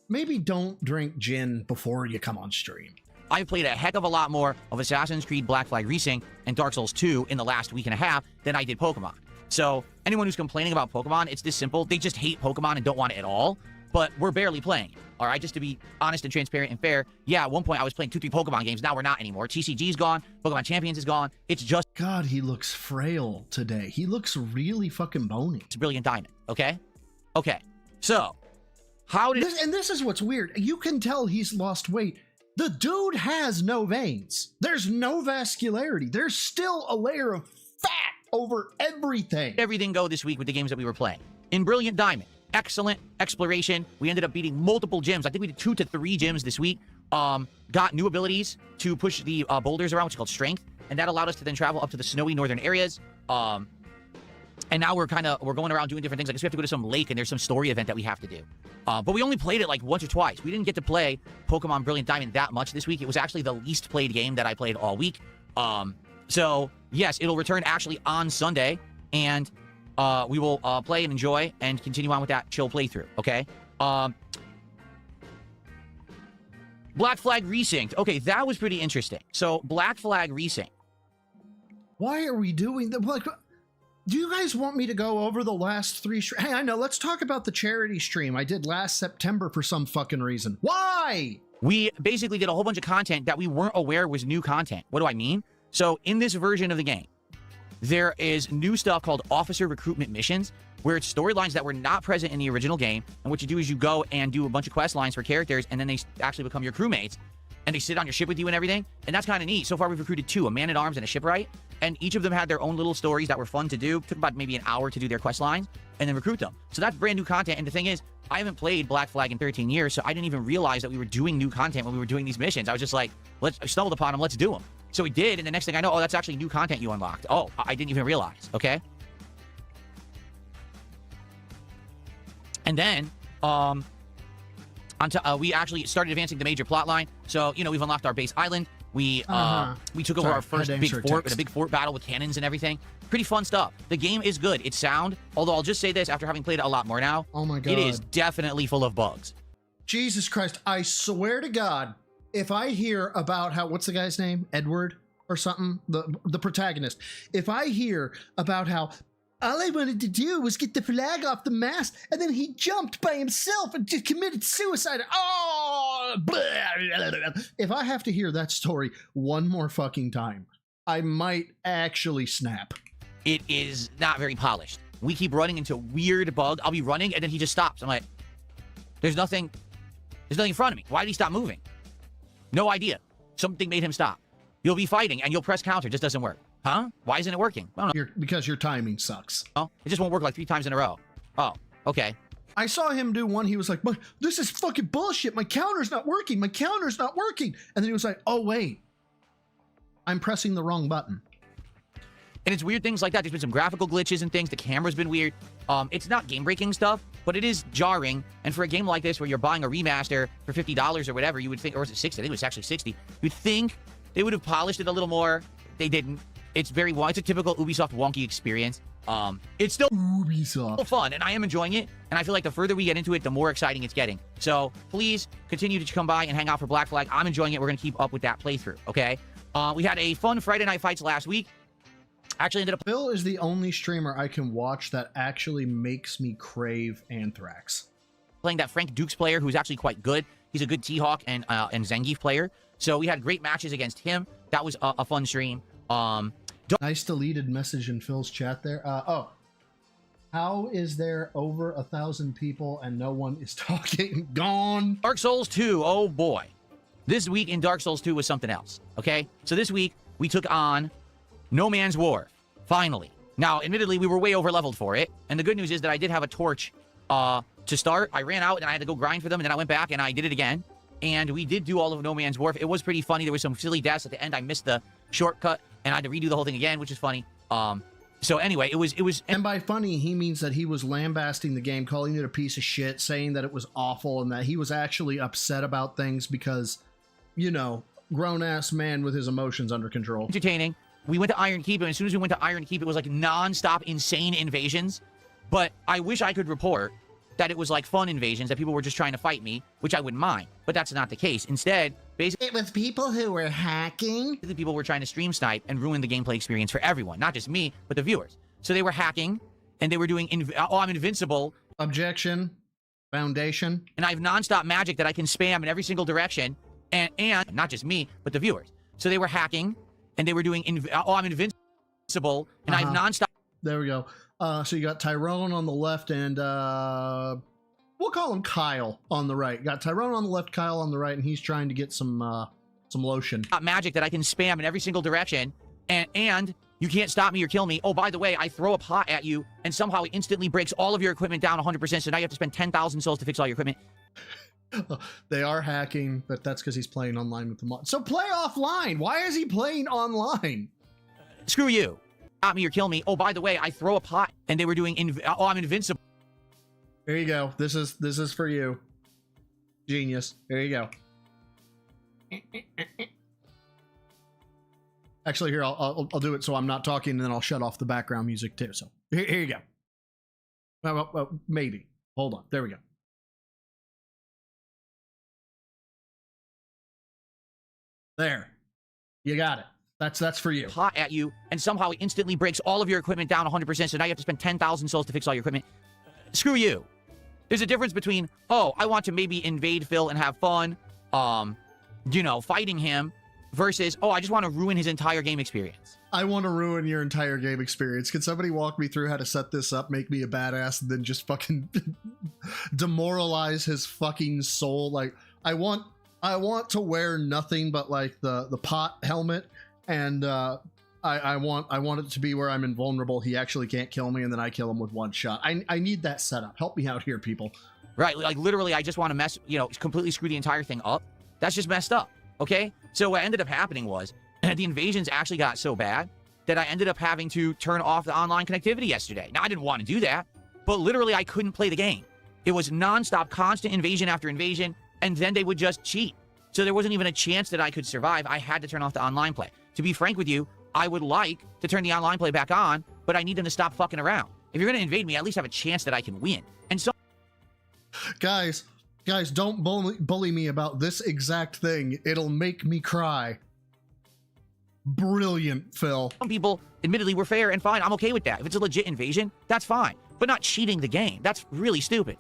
Maybe don't drink gin before you come on stream. I've played a heck of a lot more of Assassin's Creed Black Flag Resync and Dark Souls 2 in the last week and a half than I did Pokemon. So anyone who's complaining about Pokemon, it's this simple. They just hate Pokemon and don't want it at all. But we're barely playing it. All right, just to be honest and transparent and fair. Yeah, at one point I was playing 2-3 Pokemon games. Now we're not anymore. TCG's gone. Pokemon Champions is gone. It's just... God, he looks frail today. He looks really fucking bony. It's Brilliant Diamond, okay? Okay, so... How did... This is what's weird. You can tell he's lost weight. The dude has no veins. There's no vascularity. There's still a layer of fat over everything. Everything go this week with the games that we were playing. In Brilliant Diamond, excellent exploration. We ended up beating multiple gyms. I think we did 2 to 3 gyms this week. Got new abilities to push the boulders around, which is called Strength. And that allowed us to then travel up to the snowy northern areas. And now we're going around doing different things. I guess we have to go to some lake and there's some story event that we have to do. But we only played it like once or twice. We didn't get to play Pokemon Brilliant Diamond that much this week. It was actually the least played game that I played all week. So yes, it'll return actually on Sunday. And we will play and enjoy and continue on with that chill playthrough, okay? Black Flag Resynced. Okay, that was pretty interesting. So Black Flag Resynced. Why are we doing that? Like, do you guys want me to go over the last 3 Hey, I know. Let's talk about the charity stream I did last September for some fucking reason. Why? We basically did a whole bunch of content that we weren't aware was new content. What do I mean? So in this version of the game, there is new stuff called Officer Recruitment Missions, where it's storylines that were not present in the original game. And what you do is you go and do a bunch of quest lines for characters, and then they actually become your crewmates. And they sit on your ship with you and everything. And that's kind of neat. So far, we've recruited 2, a man-at-arms and a shipwright. And each of them had their own little stories that were fun to do. Took about maybe an hour to do their quest lines and then recruit them. So that's brand new content. And the thing is, I haven't played Black Flag in 13 years, so I didn't even realize that we were doing new content when we were doing these missions. I was just like, I stumbled upon them, let's do them. So we did, and the next thing I know, oh, that's actually new content you unlocked. Oh, I didn't even realize, okay? And then, we actually started advancing the major plot line. So, you know, we've unlocked our base island. We took over our first big fort with a big fort battle with cannons and everything. Pretty fun stuff. The game is good. It's sound. Although I'll just say this, after having played it a lot more now, oh my God, it is definitely full of bugs. Jesus Christ. I swear to God, if I hear about how, what's the guy's name? Edward or something? The protagonist. If I hear about how all I wanted to do was get the flag off the mast, and then he jumped by himself and just committed suicide. Oh, blah, blah, blah. If I have to hear that story one more fucking time, I might actually snap. It is not very polished. We keep running into weird bugs. I'll be running, and then he just stops. I'm like, there's nothing in front of me. Why did he stop moving? No idea. Something made him stop. You'll be fighting, and you'll press counter. It just doesn't work. Huh? Why isn't it working? I don't know. Because your timing sucks. Oh, it just won't work like 3 times in a row. Oh, okay. I saw him do one. He was like, this is fucking bullshit. My counter's not working. My counter's not working. And then he was like, oh, wait. I'm pressing the wrong button. And it's weird things like that. There's been some graphical glitches and things. The camera's been weird. It's not game-breaking stuff, but it is jarring. And for a game like this where you're buying a remaster for $50 or whatever, you would think, or was it 60? I think it was actually 60. You'd think they would have polished it a little more. They didn't. It's a typical Ubisoft wonky experience. It's still Ubisoft fun, and I am enjoying it. And I feel like the further we get into it, the more exciting it's getting. So please continue to come by and hang out for Black Flag. I'm enjoying it. We're going to keep up with that playthrough, okay? We had a fun Friday Night Fights last week. Actually ended up... Phil is the only streamer I can watch that actually makes me crave Anthrax. Playing that Frank Dukes player who's actually quite good. He's a good T-Hawk and Zangief player. So we had great matches against him. That was a fun stream. Nice deleted message in Phil's chat there. How is there over 1,000 people and no one is talking? Gone. Dark Souls 2, oh boy. This week in Dark Souls 2 was something else, okay? So this week, we took on No Man's War, finally. Now, admittedly, we were way over-leveled for it, and the good news is that I did have a torch to start. I ran out, and I had to go grind for them, and then I went back, and I did it again. And we did do all of No Man's War. It was pretty funny. There was some silly deaths at the end. I missed the shortcut, and I had to redo the whole thing again, which is funny. So anyway, it was... And by funny, he means that he was lambasting the game, calling it a piece of shit, saying that it was awful, and that he was actually upset about things because, you know, grown-ass man with his emotions under control. Entertaining. We went to Iron Keep, and as soon as we went to Iron Keep, it was like non-stop insane invasions. But I wish I could report that it was like fun invasions, that people were just trying to fight me, which I wouldn't mind. But that's not the case. Instead, basically... It was people who were hacking? People were trying to stream snipe and ruin the gameplay experience for everyone. Not just me, but the viewers. So they were hacking, and they were doing... I'm invincible. Objection. Foundation. And I have non-stop magic that I can spam in every single direction. And not just me, but the viewers. So they were hacking, and they were doing... I'm invincible, and I have non-stop... There we go. So you got Tyrone on the left and we'll call him Kyle on the right. Got Tyrone on the left, Kyle on the right, and he's trying to get some lotion. Magic that I can spam in every single direction, and you can't stop me or kill me. Oh, by the way, I throw a pot at you, and somehow it instantly breaks all of your equipment down 100%, so now you have to spend 10,000 souls to fix all your equipment. They are hacking, but that's because he's playing online with the mod. So play offline! Why is he playing online? Screw you. Stop me or kill me. Oh, by the way, I throw a pot, and they were doing... I'm invincible. There you go. This is for you. Genius. There you go. Actually, here, I'll do it so I'm not talking, and then I'll shut off the background music, too. So, here you go. Well, maybe. Hold on. There we go. There. You got it. That's for you. Pot at you, and somehow it instantly breaks all of your equipment down 100%, so now you have to spend 10,000 souls to fix all your equipment. Screw you. There's a difference between, oh, I want to maybe invade Phil and have fun, you know, fighting him, versus, oh, I just want to ruin his entire game experience. I want to ruin your entire game experience. Can somebody walk me through how to set this up, make me a badass, and then just fucking demoralize his fucking soul? Like, I want to wear nothing but, like, the pot helmet, and I want it to be where I'm invulnerable. He actually can't kill me, and then I kill him with one shot. I need that setup. Help me out here, people. Right, like literally, I just want to completely screw the entire thing up. That's just messed up, okay? So what ended up happening was the invasions actually got so bad that I ended up having to turn off the online connectivity yesterday. Now, I didn't want to do that, but literally, I couldn't play the game. It was nonstop, constant invasion after invasion, and then they would just cheat. So there wasn't even a chance that I could survive. I had to turn off the online play. To be frank with you, I would like to turn the online play back on, but I need them to stop fucking around. If you're going to invade me, at least have a chance that I can win. And so... Guys, don't bully me about this exact thing. It'll make me cry. Brilliant, Phil. Some people, admittedly, were fair and fine. I'm okay with that. If it's a legit invasion, that's fine. But not cheating the game. That's really stupid.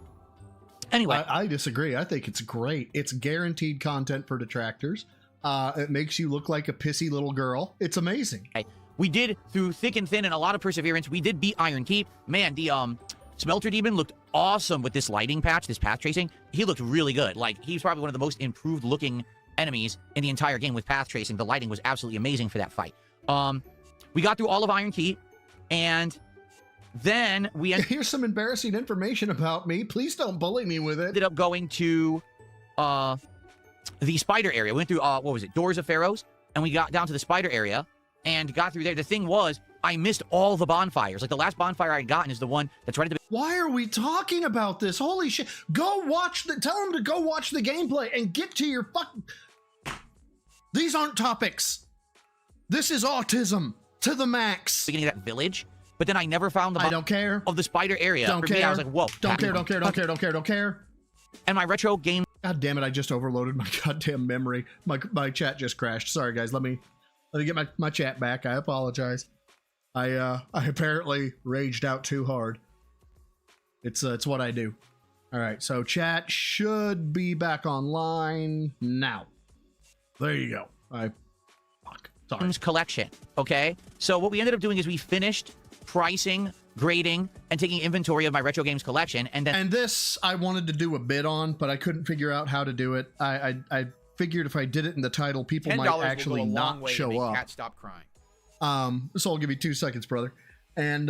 Anyway. I disagree. I think it's great. It's guaranteed content for detractors. It makes you look like a pissy little girl. It's amazing. We did, through thick and thin and a lot of perseverance, we did beat Iron Keep. Man, the Smelter Demon looked awesome with this lighting patch, this path tracing. He looked really good. Like, he's probably one of the most improved looking enemies in the entire game with path tracing. The lighting was absolutely amazing for that fight. We got through all of Iron Keep, and Then we here's some embarrassing information about me. Please don't bully me with it. Ended up going to the spider area. We went through what was it, Doors of Pharaohs, and we got down to the spider area and got through there. The thing was, I missed all the bonfires. Like the last bonfire I had gotten is the one that's right at the. Why are we talking about this? Holy shit! Go watch the. Tell him to go watch the gameplay and get to your fucking. These aren't topics. This is autism to the max. Beginning of that village, but then I never found the. I don't care. Of the spider area. Don't For care. me, I was like, whoa. Don't care. Don't care. Don't care. Don't care. Don't care. And my retro game. God damn it! I just overloaded my goddamn memory. My chat just crashed. Sorry guys. Let me get my chat back. I apologize. I apparently raged out too hard. It's what I do. All right, so chat should be back online now. There you go. Sorry. Collection. Okay, so what we ended up doing is we finished pricing, grading, and taking inventory of my retro games collection, and then. And this I wanted to do a bid on, but I couldn't figure out how to do it. I figured if I did it in the title, people might actually not show up. Cat stop crying. So I'll give you 2 seconds, brother. And,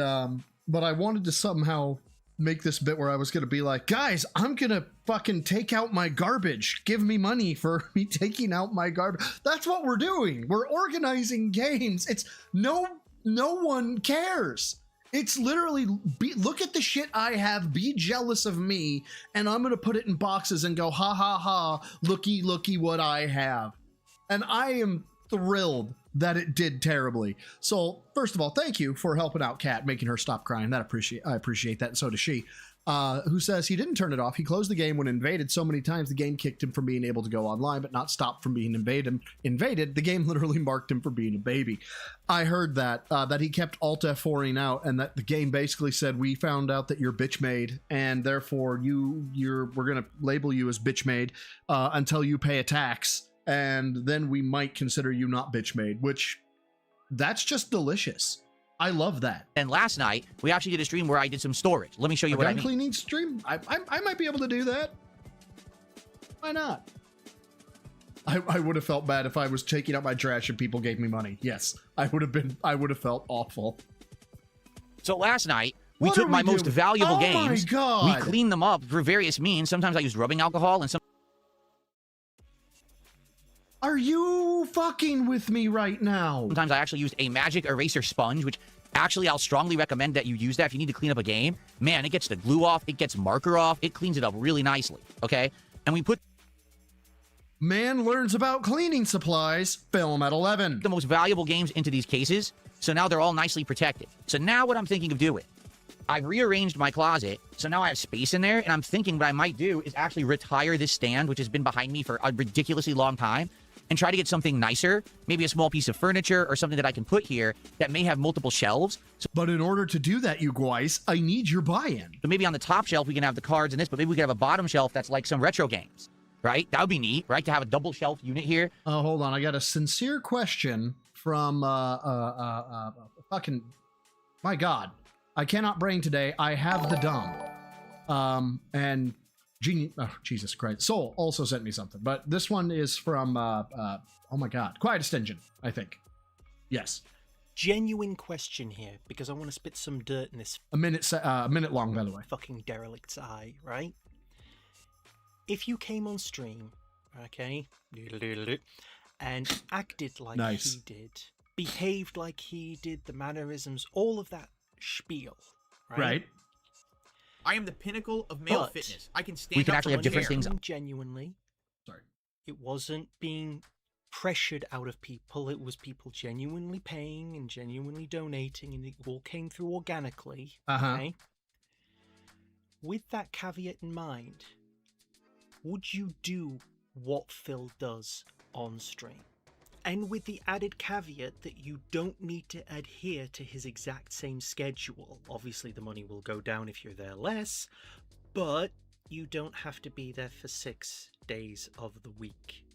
but I wanted to somehow make this bit where I was going to be like, guys, I'm going to fucking take out my garbage. Give me money for me taking out my garbage. That's what we're doing. We're organizing games. It's no one cares. It's literally, look at the shit I have, be jealous of me, and I'm going to put it in boxes and go, ha ha ha, looky what I have. And I am thrilled that it did terribly. So first of all, thank you for helping out Kat, making her stop crying. I appreciate that, and so does she. Who says he didn't turn it off. He closed the game when invaded so many times the game kicked him from being able to go online, but not stopped from being invaded. The game literally marked him for being a baby. I heard that he kept Alt F4ing out, and that the game basically said, we found out that you're bitch made, and therefore we're gonna label you as bitch made until you pay a tax. And then we might consider you not bitch made, which that's just delicious. I love that. And last night, we actually did a stream where I did some storage. Let me show you what I mean. Cleaning stream? I might be able to do that. Why not? I would have felt bad if I was taking out my trash and people gave me money. Yes, I would have felt awful. So last night, we took my most valuable games. My God. We cleaned them up through various means. Sometimes I used rubbing alcohol and some. Are you fucking with me right now? Sometimes I actually used a magic eraser sponge, which actually I'll strongly recommend that you use that if you need to clean up a game. Man, it gets the glue off, it gets marker off, it cleans it up really nicely, okay? And we put... Man learns about cleaning supplies, film at 11. The most valuable games into these cases, so now they're all nicely protected. So now what I'm thinking of doing, I've rearranged my closet, so now I have space in there, and I'm thinking what I might do is actually retire this stand, which has been behind me for a ridiculously long time, and try to get something nicer, maybe a small piece of furniture or something that I can put here that may have multiple shelves. But in order to do that, you guys, I need your buy-in. So maybe on the top shelf, we can have the cards and this, but maybe we can have a bottom shelf that's like some retro games, right? That would be neat, right? To have a double shelf unit here. Hold on. I got a sincere question from, fucking, my God. I cannot brain today. I have the dumb. And Jesus Christ. Soul also sent me something, but this one is from, oh my God, Quietest Engine, I think. Yes. Genuine question here, because I want to spit some dirt in this. A minute long, by the way. Fucking derelict's eye, right? If you came on stream, okay, and acted like he did, behaved like he did, the mannerisms, all of that spiel, right? I am the pinnacle of male fitness. I can stand we can up actually have different things. Genuinely. Sorry. It wasn't being pressured out of people. It was people genuinely paying and genuinely donating, and it all came through organically. Okay? With that caveat in mind, would you do what Phil does on stream? And with the added caveat that you don't need to adhere to his exact same schedule. Obviously, the money will go down if you're there less, but you don't have to be there for 6 days of the week.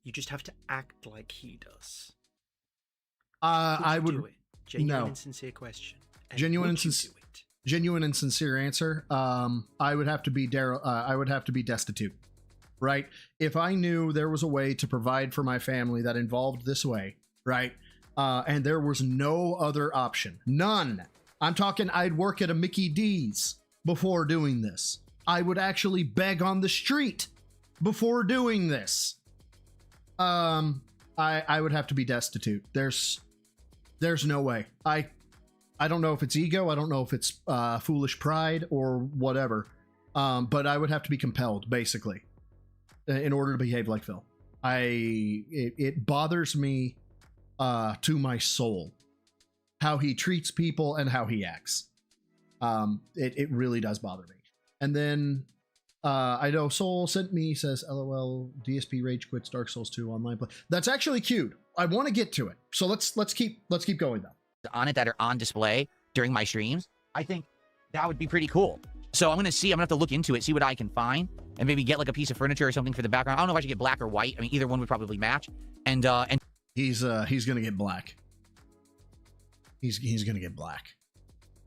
You just have to act like he does. I would do it. Genuine and sincere question. And genuine and sincere answer. I would have to be I would have to be destitute. Right? If I knew there was a way to provide for my family that involved this way, right? And there was no other option, none, I'm talking I'd work at a Mickey D's before doing this. I would actually beg on the street before doing this. I would have to be destitute. There's no way. I don't know if it's ego. I don't know if it's foolish pride or whatever. But I would have to be compelled, basically, in order to behave like Phil. It bothers me to my soul how he treats people and how he acts. It really does bother me. And then I know Soul sent me, says, LOL, DSP rage quits Dark Souls 2 online play. That's actually cute. I want to get to it. So let's keep going though. On it that are on display during my streams, I think that would be pretty cool. So I'm gonna have to look into it, see what I can find, and maybe get like a piece of furniture or something for the background. I don't know if I should get black or white. I mean, either one would probably match. And he's gonna get black. He's gonna get black.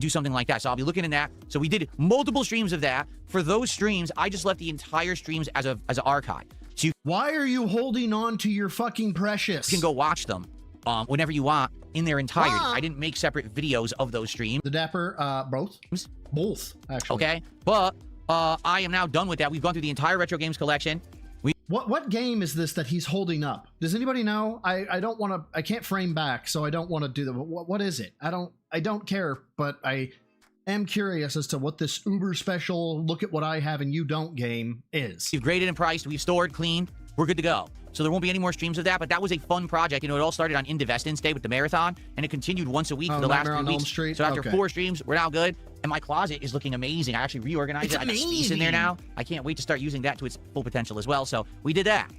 Do something like that. So I'll be looking in that. So we did multiple streams of that. For those streams, I just left the entire streams as an archive. So why are you holding on to your fucking precious? You can go watch them whenever you want in their entirety. I didn't make separate videos of those streams. The Dapper, both actually. Okay, but I am now done with that. We've gone through the entire retro games collection. What game is this that he's holding up? Does anybody know? I don't want to. I can't frame back, so I don't want to do that. What is it? I don't care, but I am curious as to what this uber special look at what I have and you don't game is. We've graded and priced. We've stored, cleaned. We're good to go. So there won't be any more streams of that, but that was a fun project. You know, it all started on Indivestance Day with the marathon, and it continued once a week for the last 3 weeks. So after 4 streams, we're now good. And my closet is looking amazing. I actually reorganized it. I got space in there now. I can't wait to start using that to its full potential as well. So we did that.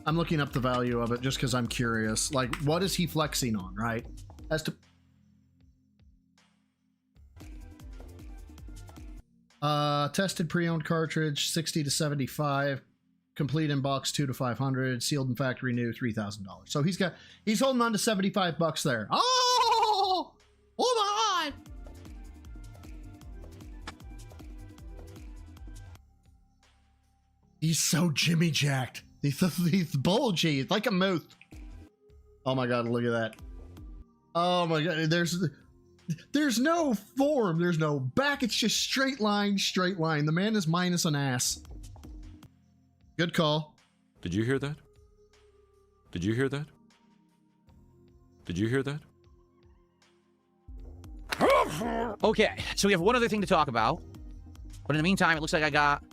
I'm looking up the value of it just because I'm curious. Like, what is he flexing on, right? As to... tested pre-owned cartridge, 60 to 75. Complete in box, 2 to 500. Sealed and factory new, $3,000. So he's holding on to $75 there. Oh, hold on. He's so Jimmy jacked. He's bulgy. It's like a mouth. Oh my God, look at that. Oh my God, there's no form. There's no back. It's just straight line, straight line. The man is minus an ass. Good call. Did you hear that? Did you hear that? Did you hear that? Okay, so we have one other thing to talk about. But in the meantime, it looks like I got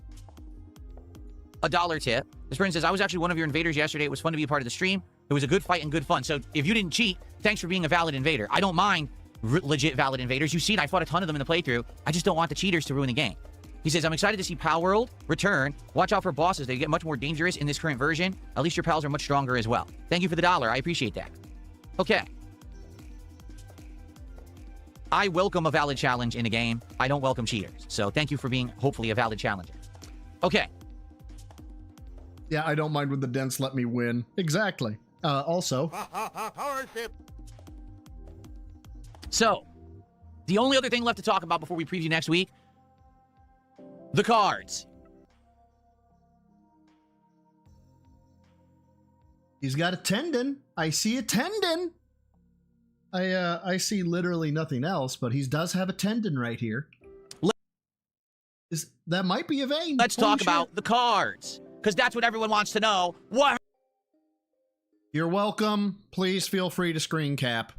a $1 tip. This person says, I was actually one of your invaders yesterday. It was fun to be a part of the stream. It was a good fight and good fun. So if you didn't cheat, thanks for being a valid invader. I don't mind legit valid invaders. You've seen I fought a ton of them in the playthrough. I just don't want the cheaters to ruin the game. He says, I'm excited to see Pal World return. Watch out for bosses. They get much more dangerous in this current version. At least your pals are much stronger as well. Thank you for the $1. I appreciate that. Okay. I welcome a valid challenge in a game. I don't welcome cheaters. So thank you for being, hopefully, a valid challenger. Okay. Yeah, I don't mind when the dents let me win. Exactly. Also. So, the only other thing left to talk about before we preview next week, the cards. He's got a tendon. I see a tendon. I see literally nothing else, but he does have a tendon right here. That might be a vein. Let's talk about the cards, because that's what everyone wants to know. What? You're welcome. Please feel free to screen cap.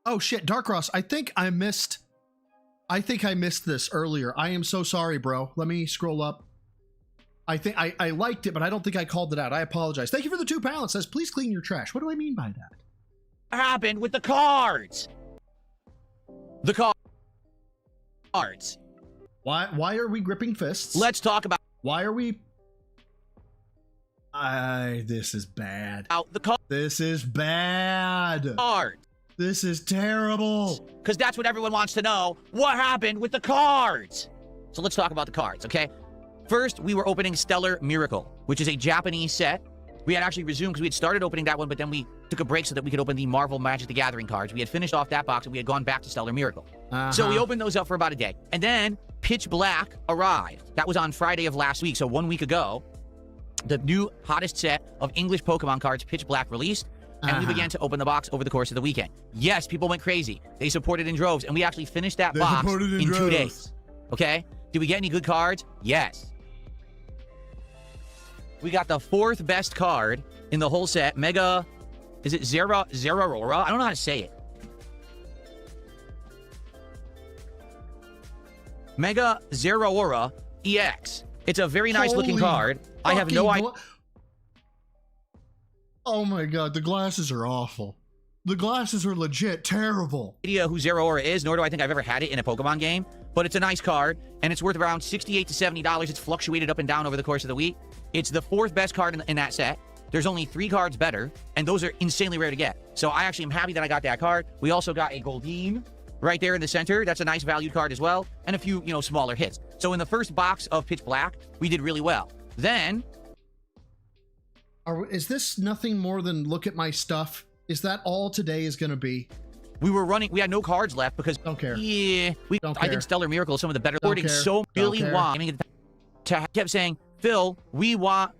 Oh shit, Darkross, I think I missed this earlier. I am so sorry, bro. Let me scroll up. I think I liked it, but I don't think I called it out. I apologize. Thank you for the £2. It says, please clean your trash. What do I mean by that? What happened with the cards? The cards. Why are we gripping fists? Let's talk about. Why are we? This is bad. Out the card. This is bad. Card. This is terrible. Because that's what everyone wants to know. What happened with the cards? So let's talk about the cards, okay? First, we were opening Stellar Miracle, which is a Japanese set. We had actually resumed because we had started opening that one, but then we took a break so that we could open the Marvel Magic the Gathering cards. We had finished off that box and we had gone back to Stellar Miracle. So we opened those up for about a day. And then Pitch Black arrived. That was on Friday of last week, so 1 week ago. the new hottest set of English Pokemon cards, Pitch Black, released, and we began to open the box over the course of the weekend. Yes, people went crazy. They supported in droves, and we actually finished that box in 2 days. Okay? Did we get any good cards? Yes. We got the 4th best card in the whole set, Mega... Is it Zeraora? I don't know how to say it. Mega Zeraora EX. It's a very nice looking card. I have no idea. Oh my god, the glasses are awful. The glasses are legit terrible. Idea who Zeraora is, nor do I think I've ever had it in a Pokemon game, but it's a nice card, and it's worth around $68 to $70. It's fluctuated up and down over the course of the week. It's the 4th best card in that set. There's only 3 cards better, and those are insanely rare to get. So I actually am happy that I got that card. We also got a Goldeen right there in the center. That's a nice valued card as well, and a few, smaller hits. So in the first box of Pitch Black, we did really well. Then... Is this nothing more than look at my stuff? Is that all today is going to be? We had no cards left because... Don't care. Yeah. I think Stellar Miracle is some of the better... Don't care. So really want... kept saying, Phil, we want...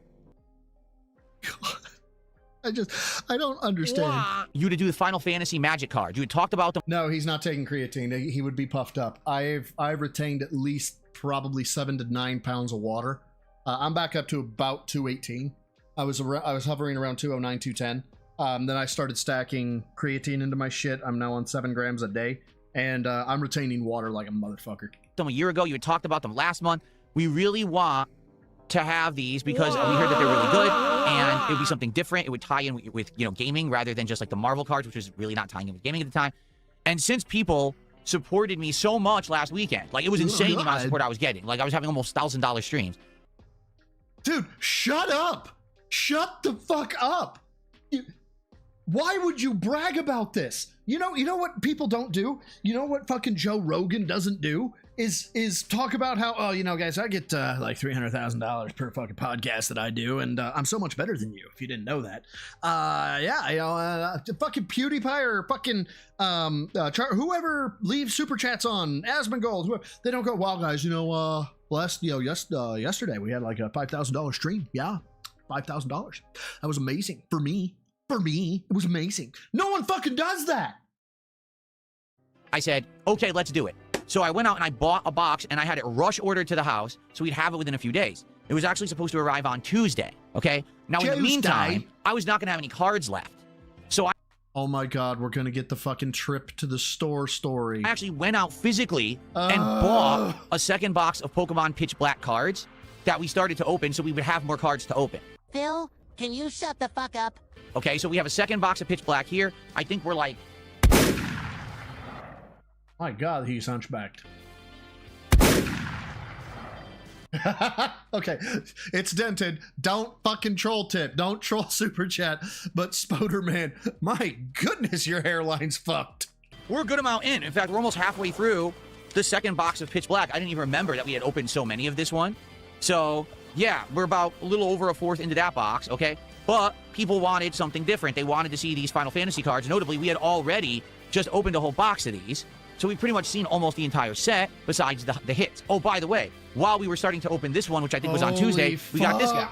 I don't understand. You to do the Final Fantasy Magic card. You had talked about them. No, he's not taking creatine. He would be puffed up. I've retained at least probably 7 to 9 pounds of water. I'm back up to about 218. I was hovering around 209, 210. Then I started stacking creatine into my shit. I'm now on 7 grams a day, and I'm retaining water like a motherfucker. A year ago, you had talked about them last month. We really want to have these because we heard that they're really good, and it would be something different. It would tie in with gaming rather than just like the Marvel cards, which was really not tying in with gaming at the time. And since people supported me so much last weekend, like it was insane the amount of support I was getting. Like I was having almost $1,000 streams. Dude, shut up! Shut the fuck up! Why would you brag about this? You know what people don't do? You know what fucking Joe Rogan doesn't do? Is talk about how, guys, I get like $300,000 per fucking podcast that I do, and I'm so much better than you, if you didn't know that. Fucking PewDiePie or fucking whoever leaves super chats on Asmongold, whoever, they don't go, wow, guys, yesterday we had like a $5,000 stream. Yeah, $5,000. That was amazing for me. For me, it was amazing. No one fucking does that. I said, okay, let's do it. So I went out and I bought a box and I had it rush ordered to the house so we'd have it within a few days. It was actually supposed to arrive on Tuesday, okay? Now, in the meantime, I was not going to have any cards left. So oh my God, we're going to get the fucking trip to the store story. I actually went out physically and bought a second box of Pokemon Pitch Black cards that we started to open so we would have more cards to open. Phil, can you shut the fuck up? Okay, so we have a second box of Pitch Black here. I think we're like... My God, he's hunchbacked. Okay, it's dented. Don't fucking troll tip. Don't troll super chat. But Spoderman, my goodness, your hairline's fucked. We're a good amount in. In fact, we're almost halfway through the second box of Pitch Black. I didn't even remember that we had opened so many of this one. So, yeah, we're about a little over a fourth into that box, okay? But people wanted something different. They wanted to see these Final Fantasy cards. Notably, we had already just opened a whole box of these. So we've pretty much seen almost the entire set besides the hits. Oh, by the way, while we were starting to open this one, which I think was on Tuesday, we got this guy.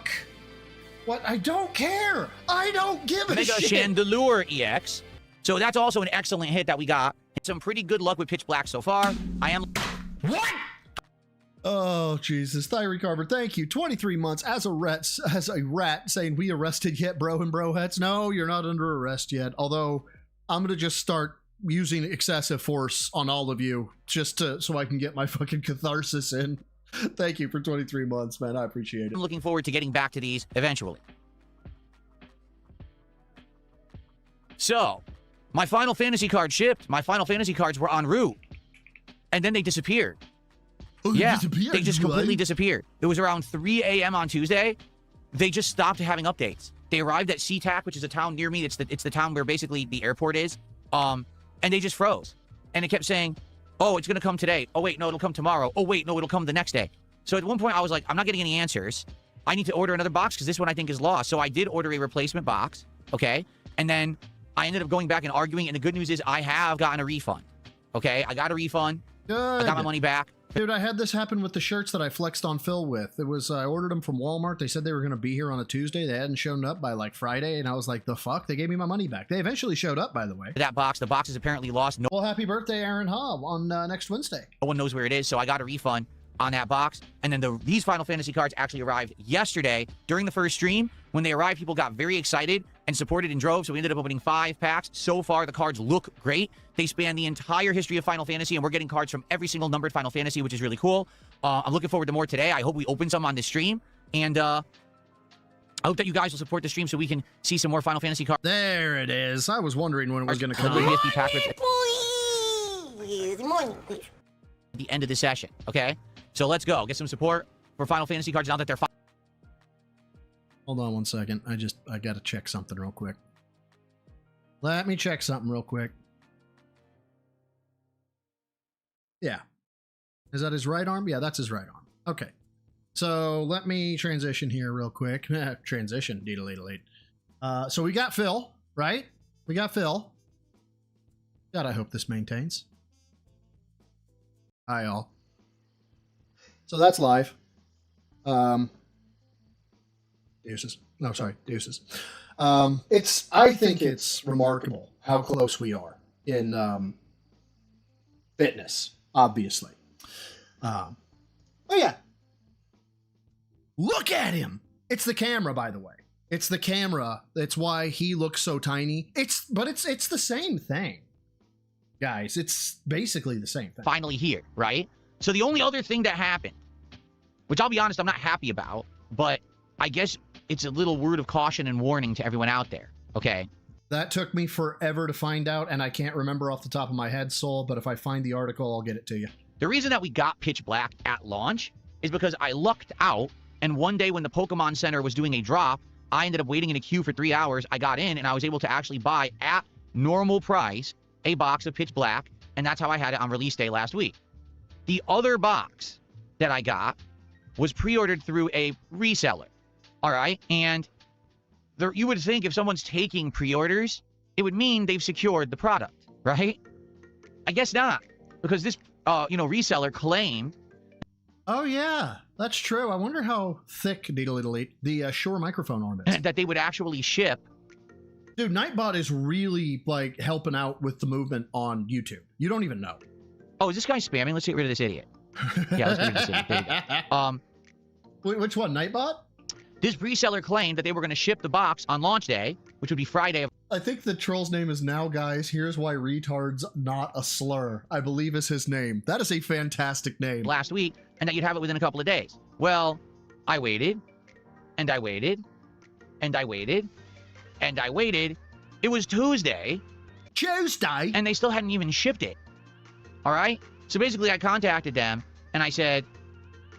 What? I don't care. I don't give a Mega shit. Chandelure EX. So that's also an excellent hit that we got. Some pretty good luck with Pitch Black so far. I am... What? Oh, Jesus. Thyre Carver, thank you. 23 months as a rat saying, we arrested yet, bro and broheads? No, you're not under arrest yet. Although, I'm going to just start using excessive force on all of you just so I can get my fucking catharsis in. Thank you for 23 months, man. I appreciate it. I'm looking forward to getting back to these eventually. So, my Final Fantasy card shipped. My Final Fantasy cards were en route. And then they disappeared. Oh, yeah, they just completely disappeared. It was around 3 a.m. on Tuesday. They just stopped having updates. They arrived at SeaTac, which is a town near me. It's the town where basically the airport is. And they just froze. And it kept saying, oh, it's going to come today. Oh, wait, no, it'll come tomorrow. Oh, wait, no, it'll come the next day. So at one point, I was like, I'm not getting any answers. I need to order another box because this one I think is lost. So I did order a replacement box, okay? And then I ended up going back and arguing. And the good news is I have gotten a refund, okay? I got a refund. Good. I got my money back. Dude, I had this happen with the shirts that I flexed on Phil with. It was, I ordered them from Walmart. They said they were going to be here on a Tuesday. They hadn't shown up by like Friday. And I was like, the fuck? They gave me my money back. They eventually showed up, by the way. That box, the box is apparently lost. Well, happy birthday, Aaron Hobb, on next Wednesday. No one knows where it is, so I got a refund on that box. And then these Final Fantasy cards actually arrived yesterday during the first stream. When they arrived, people got very excited and supported in droves, so we ended up opening 5 packs. So far, the cards look great. They span the entire history of Final Fantasy, and we're getting cards from every single numbered Final Fantasy, which is really cool. I'm looking forward to more today. I hope we open some on this stream, and I hope that you guys will support the stream so we can see some more Final Fantasy cards. There it is. I was wondering when it was going to come out. At the end of the session, okay? So let's go. Get some support for Final Fantasy cards now that they're... Hold on one second. I got to check something real quick. Let me check something real quick. Yeah. Is that his right arm? Yeah, that's his right arm. Okay. So let me transition here real quick. Transition. So we got Phil, right? We got Phil. God, I hope this maintains. Hi, all. So that's live. Deuces. No, sorry, deuces. I think it's remarkable how close we are in fitness, obviously. Oh yeah. Look at him. It's the camera, by the way. It's the camera. That's why he looks so tiny. It's the same thing. Guys, it's basically the same thing. Finally here, right? So the only other thing that happened, which I'll be honest, I'm not happy about, but I guess it's a little word of caution and warning to everyone out there, okay? That took me forever to find out, and I can't remember off the top of my head, Soul, but if I find the article, I'll get it to you. The reason that we got Pitch Black at launch is because I lucked out, and one day when the Pokemon Center was doing a drop, I ended up waiting in a queue for 3 hours. I got in, and I was able to actually buy, at normal price, a box of Pitch Black, and that's how I had it on release day last week. The other box that I got was pre-ordered through a reseller. All right, and you would think if someone's taking pre-orders, it would mean they've secured the product, right? I guess not, because this, reseller claimed. Oh yeah, that's true. I wonder how thick the Shure microphone arm is. That they would actually ship. Dude, Nightbot is really like helping out with the movement on YouTube. You don't even know. Oh, is this guy spamming? Let's get rid of this idiot. Yeah, let's get rid of this idiot. There you go. Which one, Nightbot? This reseller claimed that they were going to ship the box on launch day, which would be Friday. I think the troll's name is Now Guys. Here's Why Retard's Not a Slur, I believe is his name. That is a fantastic name. Last week, and that you'd have it within a couple of days. Well, I waited, and I waited, and I waited, and I waited. It was Tuesday. And they still hadn't even shipped it. All right? So basically, I contacted them, and I said,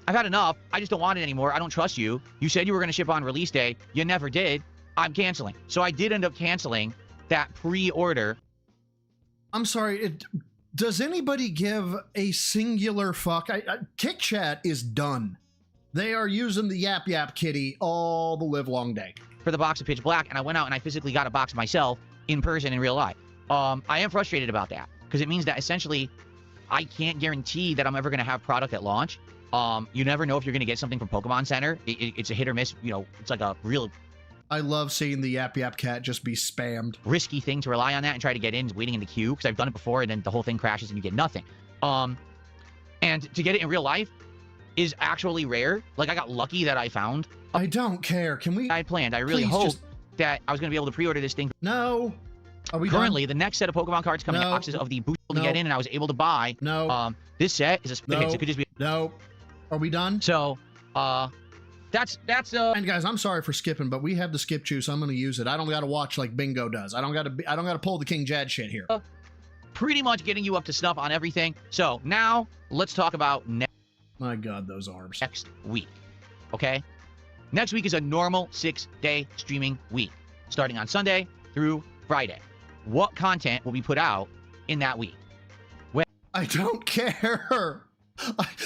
I've had enough. I just don't want it anymore. I don't trust you. You said you were going to ship on release day. You never did. I'm canceling. So I did end up canceling that pre-order. I'm sorry. Does anybody give a singular fuck? Kick Chat is done. They are using the Yap Yap Kitty all the live long day. For the box of Pitch Black, and I went out and I physically got a box myself in person in real life. I am frustrated about that because it means that essentially I can't guarantee that I'm ever going to have product at launch. You never know if you're going to get something from Pokemon Center. It's a hit or miss. It's like a real... I love seeing the Yap Yap Cat just be spammed. Risky thing to rely on that and try to get in, waiting in the queue, because I've done it before, and then the whole thing crashes and you get nothing. And to get it in real life is actually rare. Like, I got lucky that I found... I don't care. Can we... I planned. I really hoped that I was going to be able to pre-order this thing. No. Are we Currently, the next set of Pokemon cards coming in boxes of the boost to get in, and I was able to buy. This set is a split hit, so it could just be... No. Are we done? So, that's And guys, I'm sorry for skipping, but we have the skip juice. I'm going to use it. I don't got to watch like Bingo does. I don't got to pull the King Jad shit here. Pretty much getting you up to snuff on everything. So now let's talk about my God, those arms. Next week, okay? Next week is a normal 6-day streaming week, starting on Sunday through Friday. What content will be put out in that week? I don't care.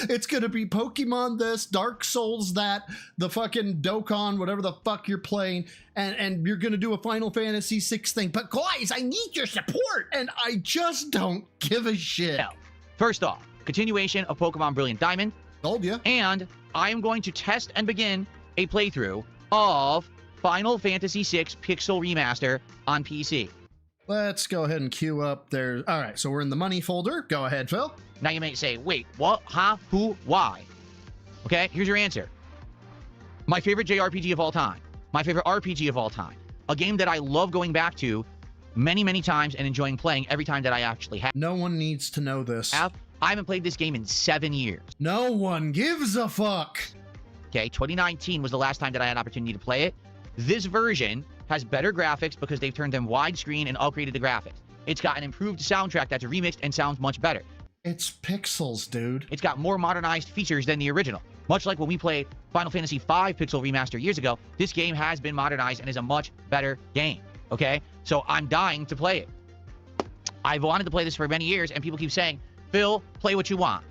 It's going to be Pokemon this, Dark Souls that, the fucking Dokkan, whatever the fuck you're playing, and you're going to do a Final Fantasy VI thing. But guys, I need your support, and I just don't give a shit. Now, first off, continuation of Pokemon Brilliant Diamond. Told ya. And I am going to test and begin a playthrough of Final Fantasy VI Pixel Remaster on PC. Let's go ahead and queue up there. All right, so we're in the money folder. Go ahead, Phil. Now you may say, wait, what, huh, who, why? Okay, here's your answer. My favorite JRPG of all time. My favorite RPG of all time. A game that I love going back to many, many times and enjoying playing every time that I actually have. No one needs to know this. I haven't played this game in 7 years. No one gives a fuck. Okay, 2019 was the last time that I had an opportunity to play it. This version has better graphics because they've turned them widescreen and upgraded the graphics. It's got an improved soundtrack that's remixed and sounds much better. It's pixels, dude. It's got more modernized features than the original. Much like when we played Final Fantasy V Pixel Remaster years ago, this game has been modernized and is a much better game, okay? So I'm dying to play it. I've wanted to play this for many years, and people keep saying, Phil, play what you want.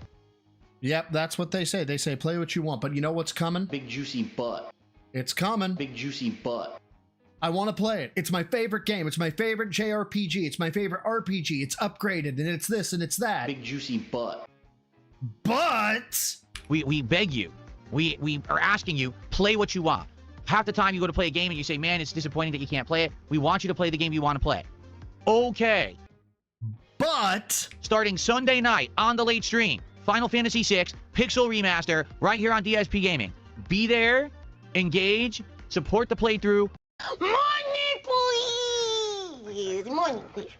Yep, that's what they say. They say play what you want, but you know what's coming? Big juicy butt. It's coming. Big juicy butt. I want to play it. It's my favorite game. It's my favorite JRPG. It's my favorite RPG. It's upgraded, and it's this, and it's that. Big juicy butt. But we beg you. We are asking you, play what you want. Half the time you go to play a game and you say, man, it's disappointing that you can't play it. We want you to play the game you want to play. Okay. But starting Sunday night on the late stream, Final Fantasy VI Pixel Remaster right here on DSP Gaming. Be there, engage, support the playthrough. Money, please! Money, please.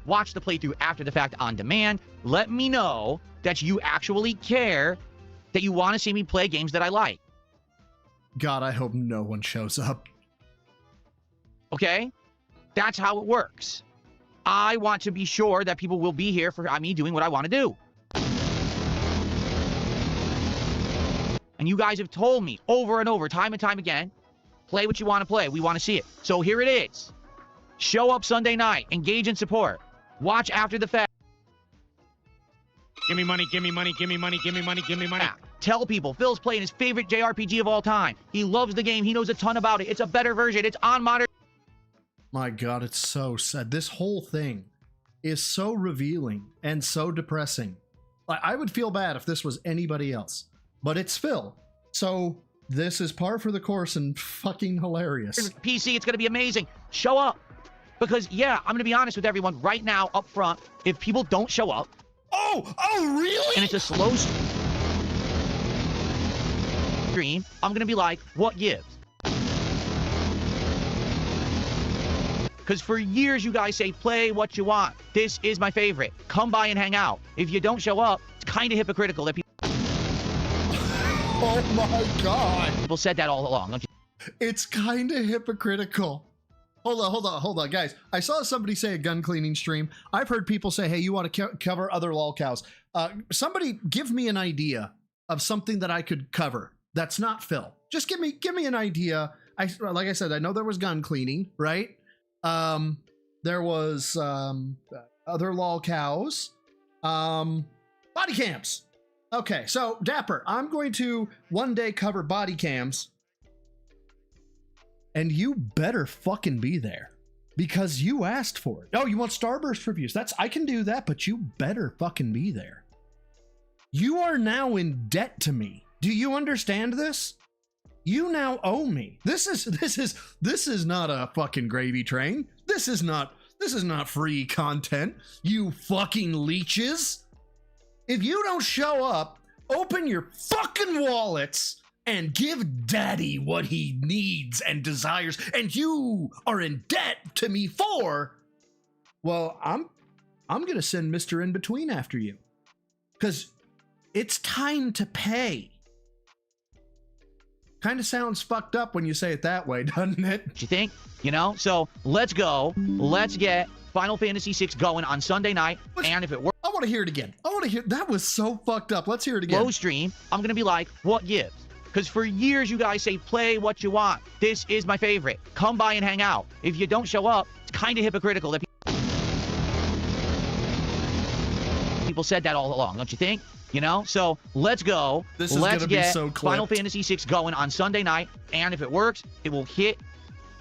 Watch the playthrough after the fact on demand. Let me know that you actually care, that you want to see me play games that I like. God, I hope no one shows up. Okay? That's how it works. I want to be sure that people will be here for me doing what I want to do. And you guys have told me over and over, time and time again, play what you want to play. We want to see it. So here it is. Show up Sunday night. Engage in support. Watch after the fact. Give me money, give me money, give me money, give me money, give me money. Tell people Phil's playing his favorite JRPG of all time. He loves the game. He knows a ton about it. It's a better version. It's on modern. My God, it's so sad. This whole thing is so revealing and so depressing. I would feel bad if this was anybody else, but it's Phil. So this is par for the course and fucking hilarious. PC, it's going to be amazing. Show up. Because, yeah, I'm going to be honest with everyone right now up front. If people don't show up. Oh, really? And it's a slow stream, I'm going to be like, what gives? Because for years you guys say, play what you want. This is my favorite. Come by and hang out. If you don't show up, it's kind of hypocritical that people... Oh my God. People said that all along, don't you? It's kind of hypocritical. Hold on, guys. I saw somebody say a gun cleaning stream. I've heard people say, hey, you want to cover other lolcows. Somebody give me an idea of something that I could cover that's not Phil. Just give me an idea. Like I said, I know there was gun cleaning, right? There was other lolcows. Body cams. Okay, so Dapper, I'm going to one day cover body cams. And you better fucking be there because you asked for it. Oh, you want Starburst reviews? I can do that, but you better fucking be there. You are now in debt to me. Do you understand this? You now owe me. This is not a fucking gravy train. This is not free content. You fucking leeches. If you don't show up, open your fucking wallets and give daddy what he needs and desires, and you are in debt to me for, well, I'm gonna send Mr. In Between after you. Because it's time to pay. Kind of sounds fucked up when you say it that way, doesn't it? Do you think? You know? So let's go. Let's get Final Fantasy VI going on Sunday night. And if it works, I want to hear it again. That was so fucked up. Let's hear it again. Low stream, I'm gonna be like, what gives? Because for years you guys say, play what you want. This is my favorite. Come by and hang out. If you don't show up, it's kind of hypocritical that people said that all along, don't you think? You know? So let's go. Let's get Final Fantasy VI going on Sunday night. And if it works, it will hit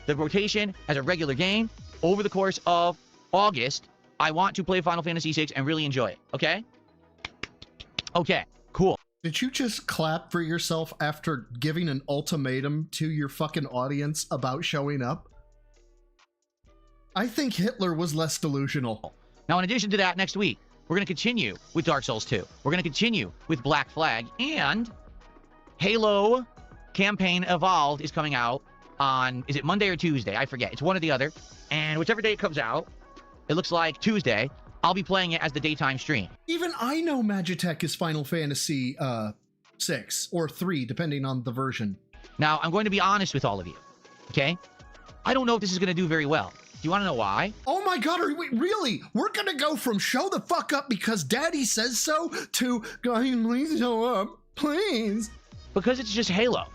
the rotation as a regular game over the course of August. I want to play Final Fantasy VI and really enjoy it. Okay? Okay, cool. Did you just clap for yourself after giving an ultimatum to your fucking audience about showing up? I think Hitler was less delusional. Now, in addition to that, next week, we're going to continue with Dark Souls 2. We're going to continue with Black Flag, and Halo Campaign Evolved is coming out on, is it Monday or Tuesday? I forget. It's one or the other. And whichever day it comes out, it looks like Tuesday, I'll be playing it as the daytime stream. Even I know Magitech is Final Fantasy 6 or 3, depending on the version. Now, I'm going to be honest with all of you, okay? I don't know if this is going to do very well. Do you want to know why? Oh my god, are we really? We're going to go from show the fuck up because daddy says so to guys, please show up, please. Because it's just Halo.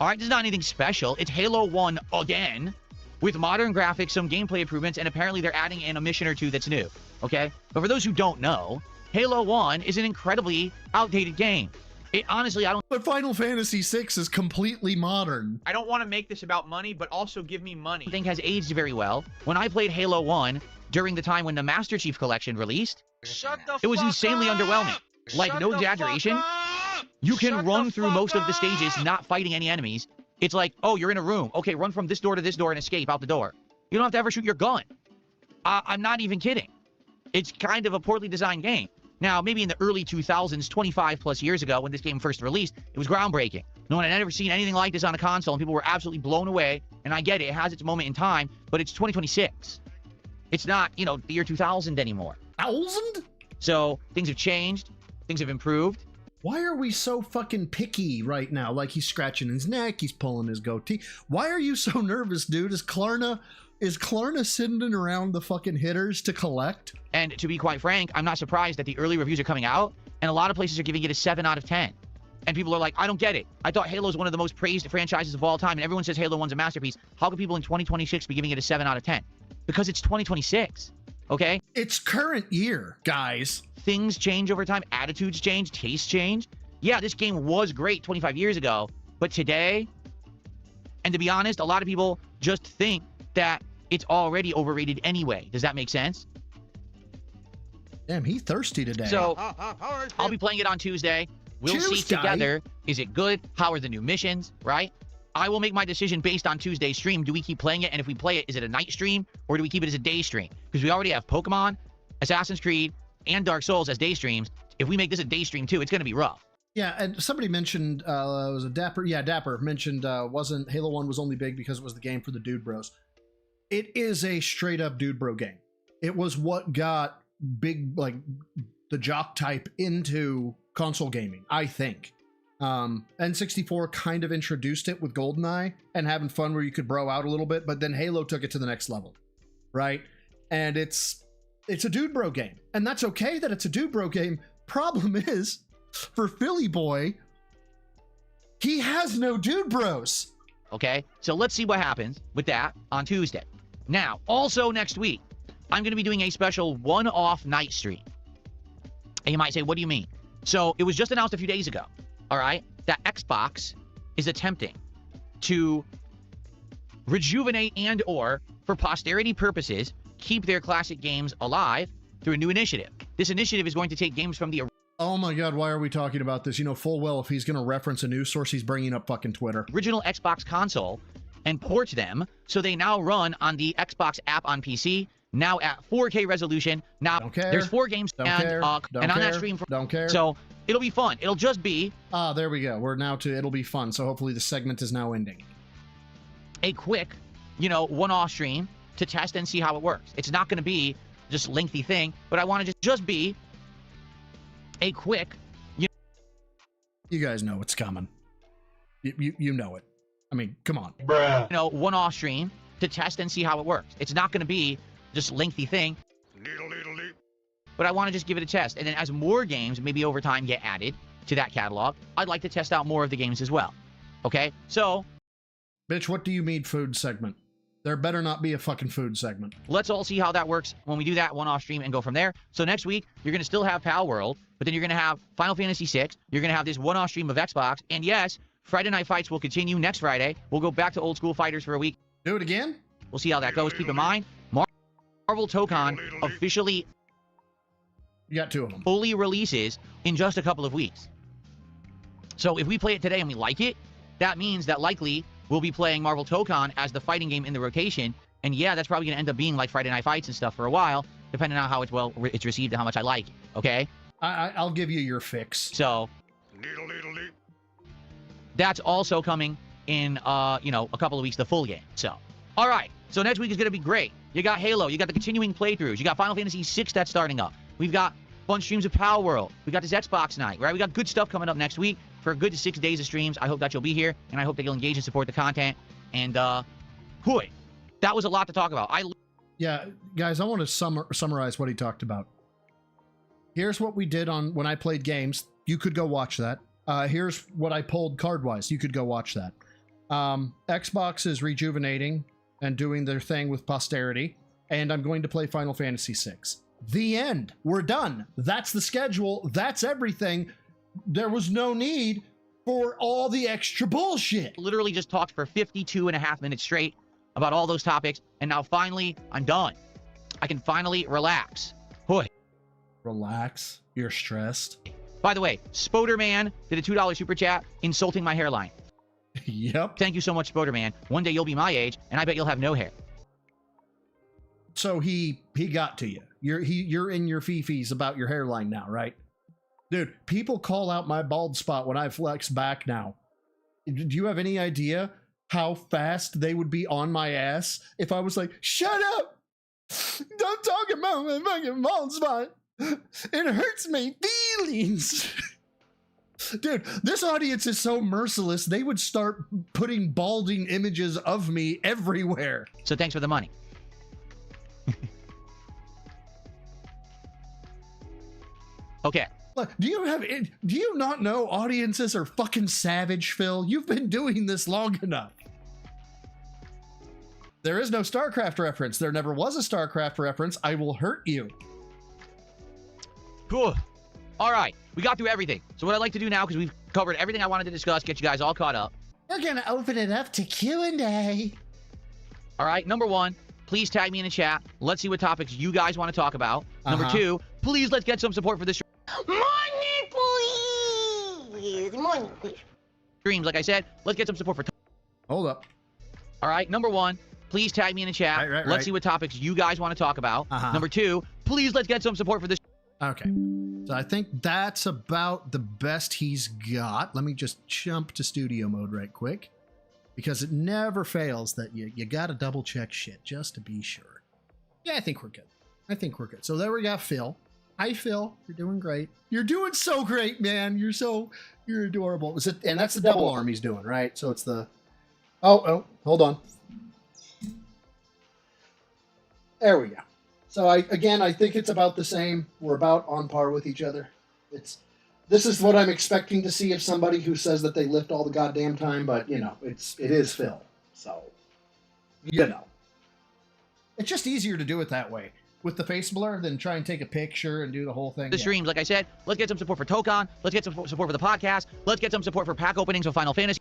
All right, it's not anything special. It's Halo 1 again, with modern graphics, some gameplay improvements, and apparently they're adding in a mission or two that's new, okay? But for those who don't know, Halo 1 is an incredibly outdated game. It honestly, I don't... But Final Fantasy 6 is completely modern. I don't want to make this about money, but also give me money. I think has aged very well. When I played Halo 1 during the time when the Master Chief Collection released, it was insanely underwhelming. Like, no exaggeration. You can run through most of the stages not fighting any enemies. It's like, oh, you're in a room. Okay, run from this door to this door and escape out the door. You don't have to ever shoot your gun. I'm not even kidding. It's kind of a poorly designed game. Now, maybe in the early 2000s, 25 plus years ago, when this game first released, it was groundbreaking. No one had ever seen anything like this on a console, and people were absolutely blown away. And I get it, it has its moment in time, but it's 2026. It's not, you know, the year 2000 anymore. 1000? So, things have changed. Things have improved. Why are we so fucking picky right now? Like, he's scratching his neck, he's pulling his goatee. Why are you so nervous, dude? Is Klarna sitting around the fucking hitters to collect? And to be quite frank, I'm not surprised that the early reviews are coming out, and a lot of places are giving it a 7 out of 10. And people are like, I don't get it. I thought Halo is one of the most praised franchises of all time, and everyone says Halo 1's a masterpiece. How can people in 2026 be giving it a 7 out of 10? Because it's 2026, okay? It's current year, guys. Things change over time. Attitudes change. Tastes change. Yeah, this game was great 25 years ago, but today, and to be honest, a lot of people just think that it's already overrated anyway. Does that make sense? Damn, he's thirsty today. So, I'll be playing it on Tuesday. We'll see together. Is it good? How are the new missions, right? I will make my decision based on Tuesday's stream. Do we keep playing it? And if we play it, is it a night stream? Or do we keep it as a day stream? Because we already have Pokemon, Assassin's Creed, and Dark Souls as day streams. If we make this a day stream too, it's going to be rough. Yeah, and somebody mentioned, was it Dapper? Yeah, Dapper mentioned wasn't Halo 1 was only big because it was the game for the dude bros. It is a straight up dude bro game. It was what got big, like, the jock type into console gaming, I think. N64 kind of introduced it with GoldenEye and having fun where you could bro out a little bit, but then Halo took it to the next level, right? And it's a dude bro game, and that's okay that it's a dude bro game. Problem is, for Philly Boy, he has no dude bros. Okay, so let's see what happens with that on Tuesday. Now, also next week, I'm going to be doing a special one-off night stream. And you might say, what do you mean? So it was just announced a few days ago, all right, that Xbox is attempting to rejuvenate and or, for posterity purposes, keep their classic games alive through a new initiative. This initiative is going to take games from the... Oh my god, why are we talking about this? You know full well if he's going to reference a news source, he's bringing up fucking Twitter. Original Xbox console and port them so they now run on the Xbox app on PC, now at 4K resolution. Now, there's 4 games and on that stream... Don't care. So, it'll be fun. It'll just be... Ah, there we go. We're now to it'll be fun, so hopefully the segment is now ending. A quick, you know, one-off stream to test and see how it works. It's not going to be just lengthy thing, but I want to just be a quick... You guys know what's coming. You know it. I mean, come on. You know, one-off stream to test and see how it works. It's not going to be just lengthy thing. But I want to just give it a test. And then as more games, maybe over time, get added to that catalog, I'd like to test out more of the games as well. Okay? So... Bitch, what do you mean food segment? There better not be a fucking food segment. Let's all see how that works when we do that one-off stream and go from there. So next week, you're going to still have Pal World, but then you're going to have Final Fantasy VI. You're going to have this one-off stream of Xbox. And yes, Friday Night Fights will continue next Friday. We'll go back to old school fighters for a week. Do it again? We'll see how that goes. Keep in mind, Marvel Tokon officially You got 2 of them. Fully releases in just a couple of weeks. So if we play it today and we like it, that means that likely we'll be playing Marvel Tokon as the fighting game in the rotation. And yeah, that's probably going to end up being like Friday Night Fights and stuff for a while, depending on how it's received and how much I like it. Okay? I'll give you your fix. So that's also coming in, a couple of weeks, the full game. So, all right. So next week is going to be great. You got Halo. You got the continuing playthroughs. You got Final Fantasy VI that's starting up. We've got fun streams of Power World. We got this Xbox night, right? We got good stuff coming up next week for a good 6 days of streams. I hope that you'll be here, and I hope that you'll engage and support the content. And, hooey. That was a lot to talk about. Yeah, guys, I want to summarize what he talked about. Here's what we did when I played games. You could go watch that. Here's what I pulled card-wise. You could go watch that. Xbox is rejuvenating and doing their thing with posterity, and I'm going to play Final Fantasy VI. The end. We're done. That's the schedule. That's everything. There was no need for all the extra bullshit. Literally just talked for 52.5 minutes straight about all those topics, and now finally, I'm done. I can finally relax. Boy. Relax? You're stressed? By the way, Spoderman did a $2 super chat insulting my hairline. Yep. Thank you so much, Spoderman. One day you'll be my age, and I bet you'll have no hair. So he got to you. You're in your fifis about your hairline now, right? Dude, people call out my bald spot when I flex back now. Do you have any idea how fast they would be on my ass if I was like, shut up! Don't talk about my fucking bald spot. It hurts my feelings. Dude, this audience is so merciless, they would start putting balding images of me everywhere. So thanks for the money. Okay. Look, do you not know audiences are fucking savage, Phil? You've been doing this long enough. There is no StarCraft reference. There never was a StarCraft reference. I will hurt you. Cool. All right. We got through everything. So what I'd like to do now, because we've covered everything I wanted to discuss, get you guys all caught up. We're going to open it up to Q&A. All right. Number 1, please tag me in the chat. Let's see what topics you guys want to talk about. Number 2, please let's get some support for this Money, please! Money, please. streams. Like I said, let's get some support for... Hold up. All right. Number 1, please tag me in the chat. Right. Let's see what topics you guys want to talk about. Number 2, please let's get some support for this... Okay. So I think that's about the best he's got. Let me just jump to studio mode right quick, because it never fails that you got to double check shit just to be sure. Yeah, I think we're good. So there we got Phil. Hi, Phil. You're doing great. You're doing so great, man. You're adorable. And that's the double arm he's doing, right? So it's the... Oh, hold on. There we go. So I think it's about the same. We're about on par with each other. This is what I'm expecting to see of somebody who says that they lift all the goddamn time, but it is Phil. So, it's just easier to do it that way with the face blur than try and take a picture and do the whole thing. The streams, like I said, let's get some support for Tokon. Let's get some support for the podcast. Let's get some support for pack openings of Final Fantasy.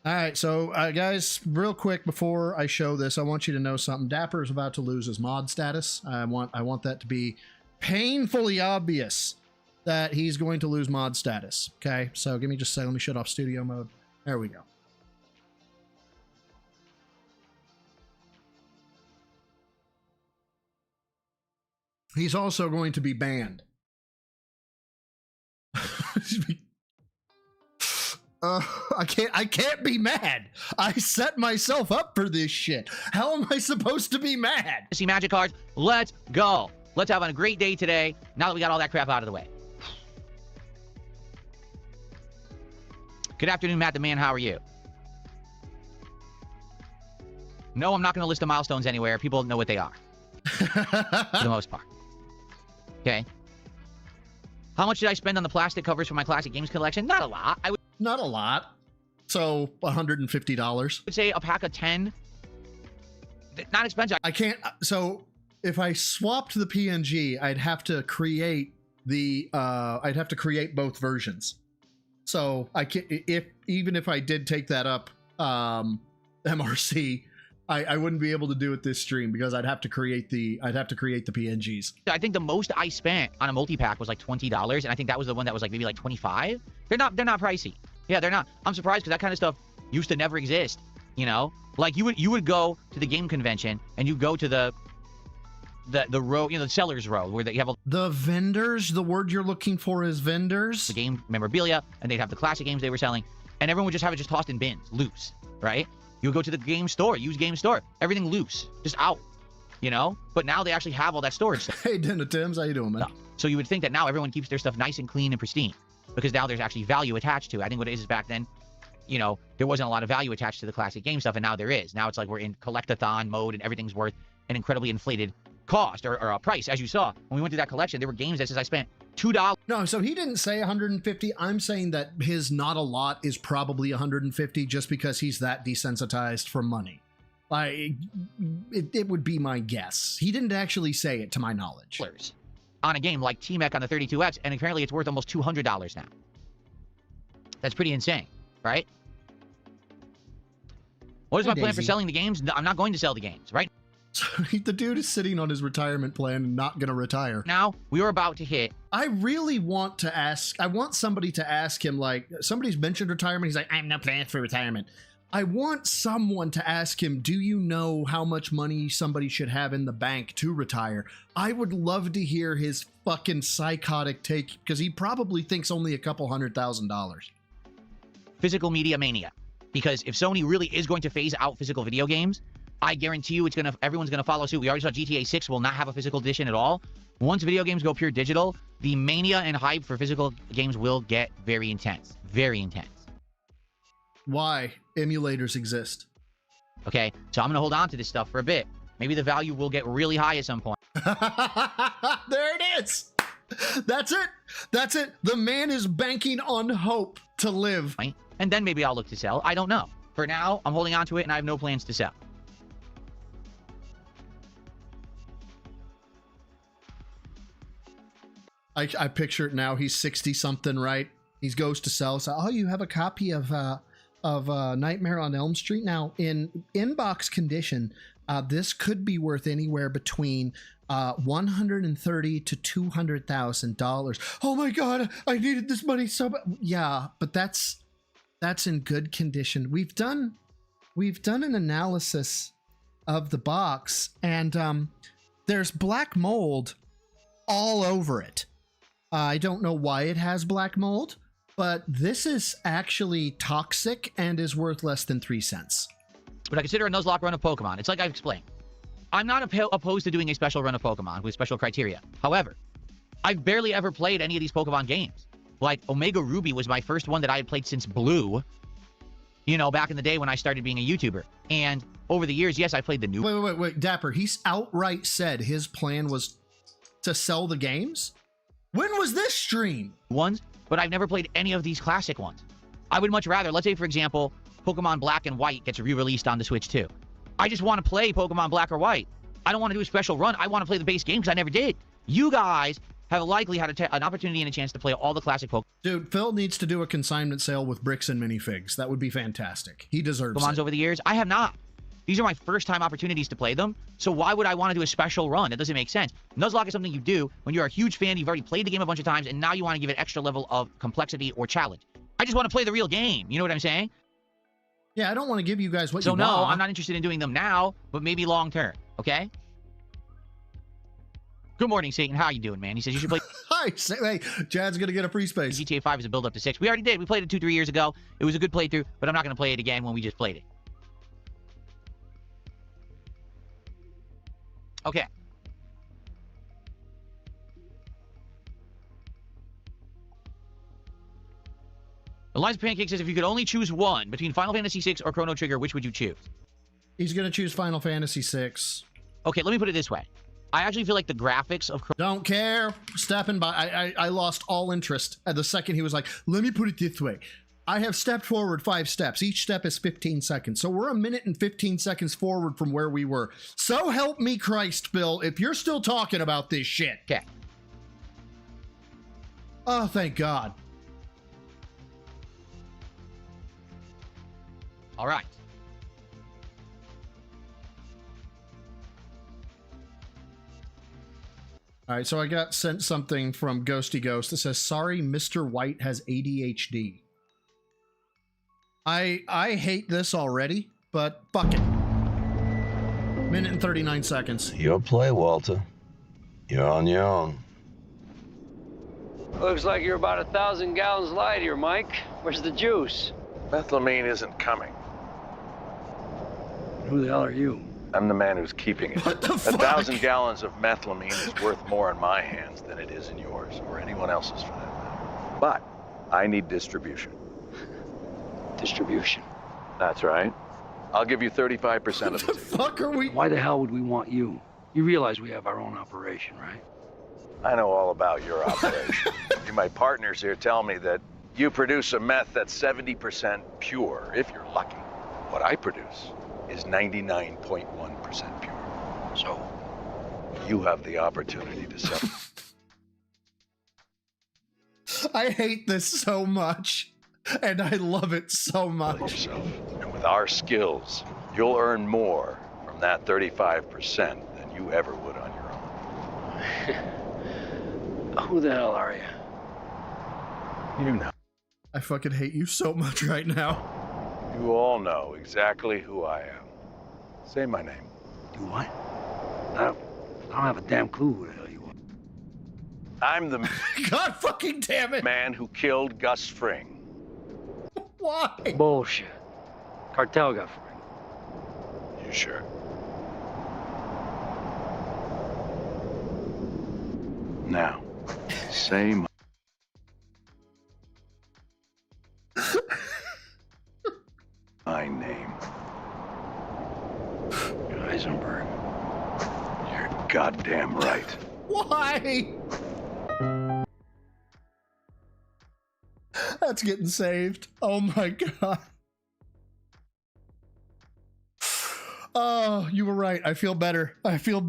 All right, so guys, real quick before I show this, I want you to know something. Dapper is about to lose his mod status. I want that to be painfully obvious that he's going to lose mod status. Okay, so give me just a second. Let me shut off studio mode. There we go. He's also going to be banned. I can't be mad. I set myself up for this shit. How am I supposed to be mad? See magic cards. Let's go. Let's have a great day today. Now that we got all that crap out of the way. Good afternoon, Matt the Man. How are you? No, I'm not going to list the milestones anywhere. People know what they are. For the most part. Okay. How much did I spend on the plastic covers for my classic games collection? Not a lot. Not a lot. So $150. Would say a pack of 10. Not expensive. I can't. So if I swapped the PNG, I'd have to create both versions. So I can't. Even if I did take that up, MRC, I wouldn't be able to do it this stream because I'd have to create the PNGs. I think the most I spent on a multi-pack was like $20, and I think that was the one that was like maybe like 25. They're not pricey. Yeah, they're not. I'm surprised because that kind of stuff used to never exist. You know, like you would go to the game convention and you go to the row, you know, the sellers row where you have the vendors. The word you're looking for is vendors. The game memorabilia, and they'd have the classic games they were selling, and everyone would just have it just tossed in bins, loose, right? You would go to the game store, used game store, everything loose, just out, you know? But now they actually have all that storage stuff. Hey, Dinner Tims, how you doing, man? So you would think that now everyone keeps their stuff nice and clean and pristine because now there's actually value attached to it. I think what it is back then, you know, there wasn't a lot of value attached to the classic game stuff, and now there is. Now it's like we're in collect-a-thon mode, and everything's worth an incredibly inflated cost or a price. As you saw, when we went through that collection, there were games that says I spent $2. No, so he didn't say 150. I'm saying that his not a lot is probably 150 just because he's that desensitized from money. Like, it would be my guess. He didn't actually say it to my knowledge. On a game like T-Mech on the 32X, and apparently it's worth almost $200 now. That's pretty insane, right? What is my plan for selling the games? No, I'm not going to sell the games, right? The dude is sitting on his retirement plan and not going to retire. Now, we were about to hit. I really want to ask, I want somebody to ask him, like, somebody's mentioned retirement. He's like, I have no plans for retirement. I want someone to ask him, do you know how much money somebody should have in the bank to retire? I would love to hear his fucking psychotic take, because he probably thinks only a couple $100,000. Physical media mania. Because if Sony really is going to phase out physical video games, I guarantee you everyone's gonna follow suit. We already saw GTA 6 will not have a physical edition at all. Once video games go pure digital, the mania and hype for physical games will get very intense. Very intense. Why? Emulators exist. Okay, so I'm gonna hold on to this stuff for a bit. Maybe the value will get really high at some point. There it is! That's it! That's it! The man is banking on hope to live. And then maybe I'll look to sell. I don't know. For now, I'm holding on to it and I have no plans to sell. I picture it now. He's 60-something, right? He goes to sell. So, oh, you have a copy of Nightmare on Elm Street? Now, in inbox condition, this could be worth anywhere between $130,000 to $200,000. Oh my God, I needed this money so bad. Yeah, but that's in good condition. We've done an analysis of the box, and there's black mold all over it. I don't know why it has black mold, but this is actually toxic and is worth less than 3 cents. But I consider a Nuzlocke run of Pokemon. It's like I've explained. I'm not opposed to doing a special run of Pokemon with special criteria. However, I've barely ever played any of these Pokemon games. Like, Omega Ruby was my first one that I had played since Blue, you know, back in the day when I started being a YouTuber. And over the years, yes, I played the new... Wait, Dapper, he's outright said his plan was to sell the games? When was this stream? Ones, but I've never played any of these classic ones. I would much rather, let's say, for example, Pokemon Black and White gets re-released on the Switch too. I just want to play Pokemon Black or White. I don't want to do a special run. I want to play the base game because I never did. You guys have likely had an opportunity and a chance to play all the classic Pokemon. Dude, Phil needs to do a consignment sale with bricks and minifigs. That would be fantastic. He deserves Pokemon's it. Over the years. I have not. These are my first-time opportunities to play them, so why would I want to do a special run? That doesn't make sense. Nuzlocke is something you do when you're a huge fan, you've already played the game a bunch of times, and now you want to give it an extra level of complexity or challenge. I just want to play the real game. You know what I'm saying? Yeah, I don't want to give you guys what you want. So no, I'm not interested in doing them now, but maybe long-term, okay? Good morning, Satan. How you doing, man? He says you should play... Hi, hey, Jad's going to get a free space. GTA 5 is a build-up to 6. We already did. We played it 2-3 years ago. It was a good playthrough, but I'm not going to play it again when we just played it. Okay. Eliza Pancake says, if you could only choose one between Final Fantasy VI or Chrono Trigger, which would you choose? He's going to choose Final Fantasy VI. Okay, let me put it this way. I actually feel like the graphics of... Don't care. Stepping by. I lost all interest at the second he was like, let me put it this way. I have stepped forward 5 steps. Each step is 15 seconds. So we're 1 minute and 15 seconds forward from where we were. So help me Christ, Bill, if you're still talking about this shit. Okay. Oh, thank God. All right. All right, so I got sent something from Ghosty Ghost that says, "Sorry, Mr. White has ADHD." I hate this already, but fuck it. Minute and 39 seconds. Your play, Walter. You're on your own. Looks like you're about 1,000 gallons light here, Mike. Where's the juice? Methylamine isn't coming. Who the hell are you? I'm the man who's keeping it. What the fuck? 1,000 gallons of methylamine is worth more in my hands than it is in yours, or anyone else's for that matter. But I need distribution. Distribution. That's right. I'll give you 35% of the fuck are we? Why the hell would we want you? You realize we have our own operation, right? I know all about your operation. My partners here tell me that you produce a meth that's 70% pure, if you're lucky. What I produce is 99.1% pure. So, you have the opportunity to sell. I hate this so much, and I love it so much. Yourself. And with our skills, you'll earn more from that 35% than you ever would on your own. Who the hell are you? You know. I fucking hate you so much right now. You all know exactly who I am. Say my name. You what? I don't have a damn clue who the hell you are. I'm the God fucking damn it! Man who killed Gus Fring. Why? Bullshit. Cartel got free. You sure? Now, say my name. Heisenberg. You're goddamn right. Why? That's getting saved. Oh my god. Oh, you were right. I feel better. I feel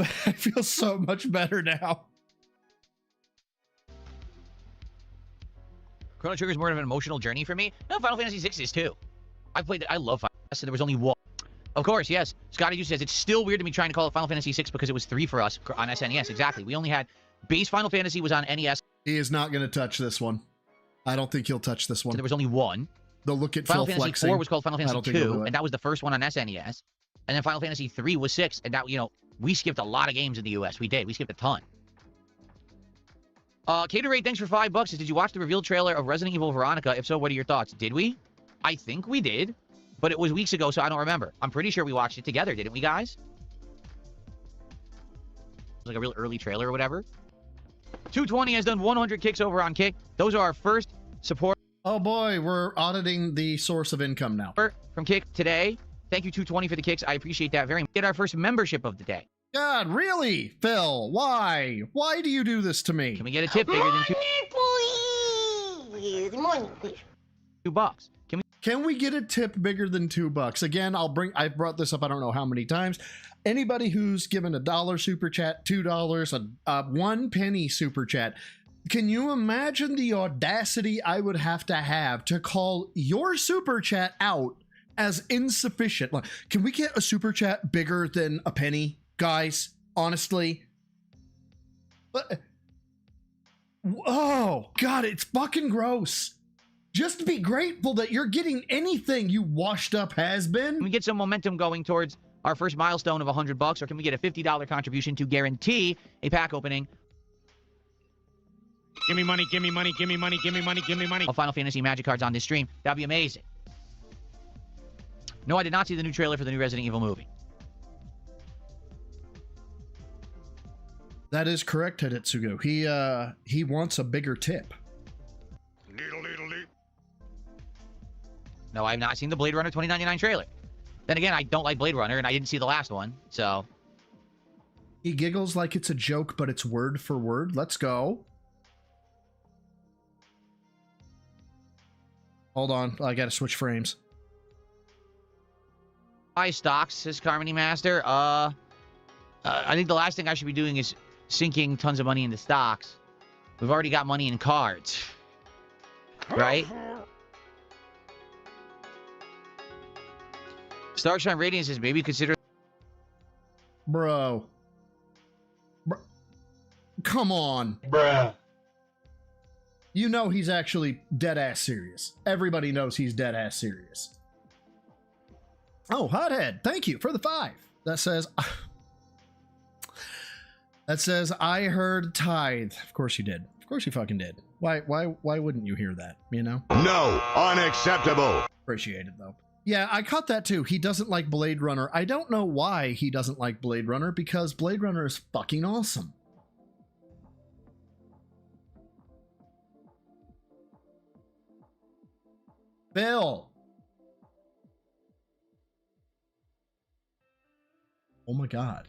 so much better now. Chrono Trigger is more of an emotional journey for me. No, Final Fantasy VI is too. I played it. I love Final Fantasy. There was only one. Of course, yes. Scotty Juice says it's still weird to me trying to call it Final Fantasy VI because it was 3 for us on SNES. Exactly. We only had base Final Fantasy was on NES. He is not going to touch this one. I don't think he'll touch this one. So there was only one. They'll look at Final Phil Fantasy flexing. 4 was called Final Fantasy 2, it. and that was the first one on SNES. And then Final Fantasy 3 was 6, and that, you know, we skipped a lot of games in the US. We did. We skipped a ton. Caterate, thanks for $5. Did you watch the reveal trailer of Resident Evil Veronica? If so, what are your thoughts? Did we? I think we did, but it was weeks ago, so I don't remember. I'm pretty sure we watched it together, didn't we, guys? It was like a real early trailer or whatever. 220 has done 100 kicks over on Kick. Those are our first support. Oh boy, we're auditing the source of income now. From Kick today. Thank you, 220, for the kicks. I appreciate that very much. Get our first membership of the day. God, really? Phil, why? Why do you do this to me? Can we get a tip bigger than $2? Can we get a tip bigger than $2? Again, I've brought this up I don't know how many times. Anybody who's given $1 super chat, $2, a 1 penny super chat, can you imagine the audacity I would have to call your super chat out as insufficient? Like, can we get a super chat bigger than a penny? Guys, honestly. But, oh, God, it's fucking gross. Just be grateful that you're getting anything, you washed up has-been. Can we get some momentum going towards our first milestone of $100, or can we get a $50 contribution to guarantee a pack opening? Give me money, give me money, give me money, give me money, give me money. Of Final Fantasy Magic cards on this stream. That'd be amazing. No, I did not see the new trailer for the new Resident Evil movie. That is correct, Hidetsugo. He wants a bigger tip. No, I have not seen the Blade Runner 2099 trailer. Then again, I don't like Blade Runner, and I didn't see the last one, so... He giggles like it's a joke, but it's word for word. Let's go. Hold on, I gotta switch frames. Buy stocks, says Carmony Master. I think the last thing I should be doing is sinking tons of money into stocks. We've already got money in cards. Right? Starshine Radiant says, maybe consider... Bro. come on. Bruh. You know he's actually dead-ass serious. Everybody knows he's dead-ass serious. Oh, Hothead, thank you for the 5. That says, I heard tithe. Of course you did. Of course you fucking did. Why wouldn't you hear that, you know? No, unacceptable. Appreciate it, though. Yeah, I caught that, too. He doesn't like Blade Runner. I don't know why he doesn't like Blade Runner, because Blade Runner is fucking awesome. Bill. Oh my god.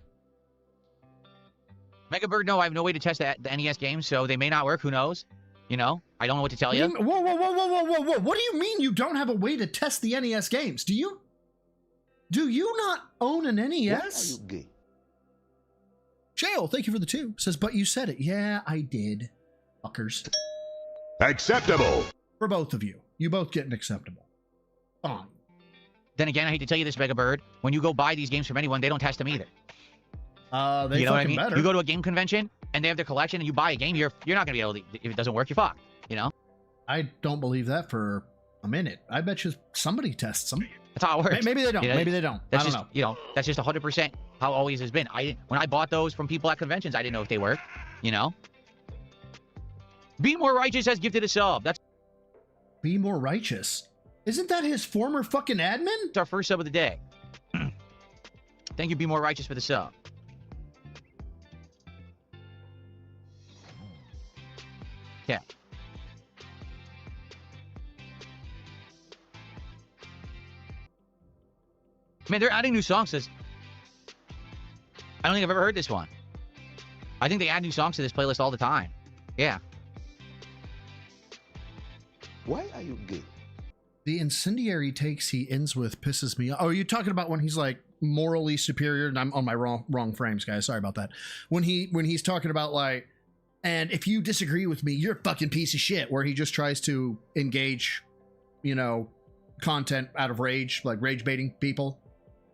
Megabird, no, I have no way to test the NES games, so they may not work. Who knows? You know, I don't know what to tell you. Whoa. What do you mean you don't have a way to test the NES games? Do you not own an NES? Why are you gay? Jail, thank you for the 2. Says, but you said it. Yeah, I did. Fuckers. Acceptable. For both of you. You both get an acceptable. Fine. Then again, I hate to tell you this, Megabird. When you go buy these games from anyone, they don't test them either. They you know what I mean? better. You go to a game convention and they have their collection, and you buy a game. You're not gonna be able to. If it doesn't work, you're fucked. You know? I don't believe that for a minute. I bet you somebody tests them. That's how it works. Maybe they don't. You know? Maybe they don't. That's I don't just, know. You know, that's just 100% how it always has been. When I bought those from people at conventions, I didn't know if they worked. You know? Be More Righteous has gifted a sub. That's Be More Righteous. Isn't that his former fucking admin? It's our first sub of the day. Thank you, Be More Righteous, for the sub. Yeah. Man, they're adding new songs to this. I don't think I've ever heard this one. I think they add new songs to this playlist all the time. Yeah. Why are you gay? The incendiary takes he ends with pisses me off. Oh, are you talking about when he's like morally superior? And I'm on my wrong frames, guys. Sorry about that. When he's talking about like, and if you disagree with me, you're a fucking piece of shit. Where he just tries to engage, you know, content out of rage, like rage baiting people.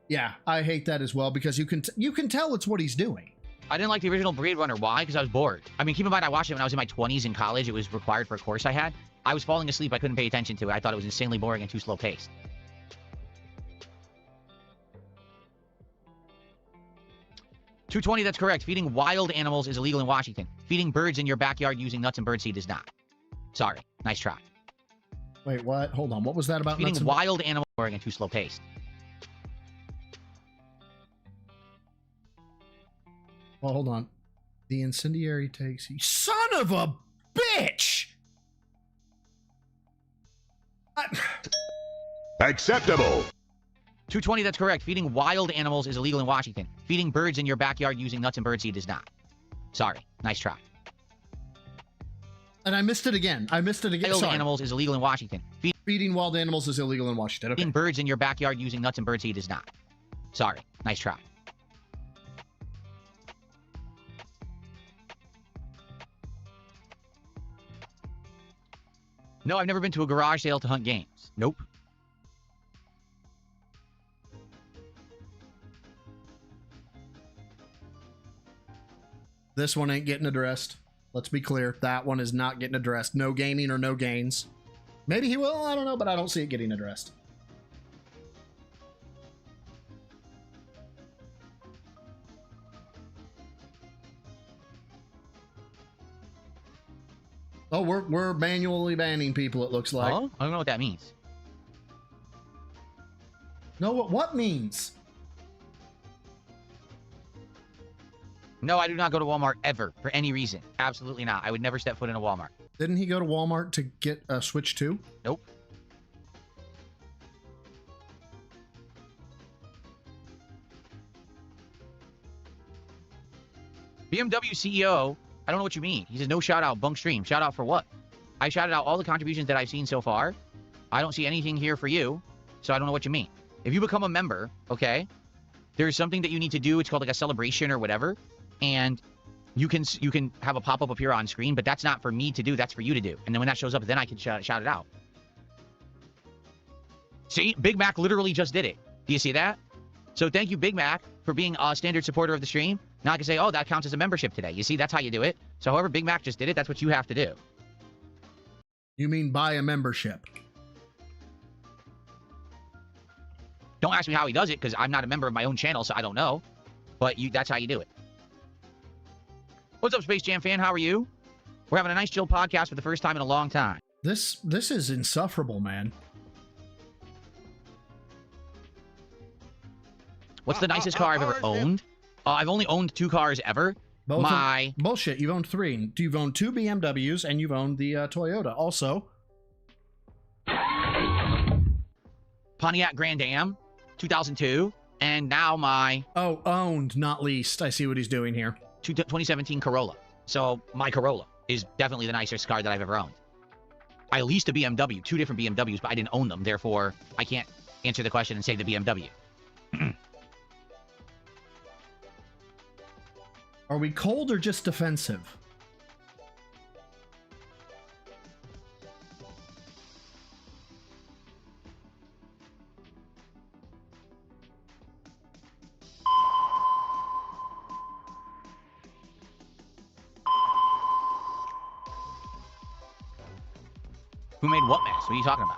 Yeah, I hate that as well, because you can tell it's what he's doing. I didn't like the original Blade Runner. Why? Because I was bored. I mean, keep in mind, I watched it when I was in my 20s in college. It was required for a course I had. I was falling asleep. I couldn't pay attention to it. I thought it was insanely boring and too slow paced. $2.20, that's correct. Feeding wild animals is illegal in Washington. Feeding birds in your backyard using nuts and birdseed is not. Sorry. Nice try. Wait, what? Hold on. What was that about? Feeding wild animals boring and too slow paced. Well, hold on. The incendiary takes you. Son of a bitch! Acceptable. $2.20, that's correct. Feeding wild animals is illegal in Washington. Feeding birds in your backyard using nuts and birdseed is not. Sorry. Nice try. And I missed it again. Wild animals is illegal in Washington. Feeding wild animals is illegal in Washington. Okay. Feeding birds in your backyard using nuts and birdseed is not. Sorry. Nice try. No, I've never been to a garage sale to hunt games. Nope. This one ain't getting addressed. Let's be clear. That one is not getting addressed. No gaming or no gains. Maybe he will. I don't know, but I don't see it getting addressed. Oh, we're manually banning people, it looks like. Oh? I don't know what that means. No, what means? No, I do not go to Walmart ever for any reason. Absolutely not. I would never step foot in a Walmart. Didn't he go to Walmart to get a Switch 2? Nope. BMW CEO, I don't know what you mean. He says no shout out, bunk stream. Shout out for what? I shouted out all the contributions that I've seen so far. I don't see anything here for you, so I don't know what you mean. If you become a member, okay, there's something that you need to do. It's called like a celebration or whatever, and you can have a pop-up appear on screen, but that's not for me to do. That's for you to do. And then when that shows up, then I can shout it out. See, Big Mac literally just did it. Do you see that? So thank you, Big Mac, for being a standard supporter of the stream. Now I can say, oh, that counts as a membership today. You see, that's how you do it. So however Big Mac just did it, that's what you have to do. You mean buy a membership? Don't ask me how he does it, because I'm not a member of my own channel, so I don't know. But that's how you do it. What's up, Space Jam fan? How are you? We're having a nice chill podcast for the first time in a long time. This is insufferable, man. What's the nicest car I've ever owned? I've only owned 2 cars ever. Bullshit. You've owned 3. You've owned 2 BMWs and you've owned the Toyota. Also, Pontiac Grand Am, 2002, and now my owned, not leased. I see what he's doing here. 2017 Corolla. So my Corolla is definitely the nicest car that I've ever owned. I leased a BMW, 2 different BMWs, but I didn't own them. Therefore, I can't answer the question and say the BMW. Are we cold or just defensive? Who made what mess? What are you talking about?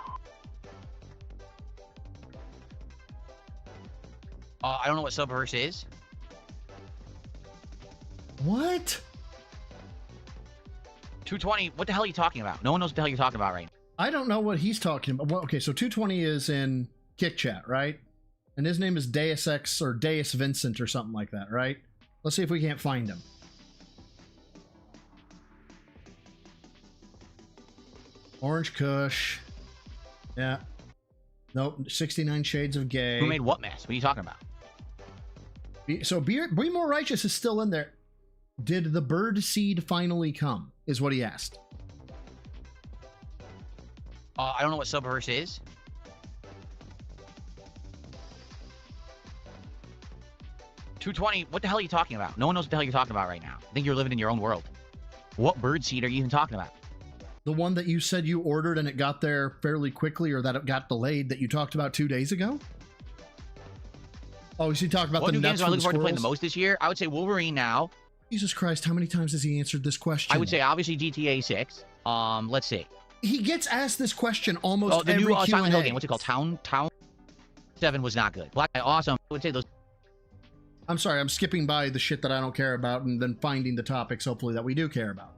I don't know what Subverse is. What? 220, what the hell are you talking about? No one knows what the hell you're talking about right now. I don't know what he's talking about. Well, okay, so 220 is in Kick Chat, right? And his name is Deus Ex or Deus Vincent or something like that, right? Let's see if we can't find him. Orange Kush. Yeah. Nope, 69 Shades of Gay. Who made what mess? What are you talking about? So Be More Righteous is still in there. Did the bird seed finally come? Is what he asked. I don't know what Subverse is. $220, what the hell are you talking about? No one knows what the hell you're talking about right now. I think you're living in your own world. What bird seed are you even talking about? The one that you said you ordered and it got there fairly quickly, or that it got delayed, that you talked about 2 days ago? Oh, is he talking about what the new nuts games am I looking forward to squirrels? playing the most this year? I would say Wolverine now. Jesus Christ, how many times has he answered this question? I would say obviously GTA 6. Let's see. He gets asked this question almost the every new Q&A. Silent Hill game. What's it called? Town 7 was not good. Black awesome. I would say those. I'm sorry, I'm skipping by the shit that I don't care about and then finding the topics, hopefully, that we do care about.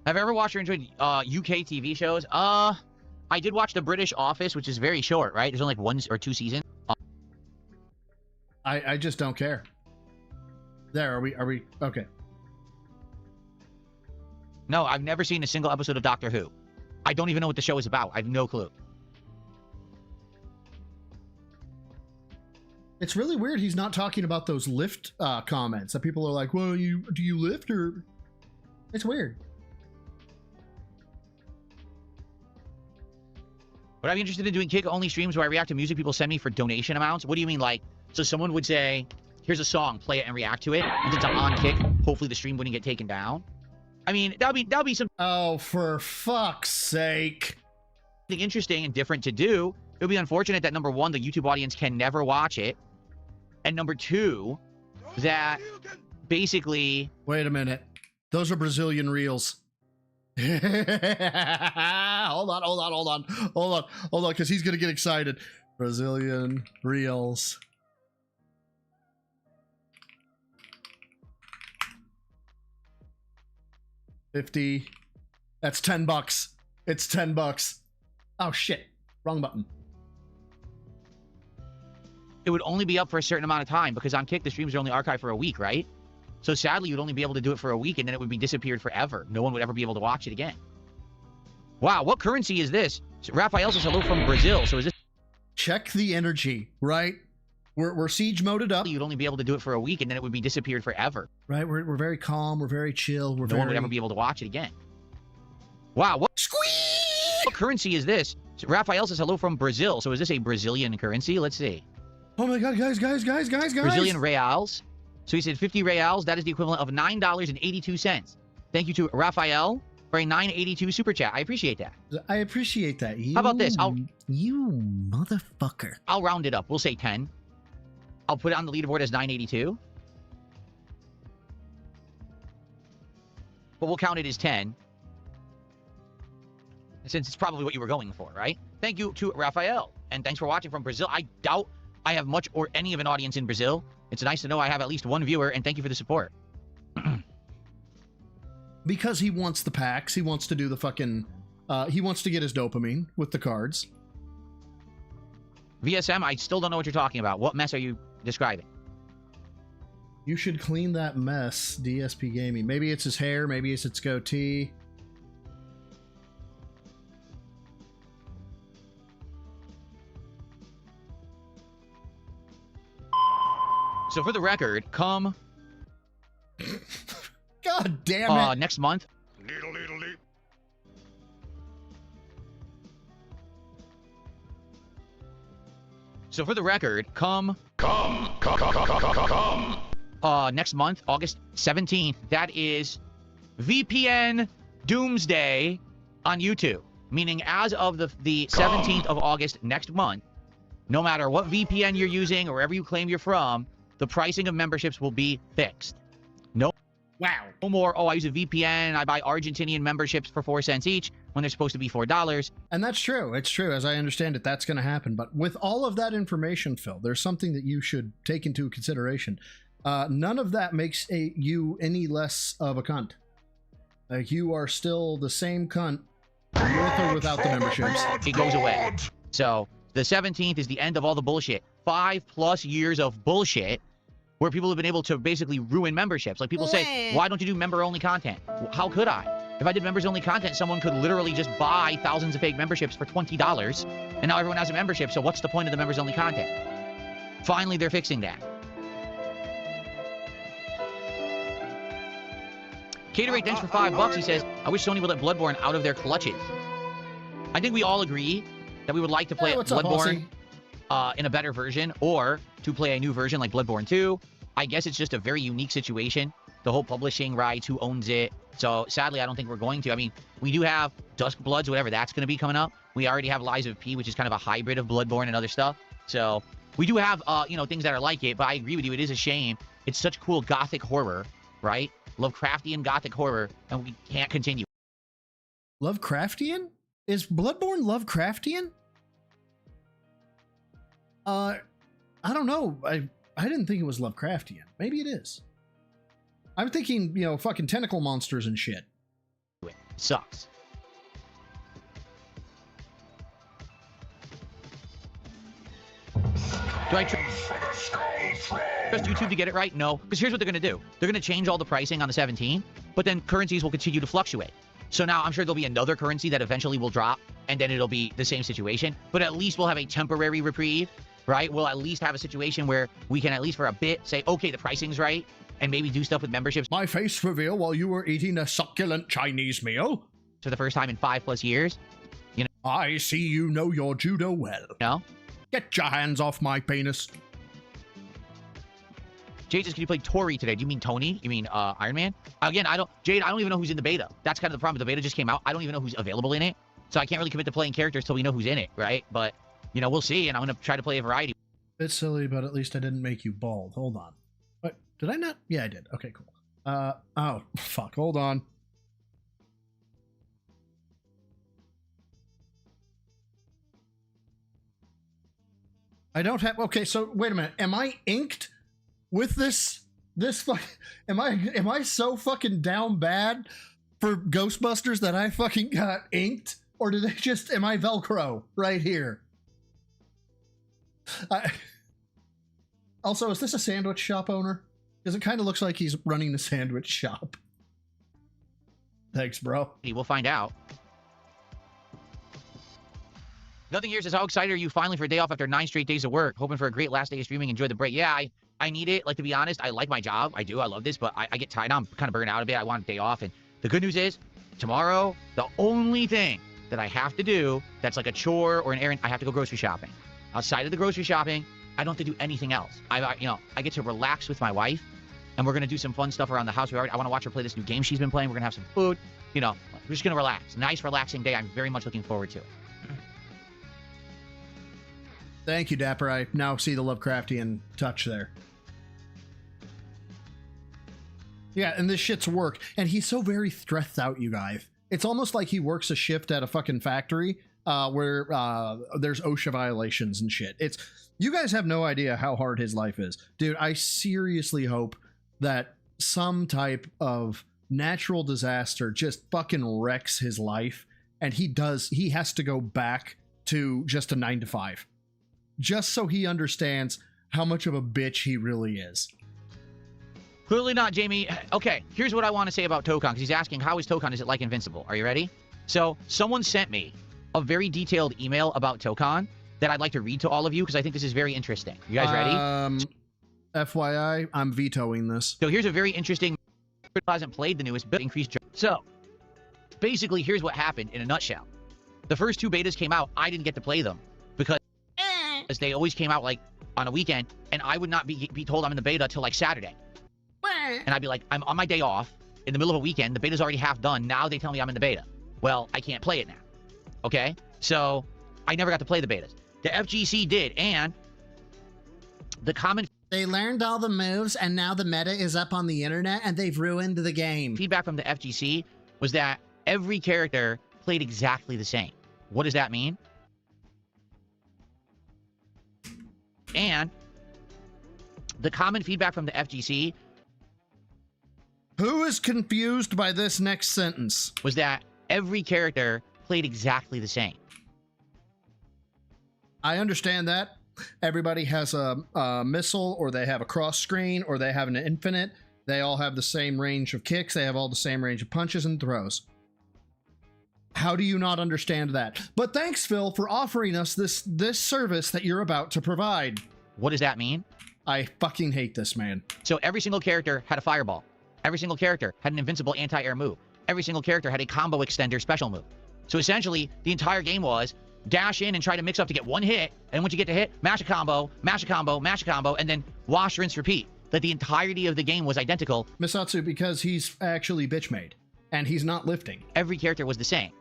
Have you ever watched or enjoyed UK TV shows? I did watch The British Office, which is very short, right? There's only like 1 or 2 seasons. I just don't care. There, are we okay? No, I've never seen a single episode of Doctor Who. I don't even know what the show is about. I have no clue. It's really weird he's not talking about those lift comments that people are like, well, do you lift or... It's weird. But I'd be interested in doing kick-only streams where I react to music people send me for donation amounts. What do you mean, like, so someone would say, here's a song, play it and react to it, and since I'm on Kick, hopefully the stream wouldn't get taken down? I mean, that'll be some... Oh, for fuck's sake. Something interesting and different to do. It would be unfortunate that, number 1, the YouTube audience can never watch it, and number 2, that basically... Wait a minute. Those are Brazilian reels. hold on, because he's gonna get excited. Brazilian reels. $50. That's $10. It's $10. Oh shit! Wrong button. It would only be up for a certain amount of time because on Kick the streams are only archived for a week, right? So sadly, you'd only be able to do it for a week, and then it would be disappeared forever. No one would ever be able to watch it again. Wow, what currency is this? So Raphael says hello from Brazil. So is this... Check the energy, right? We're siege moded up. You'd only be able to do it for a week, and then it would be disappeared forever. Right, we're very calm, we're very chill, no one would ever be able to watch it again. Wow, what... Squeeze! What currency is this? So Raphael says hello from Brazil. So is this a Brazilian currency? Let's see. Oh my god, guys. Brazilian reals. So he said 50 reals. That is the equivalent of $9.82. Thank you to Raphael for a $9.82 super chat. I appreciate that. I appreciate that. How about this? You motherfucker. I'll round it up. We'll say 10. I'll put it on the leaderboard as 982. But we'll count it as 10. Since it's probably what you were going for, right? Thank you to Raphael. And thanks for watching from Brazil. I doubt I have much or any of an audience in Brazil. It's nice to know I have at least one viewer, and thank you for the support. Because he wants the packs. He wants to do the fucking... he wants to get his dopamine with the cards. VSM, I still don't know what you're talking about. What mess are you describing? You should clean that mess, DSP Gaming. Maybe it's his hair. Maybe it's its goatee. So for the record, come... God damn it. Next month. So for the record, come next month, August 17th, that is VPN Doomsday on YouTube. Meaning as of the 17th of August next month, no matter what VPN you're using or wherever you claim you're from, the pricing of memberships will be fixed. No. Wow. No more, oh, I use a VPN, I buy Argentinian memberships for 4 cents each when they're supposed to be $4. And that's true. It's true. As I understand it, that's going to happen. But with all of that information, Phil, there's something that you should take into consideration. None of that makes you any less of a cunt. Like, you are still the same cunt with or without the memberships. It goes away. So the 17th is the end of all the bullshit. 5+ years of bullshit where people have been able to basically ruin memberships. Like, people say, why don't you do member-only content? How could I? If I did members-only content, someone could literally just buy thousands of fake memberships for $20, and now everyone has a membership, so what's the point of the members-only content? Finally, they're fixing that. Caterate, thanks for $5. He says, I wish Sony would let Bloodborne out of their clutches. I think we all agree that we would like to play Bloodborne in a better version, or to play a new version like Bloodborne 2. I guess it's just a very unique situation. The whole publishing rights, who owns it. So sadly, I don't think we're going to. I mean, we do have Dusk Bloods, whatever that's going to be coming up. We already have Lies of P, which is kind of a hybrid of Bloodborne and other stuff. So we do have, things that are like it, but I agree with you. It is a shame. It's such cool gothic horror, right? Lovecraftian gothic horror, and we can't continue. Lovecraftian? Is Bloodborne Lovecraftian? I don't know. I didn't think it was Lovecraftian. Maybe it is. I'm thinking, fucking tentacle monsters and shit. It sucks. Do I trust YouTube to get it right? No, because here's what they're going to do. They're going to change all the pricing on the 17th, but then currencies will continue to fluctuate. So now I'm sure there'll be another currency that eventually will drop, and then it'll be the same situation. But at least we'll have a temporary reprieve, right? We'll at least have a situation where we can at least for a bit say, okay, the pricing's right, and maybe do stuff with memberships. My face reveal while you were eating a succulent Chinese meal? For the first time in 5+ years. I see you know your judo well. No? Get your hands off my penis. Jade says, can you play Tori today? Do you mean Tony? You mean Iron Man? Again, Jade, I don't even know who's in the beta. That's kind of the problem. The beta just came out. I don't even know who's available in it. So I can't really commit to playing characters till we know who's in it, right? But, we'll see, and I'm going to try to play a variety. It's silly, but at least I didn't make you bald. Hold on. What? Did I not? Yeah, I did. Okay, cool. Oh, fuck. Hold on. I don't have... Okay, so wait a minute. Am I inked with this am I so fucking down bad for Ghostbusters that I fucking got inked? Or do they just... Am I Velcro right here? Also, is this a sandwich shop owner? Because it kind of looks like he's running the sandwich shop. Thanks, bro. We'll find out. Nothing here says, how excited are you finally for a day off after 9 straight days of work? Hoping for a great last day of streaming. Enjoy the break. Yeah, I need it. Like, to be honest, I like my job. I do. I love this, but I get tired. I'm kind of burnt out a bit. I want a day off. And the good news is, tomorrow, the only thing that I have to do that's like a chore or an errand, I have to go grocery shopping. Outside of the grocery shopping, I don't have to do anything else. I get to relax with my wife, and we're going to do some fun stuff around the house. I want to watch her play this new game she's been playing. We're going to have some food. We're just going to relax. Nice, relaxing day. I'm very much looking forward to it. Thank you, Dapper. I now see the Lovecraftian touch there. Yeah, and this shit's work. And he's so very stressed out, you guys. It's almost like he works a shift at a fucking factory where there's OSHA violations and shit. You guys have no idea how hard his life is. Dude, I seriously hope that some type of natural disaster just fucking wrecks his life, and he has to go back to just a 9-to-5. Just so he understands how much of a bitch he really is. Clearly not, Jamie. Okay, here's what I want to say about Tokon, because he's asking, how is Tokon? Is it like Invincible? Are you ready? So, someone sent me a very detailed email about Tokon that I'd like to read to all of you, because I think this is very interesting. You guys ready? FYI, I'm vetoing this. So here's a very interesting... hasn't played the newest bit increased... So, basically, here's what happened in a nutshell. The first 2 betas came out, I didn't get to play them, because they always came out, like, on a weekend, and I would not be told I'm in the beta till, like, Saturday. And I'd be like, I'm on my day off, in the middle of a weekend, the beta's already half done, now they tell me I'm in the beta. Well, I can't play it now. Okay? So, I never got to play the betas. The FGC did, and the common... They learned all the moves, and now the meta is up on the internet, and they've ruined the game. Feedback from the FGC was that every character played exactly the same. What does that mean? And the common feedback from the FGC... Who is confused by this next sentence? Was that every character played exactly the same. I understand that. Everybody has a missile, or they have a cross screen, or they have an infinite. They all have the same range of kicks. They have all the same range of punches and throws. How do you not understand that? But thanks, Phil, for offering us this service that you're about to provide. What does that mean? I fucking hate this, man. So every single character had a fireball. Every single character had an invincible anti-air move. Every single character had a combo extender special move. So essentially, the entire game was dash in and try to mix up to get one hit, and once you get to hit, mash a combo, mash a combo, mash a combo, and then wash, rinse, repeat. That the entirety of the game was identical. Misatsu, because he's actually bitch made, and he's not lifting. Every character was the same.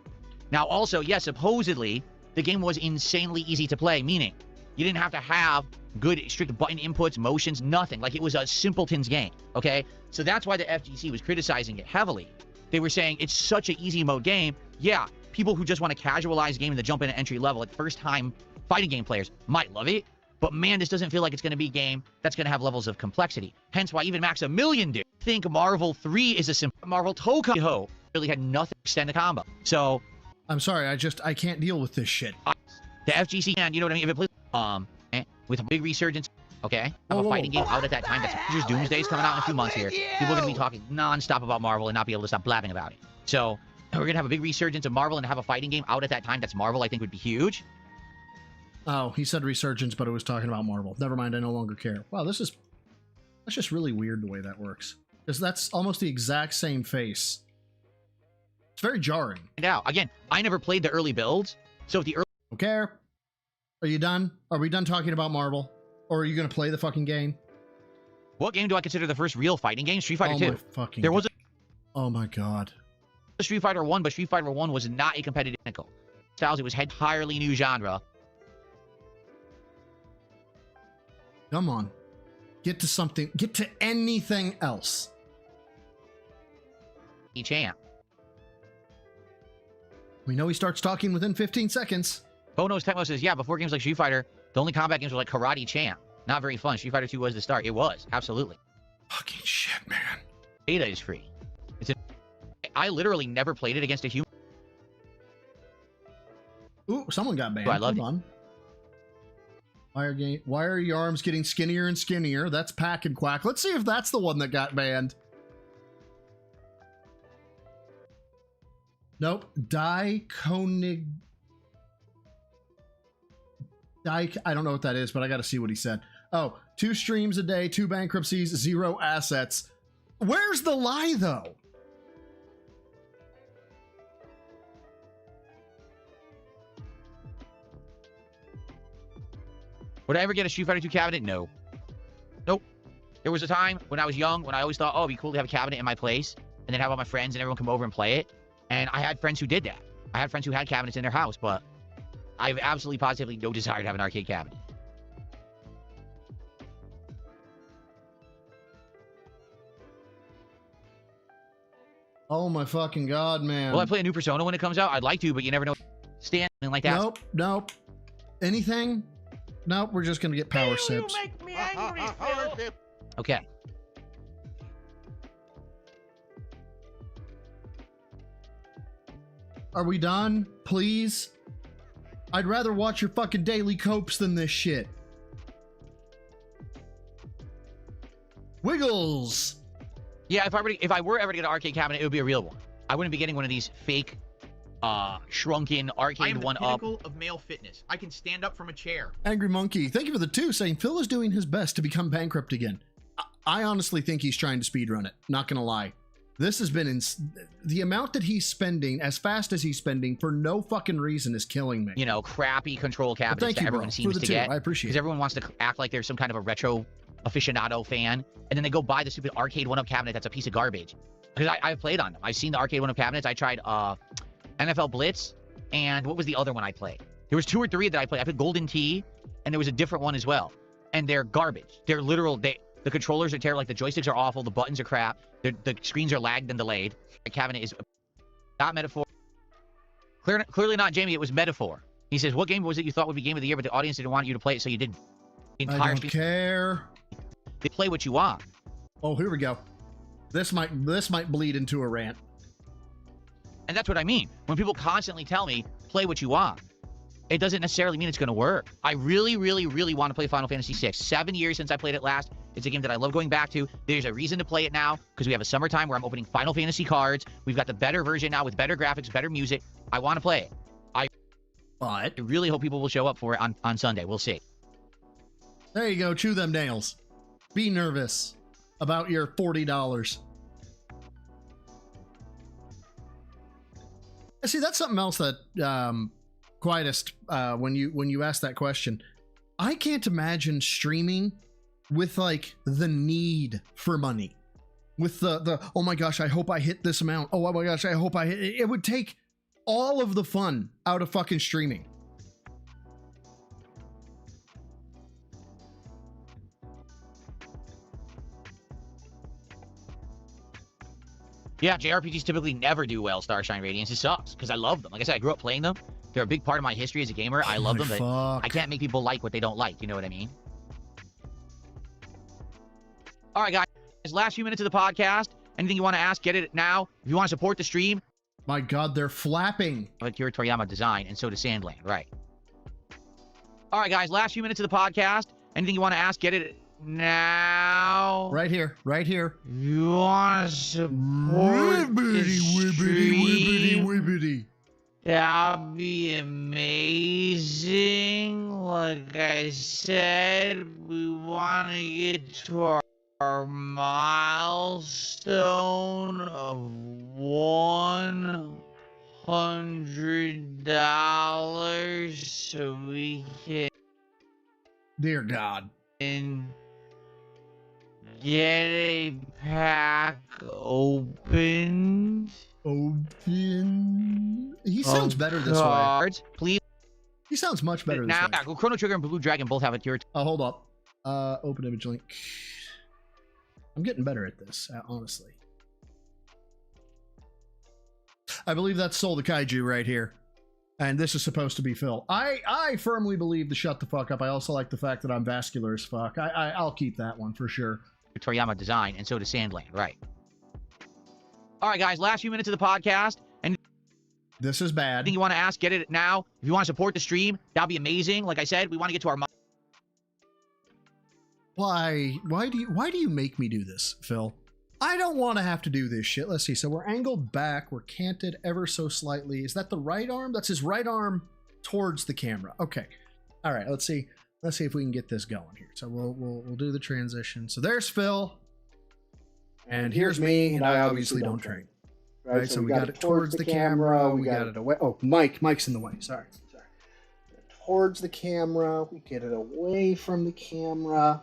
Now also, yes, supposedly, the game was insanely easy to play, meaning you didn't have to have good strict button inputs, motions, nothing. Like, it was a simpleton's game, okay? So that's why the FGC was criticizing it heavily. They were saying it's such an easy mode game. Yeah, people who just want to casualize game and to jump in at entry level at first time fighting game players might love it, but man, this doesn't feel like it's going to be a game that's going to have levels of complexity. Hence why even Maximilian did think Marvel 3 is a simple Marvel Tokyo really had nothing to extend the combo. So I'm sorry, I can't deal with this shit. The FGC, and you know what I mean? If it plays with a big resurgence, okay, have a fighting game out at that time. That's Avengers Doomsday's coming out in a few months here. People are going to be talking non-stop about Marvel and not be able to stop blabbing about it. So we're going to have a big resurgence of Marvel and have a fighting game out at that time. That's Marvel, I think, would be huge. Oh, he said resurgence, but it was talking about Marvel. Never mind, I no longer care. Wow, that's just really weird the way that works. Because that's almost the exact same face. It's very jarring. Now, again, I never played the early builds, so if the early... Don't care. Are you done? Are we done talking about Marvel? Or are you going to play the fucking game? What game do I consider the first real fighting game? Street Fighter 2. My fucking there was a... Oh my god. Street Fighter 1, but Street Fighter 1 was not a competitive technical. Styles, it was entirely new genre. Come on. Get to something. Get to anything else. Champ. We know he starts talking within 15 seconds. Bono's Tecmo says, yeah, before games like Street Fighter, the only combat games were like Karate Champ. Not very fun. Street Fighter 2 was the start. It was. Absolutely. Fucking shit, man. Beta is free. I literally never played it against a human. Ooh, someone got banned. I loved Hold on. Why are your arms getting skinnier and skinnier? That's Pack and Quack. Let's see if that's the one that got banned. Nope. Diconig. I don't know what that is, but I got to see what he said. Oh, 2 streams a day, 2 bankruptcies, 0 assets. Where's the lie, though? Would I ever get a Street Fighter 2 cabinet? No. Nope. There was a time when I was young when I always thought, oh, it'd be cool to have a cabinet in my place and then have all my friends and everyone come over and play it. And I had friends who did that. I had friends who had cabinets in their house, but I have absolutely positively no desire to have an arcade cabinet. Oh my fucking god, man. Will I play a new Persona when it comes out? I'd like to, but you never know. Stand like that. Nope. Anything? Nope, we're just gonna get power sips. You make me angry, Phil. Okay. Are we done? Please? I'd rather watch your fucking daily copes than this shit. Wiggles! Yeah, if I were ever to get an arcade cabinet, it would be a real one. I wouldn't be getting one of these fake, shrunken arcade one-up. I am the pinnacle of male fitness. I can stand up from a chair. Angry Monkey, thank you for the 2, saying Phil is doing his best to become bankrupt again. I honestly think he's trying to speedrun it. Not gonna lie. This has been the amount that he's spending, as fast as he's spending, for no fucking reason is killing me. You know, crappy control cabinets that everyone seems to get. I appreciate it. Because everyone wants to act like there's some kind of a retro aficionado fan, and then they go buy the stupid arcade one-up cabinet that's a piece of garbage. Because I've played on them. I've seen the arcade one-up cabinets. I tried NFL Blitz, and what was the other one I played? There was 2 or 3 that I played. I played Golden Tee, and there was a different one as well. And they're garbage. They're literal. The controllers are terrible. Like, the joysticks are awful. The buttons are crap. The screens are lagged and delayed. The cabinet is not metaphor. Clearly not Jamie. It was metaphor. He says, what game was it you thought would be game of the year, but the audience didn't want you to play it, so you didn't? I don't care. They play what you want. Oh, here we go. This might bleed into a rant. And that's what I mean. When people constantly tell me, play what you want, it doesn't necessarily mean it's going to work. I really, really, really want to play Final Fantasy VI. 7 years since I played it last. It's a game that I love going back to. There's a reason to play it now, because we have a summertime where I'm opening Final Fantasy cards. We've got the better version now with better graphics, better music. I want to play it. I really hope people will show up for it on Sunday. We'll see. There you go. Chew them nails. Be nervous about your $40. See, that's something else that Quietest, when you ask that question, I can't imagine streaming with like the need for money, with the oh my gosh, I hope I hit this amount, oh my gosh, I hope I hit it. It would take all of the fun out of fucking streaming. Yeah, JRPGs typically never do well, Starshine Radiance. It sucks, because I love them. Like I said, I grew up playing them. They're a big part of my history as a gamer. I love them, but I can't make people like what they don't like. You know what I mean? All right, guys. Last few minutes of the podcast. Anything you want to ask, get it now. If you want to support the stream. My God, they're flapping. Akira Toriyama design, and so does Sandland. Right. All right, guys. Last few minutes of the podcast. Anything you want to ask, get it now. Right here. Right here. You want to support the stream? That'd be amazing. Like I said, we want to get to our milestone of $100 so we can... Dear God. Get a pack opened. He sounds better this cards. way. Please. He sounds much better this now, way. Now, Chrono Trigger and Blue Dragon both have it here. Hold up. Open image link. I'm getting better at this, honestly. I believe that's Soul the Kaiju right here. And this is supposed to be Phil. I firmly believe the shut the fuck up. I also like the fact that I'm vascular as fuck. I'll keep that one for sure. Toriyama design, and so does Sandland. Right. All right, guys. Last few minutes of the podcast. And this is bad. Anything you want to ask, get it now. If you want to support the stream, that'd be amazing. Like I said, we want to get to our... Why do you make me do this, Phil? I don't want to have to do this shit. Let's see. So we're angled back. We're canted ever so slightly. Is that the right arm? That's his right arm towards the camera. Okay. All right. Let's see. Let's see if we can get this going here. So we'll do the transition. So there's Phil. And here's me, and I obviously don't train. Right? So we got it towards the camera. We got it away. Oh, Mike's in the way. Sorry. Towards the camera. We get it away from the camera.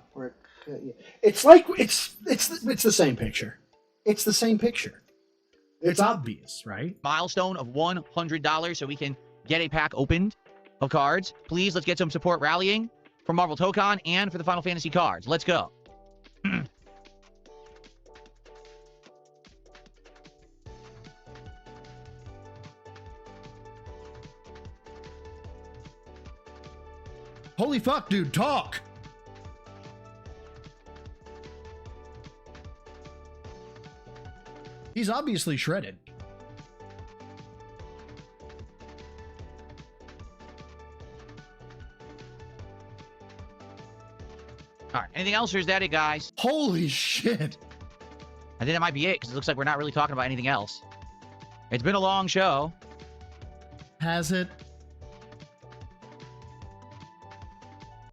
It's like it's the same picture. It's the same picture. It's obvious, right? Milestone of $100 so we can get a pack opened of cards. Please, let's get some support rallying for Marvel Tokon and for the Final Fantasy cards. Let's go. Holy fuck, dude, talk! He's obviously shredded. All right. Anything else, or is that it, guys? Holy shit. I think that might be it, because it looks like we're not really talking about anything else. It's been a long show. Has it?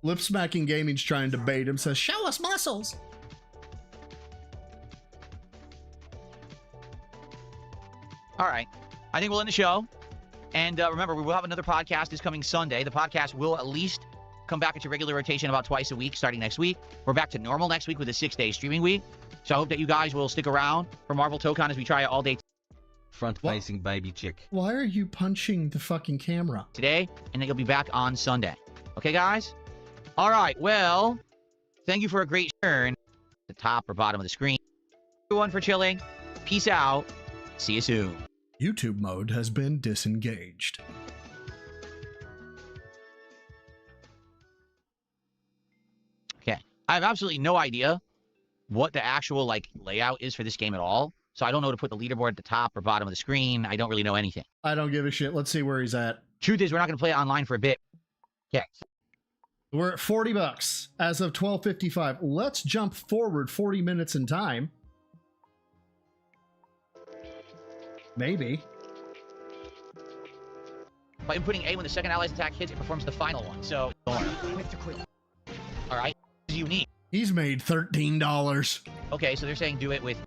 Lip Smacking Gaming's trying to bait him, says, show us muscles. All right. I think we'll end the show. And remember, we will have another podcast this coming Sunday. The podcast will at least come back into regular rotation about twice a week starting next week. We're back to normal next week with a 6-day streaming week. So I hope that you guys will stick around for Marvel Tokon as we try it all day front-facing baby chick. Why are you punching the fucking camera? Today, and then you'll be back on Sunday. Okay, guys? All right, well, thank you for a great turn. The top or bottom of the screen. Everyone for chilling. Peace out. See you soon. YouTube mode has been disengaged. Okay. I have absolutely no idea what the actual, like, layout is for this game at all. So I don't know to put the leaderboard at the top or bottom of the screen. I don't really know anything. I don't give a shit. Let's see where he's at. Truth is, we're not going to play it online for a bit. Okay. We're at $40 as of 12:55. Let's jump forward 40 minutes in time. Maybe. By inputting A when the second ally's attack hits, it performs the final one. So, all right. This is unique. He's made $13. Okay, so they're saying do it with...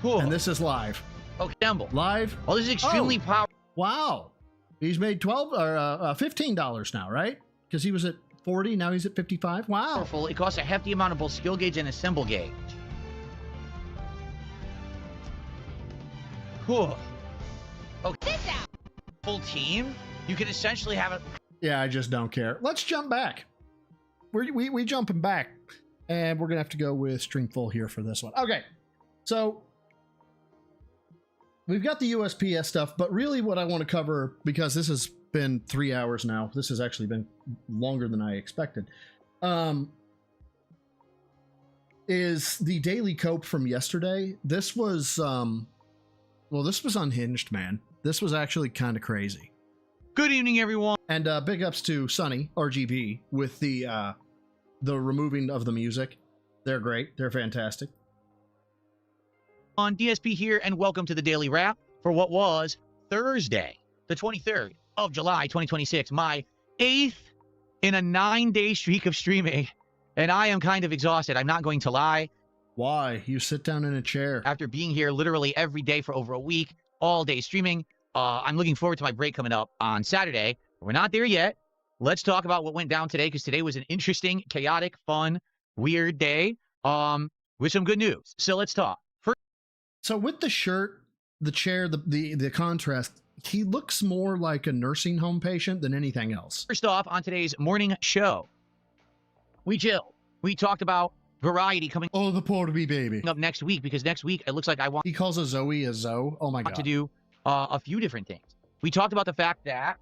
Cool. And this is live. Oh, Campbell. Live? Well, this is extremely powerful. Wow. He's made $15 now, right? Because he was at 40, now he's at 55. Wow. Powerful. It costs a hefty amount of both skill gauge and assemble gauge. Cool. Okay. Full team? You can essentially have it. Yeah, I just don't care. Let's jump back. We jumping back. And we're going to have to go with string full here for this one. Okay. So we've got the USPS stuff, but really what I want to cover, because this has been 3 hours now. This has actually been longer than I expected. Is the daily cope from yesterday. This was, well, this was unhinged, man. This was actually kind of crazy. Good evening, everyone. And big ups to Sunny, RGB, with the removing of the music. They're great. They're fantastic. On DSP here, and welcome to the Daily Wrap for what was Thursday, the 23rd of July, 2026. My 8th in a 9-day streak of streaming, and I am kind of exhausted. I'm not going to lie. Why? You sit down in a chair. After being here literally every day for over a week, all day streaming, I'm looking forward to my break coming up on Saturday. We're not there yet. Let's talk about what went down today, because today was an interesting, chaotic, fun, weird day with some good news. So let's talk. So with the shirt, the chair, the contrast, he looks more like a nursing home patient than anything else. First off, on today's morning show, we chilled. We talked about Variety coming. Oh, the poor wee baby. Up next week, because next week it looks like I want. He calls a Zoe a Zoe. Oh my god. To do a few different things. We talked about the fact that.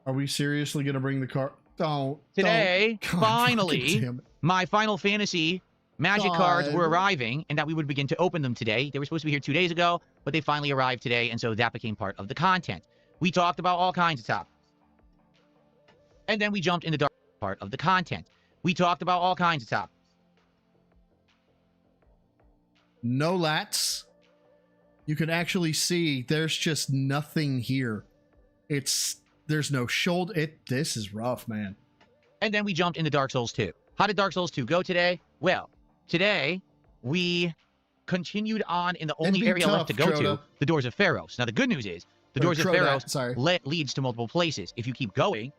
Are we seriously going to bring the car? Oh, today, finally, my Final Fantasy Magic cards were arriving, and that we would begin to open them today. They were supposed to be here 2 days ago, but they finally arrived today, and so that became part of the content. We talked about all kinds of topics. And then we jumped in the dark part of the content. We talked about all kinds of topics. No lats. You can actually see there's just nothing here. There's no shoulder. This is rough, man. And then we jumped into Dark Souls 2. How did Dark Souls 2 go today? Well, today we continued on in the only area left to go to, the Doors of Pharos. Now, the good news is the Doors of Pharos leads to multiple places. If you keep going,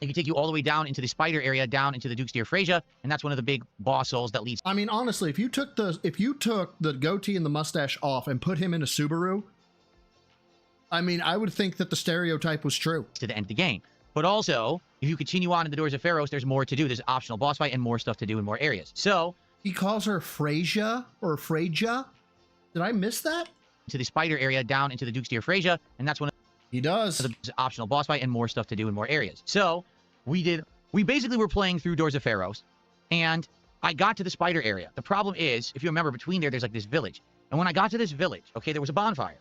it can take you all the way down into the spider area, down into the Duke's Deer Freyja, and that's one of the big boss souls that leads. I mean, honestly, if you took the goatee and the mustache off and put him in a Subaru, I mean, I would think that the stereotype was true. To the end of the game. But also, if you continue on in the Doors of Pharos, there's more to do. There's an optional boss fight and more stuff to do in more areas. So he calls her Freyja or Freyja. Did I miss that? To the spider area, down into the Duke's Deer Freyja, and that's one of He does. The optional boss fight and more stuff to do in more areas. So we basically were playing through Doors of Pharos, and I got to the spider area. The problem is, if you remember, between there's like this village. And when I got to this village, okay, there was a bonfire.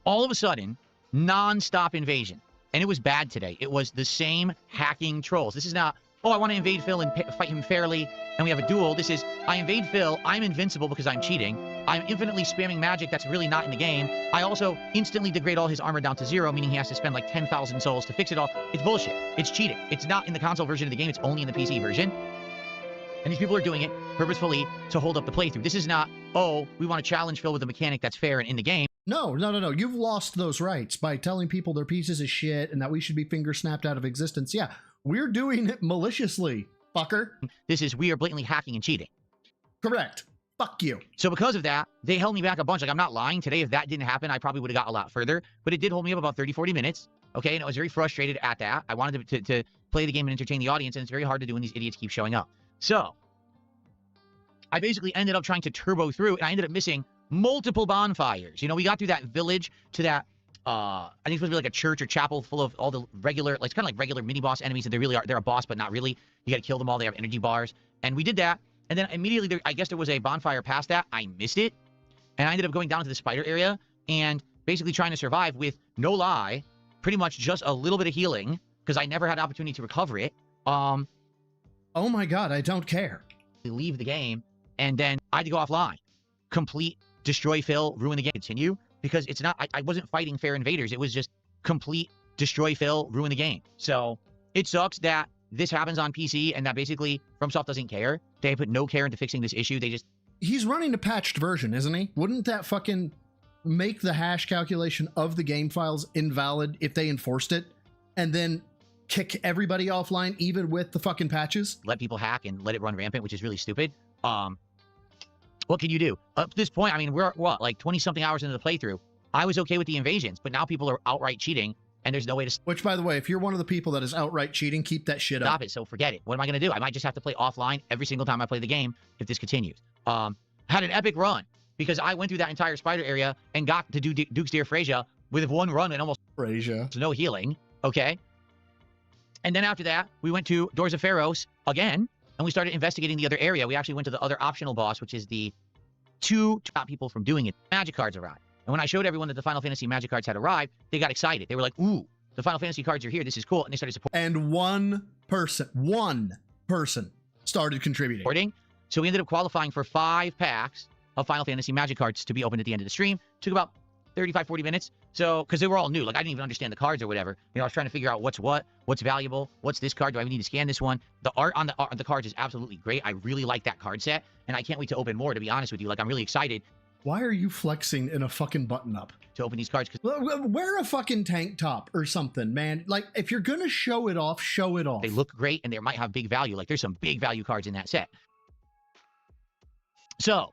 All of a sudden, non-stop invasion. And it was bad today. It was the same hacking trolls. This is not, oh, I want to invade Phil and fight him fairly, and we have a duel. This is, I invade Phil, I'm invincible because I'm cheating. I'm infinitely spamming magic that's really not in the game. I also instantly degrade all his armor down to 0, meaning he has to spend like 10,000 souls to fix it all. It's bullshit. It's cheating. It's not in the console version of the game. It's only in the PC version. And these people are doing it purposefully to hold up the playthrough. This is not, oh, we want to challenge Phil with a mechanic that's fair and in the game. No. You've lost those rights by telling people they're pieces of shit and that we should be finger snapped out of existence. Yeah, we're doing it maliciously, fucker. This is, we are blatantly hacking and cheating. Correct. Fuck you. So because of that, they held me back a bunch. Like, I'm not lying. Today, if that didn't happen, I probably would have got a lot further. But it did hold me up about 30, 40 minutes. Okay, and I was very frustrated at that. I wanted to play the game and entertain the audience, and it's very hard to do when these idiots keep showing up. So I basically ended up trying to turbo through, and I ended up missing multiple bonfires. You know, we got through that village to that, I think it's supposed to be like a church or chapel full of all the regular, like, it's kind of like regular mini-boss enemies, and they really are, they're a boss, but not really. You got to kill them all. They have energy bars. And we did that. And then immediately, I guess there was a bonfire past that. I missed it. And I ended up going down to the spider area and basically trying to survive with, no lie, pretty much just a little bit of healing, because I never had an opportunity to recover it. Oh my god, I don't care. Leave the game, and then I had to go offline. Complete, destroy Phil, ruin the game, continue, because it's not, I wasn't fighting fair invaders. It was just complete, destroy Phil, ruin the game. So it sucks that this happens on PC and that basically FromSoft doesn't care. They put no care into fixing this issue. They just... He's running a patched version, isn't he? Wouldn't that fucking make the hash calculation of the game files invalid if they enforced it and then kick everybody offline even with the fucking patches? Let people hack and let it run rampant, which is really stupid. What can you do? Up to this point, I mean, we're, what, like 20-something hours into the playthrough. I was okay with the invasions, but now people are outright cheating, and there's no way to... Which, by the way, if you're one of the people that is outright cheating, keep that shit up. Stop it, so forget it. What am I going to do? I might just have to play offline every single time I play the game if this continues. Had an epic run, because I went through that entire spider area and got to do Duke's Dear Frasier with one run and almost... Frasier. No healing, okay? And then after that, we went to Doors of Pharos again, and we started investigating the other area. We actually went to the other optional boss, which is the to stop people from doing it. Magic cards arrived. And when I showed everyone that the Final Fantasy magic cards had arrived, they got excited. They were like, ooh, the Final Fantasy cards are here. This is cool. And they started supporting. And one person started contributing. So we ended up qualifying for 5 packs of Final Fantasy magic cards to be opened at the end of the stream. Took about 35, 40 minutes. So, because they were all new. Like, I didn't even understand the cards or whatever. You know, I was trying to figure out what's valuable, what's this card, do I even need to scan this one? The art on the cards is absolutely great. I really like that card set, and I can't wait to open more, to be honest with you. Like, I'm really excited. Why are you flexing in a fucking button-up? To open these cards. Wear a fucking tank top or something, man. Like, if you're gonna show it off, show it off. They look great, and they might have big value. Like, there's some big value cards in that set. So,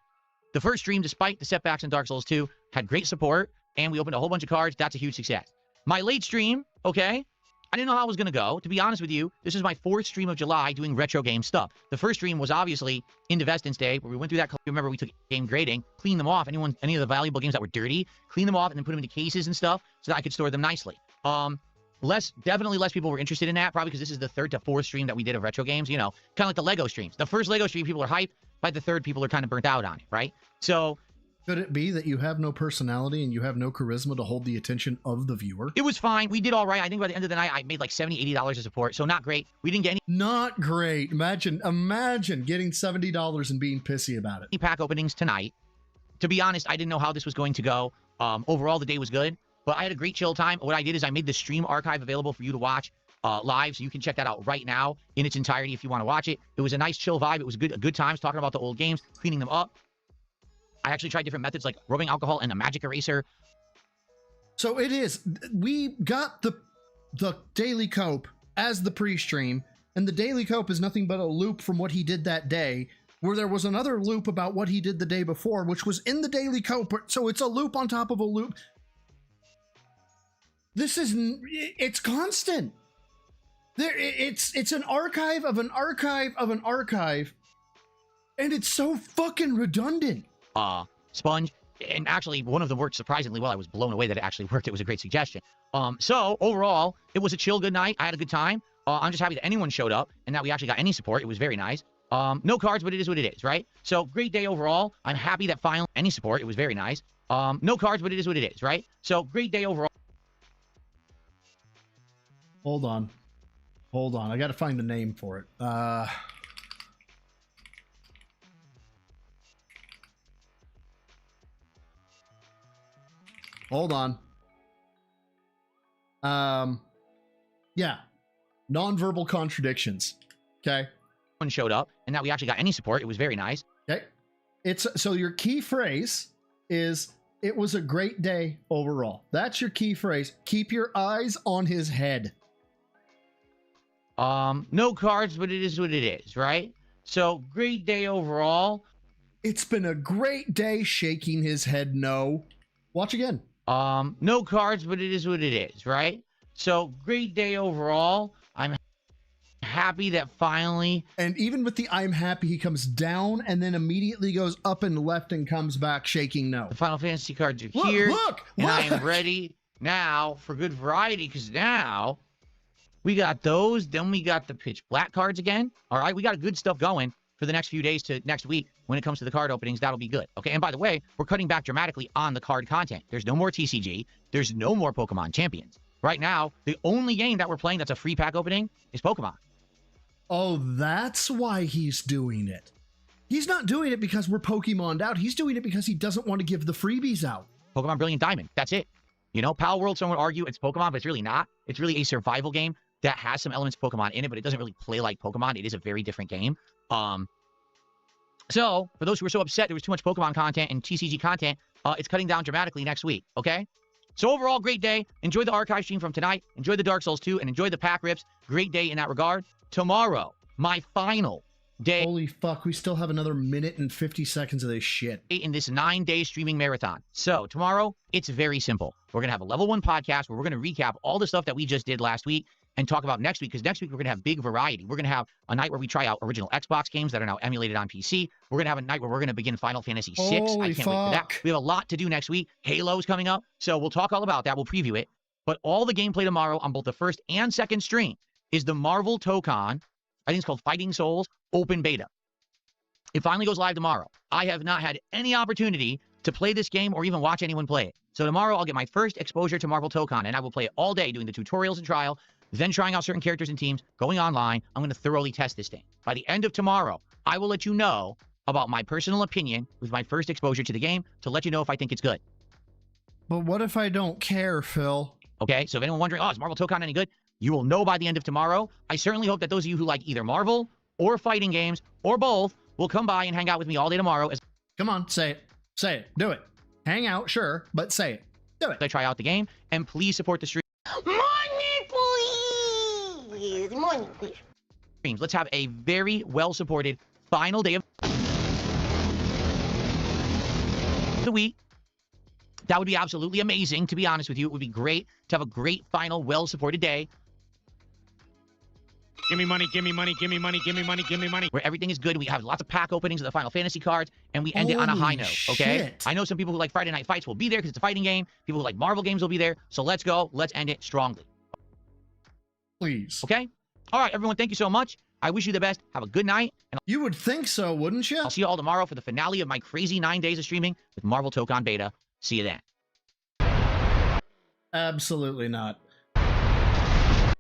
the first stream, despite the setbacks in Dark Souls 2, had great support, and we opened a whole bunch of cards. That's a huge success. My late stream, okay, I didn't know how it was going to go. To be honest with you, this is my 4th stream of July doing retro game stuff. The first stream was obviously into Vestance Day, where we went through that. Remember, we took game grading, cleaned them off. Any of the valuable games that were dirty, cleaned them off, and then put them into cases and stuff so that I could store them nicely. Definitely less people were interested in that, probably because this is the 3rd to 4th stream that we did of retro games, you know, kind of like the Lego streams. The first Lego stream, people are hyped. By the 3rd, people are kind of burnt out on it, right? So... Could it be that you have no personality and you have no charisma to hold the attention of the viewer? It was fine. We did all right. I think by the end of the night, I made like $70, $80 of support. So not great. We didn't get any... Not great. Imagine getting $70 and being pissy about it. Pack openings tonight. To be honest, I didn't know how this was going to go. Overall, the day was good. But I had a great chill time. What I did is I made the stream archive available for you to watch live. So you can check that out right now in its entirety if you want to watch it. It was a nice chill vibe. It was good times talking about the old games, cleaning them up. I actually tried different methods like rubbing alcohol and a magic eraser. So it is. We got the Daily Cope as the pre-stream, and the Daily Cope is nothing but a loop from what he did that day, where there was another loop about what he did the day before, which was in the Daily Cope. So it's a loop on top of a loop. It's constant. It's an archive of an archive of an archive, and it's so fucking redundant. Sponge, And actually, one of them worked surprisingly well. I was blown away that it actually worked. It was a great suggestion. So overall, it was a chill, good night. I had a good time. I'm just happy that anyone showed up and that we actually got any support. It was very nice. No cards, but it is what it is, right? So great day overall. I'm happy that finally any support. It was very nice. No cards, but it is what it is, right? So great day overall. Hold on. I got to find the name for it. Hold on. Yeah. Nonverbal contradictions. Okay. One showed up and that we actually got any support. It was very nice. Okay. So your key phrase is it was a great day overall. That's your key phrase. Keep your eyes on his head. No cards, but it is what it is, right? So great day overall. It's been a great day. Shaking his head no. Watch again. No cards, but it is what it is, right? So great day overall. I'm happy that finally. And even with the I'm happy, he comes down and then immediately goes up and left and comes back shaking no. The Final Fantasy cards are here. Look! And I am ready now for good variety because now we got those. Then we got the pitch black cards again. All right, we got good stuff going for the next few days to next week. When it comes to the card openings, that'll be good. Okay, and by the way, we're cutting back dramatically on the card content. There's no more TCG. There's no more Pokemon Champions. Right now, the only game that we're playing that's a free pack opening is Pokemon. Oh, that's why he's doing it. He's not doing it because we're Pokemon'd out. He's doing it because he doesn't want to give the freebies out. Pokemon Brilliant Diamond. That's it. You know, Pal World, someone would argue it's Pokemon, but it's really not. It's really a survival game that has some elements of Pokemon in it, but it doesn't really play like Pokemon. It is a very different game. So, for those who were so upset there was too much Pokemon content and TCG content, it's cutting down dramatically next week, okay? So overall, great day. Enjoy the archive stream from tonight. Enjoy the Dark Souls 2, and enjoy the pack rips. Great day in that regard. Tomorrow, my final day. Holy fuck, we still have another minute and 50 seconds of this shit. In this 9-day streaming marathon. So tomorrow, it's very simple. We're going to have a level 1 podcast where we're going to recap all the stuff that we just did last week and talk about next week, because next week we're going to have big variety. We're going to have a night where we try out original Xbox games that are now emulated on PC. We're going to have a night where we're going to begin Final Fantasy VI. I can't wait for that. We have a lot to do next week. Halo's coming up, so we'll talk all about that. We'll preview it. But all the gameplay tomorrow on both the first and second stream is the Marvel Tokon, I think it's called Fighting Souls, open beta. It finally goes live tomorrow. I have not had any opportunity to play this game or even watch anyone play it. So tomorrow I'll get my first exposure to Marvel Tokon, and I will play it all day doing the tutorials and trial, then trying out certain characters and teams, going online. I'm going to thoroughly test this thing. By the end of tomorrow, I will let you know about my personal opinion with my first exposure to the game to let you know if I think it's good. But what if I don't care, Phil? Okay, so if anyone wondering, is Marvel Tokon any good? You will know by the end of tomorrow. I certainly hope that those of you who like either Marvel or fighting games or both will come by and hang out with me all day tomorrow. Come on, say it. Say it. Do it. Hang out, sure, but say it. Do it. I try out the game, and please support the stream. Money, please! Money, please. Let's have a very well-supported final day of the week. That would be absolutely amazing, to be honest with you. It would be great to have a great final, well-supported day. Give me money, give me money, give me money, give me money, give me money. Where everything is good. We have lots of pack openings of the Final Fantasy cards, and we end it on a high note, okay? Shit. I know some people who like Friday Night Fights will be there because it's a fighting game. People who like Marvel games will be there. So let's go. Let's end it strongly. Please. Okay? All right, everyone, thank you so much. I wish you the best. Have a good night. And you would think so, wouldn't you? I'll see you all tomorrow for the finale of my crazy 9 days of streaming with Marvel Tokon Beta. See you then. Absolutely not.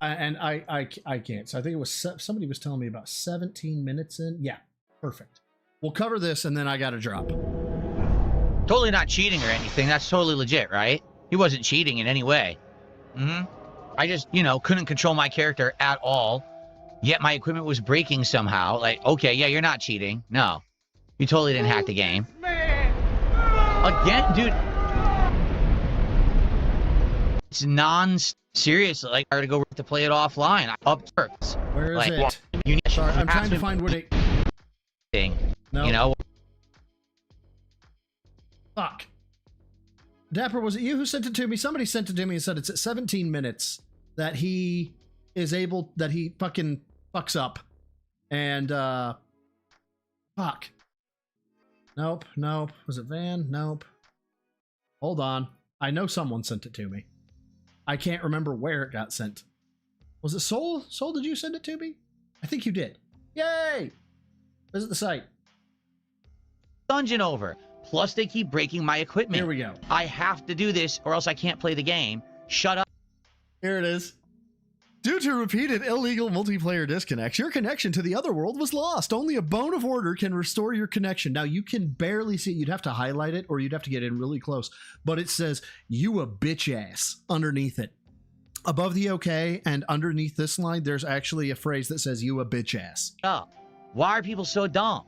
I can't. So I think it was somebody was telling me about 17 minutes in. Yeah, perfect. We'll cover this and then I got to drop. Totally not cheating or anything. That's totally legit, right? He wasn't cheating in any way. I just, couldn't control my character at all. Yet my equipment was breaking somehow. Like, okay, yeah, you're not cheating. No. You totally didn't hack the game. Again, dude. It's seriously, like, I gotta go to play it offline. Up works. Where is like, it? You need Sorry, I'm trying to find what it... Thing. No. You know? Fuck. Dapper, was it you who sent it to me? Somebody sent it to me and said it's at 17 minutes that he is able, that he fucking fucks up. And, fuck. Nope. Was it Van? Nope. Hold on. I know someone sent it to me. I can't remember where it got sent. Was it Soul? Soul, did you send it to me? I think you did. Yay! Visit the site. Dungeon over. Plus, they keep breaking my equipment. Here we go. I have to do this or else I can't play the game. Shut up. Here it is. Due to repeated illegal multiplayer disconnects, your connection to the other world was lost. Only a bone of order can restore your connection. Now, you can barely see it. You'd have to highlight it or you'd have to get in really close. But it says, you a bitch ass underneath it. Above the okay and underneath this line, there's actually a phrase that says, you a bitch ass. Why are people so dumb?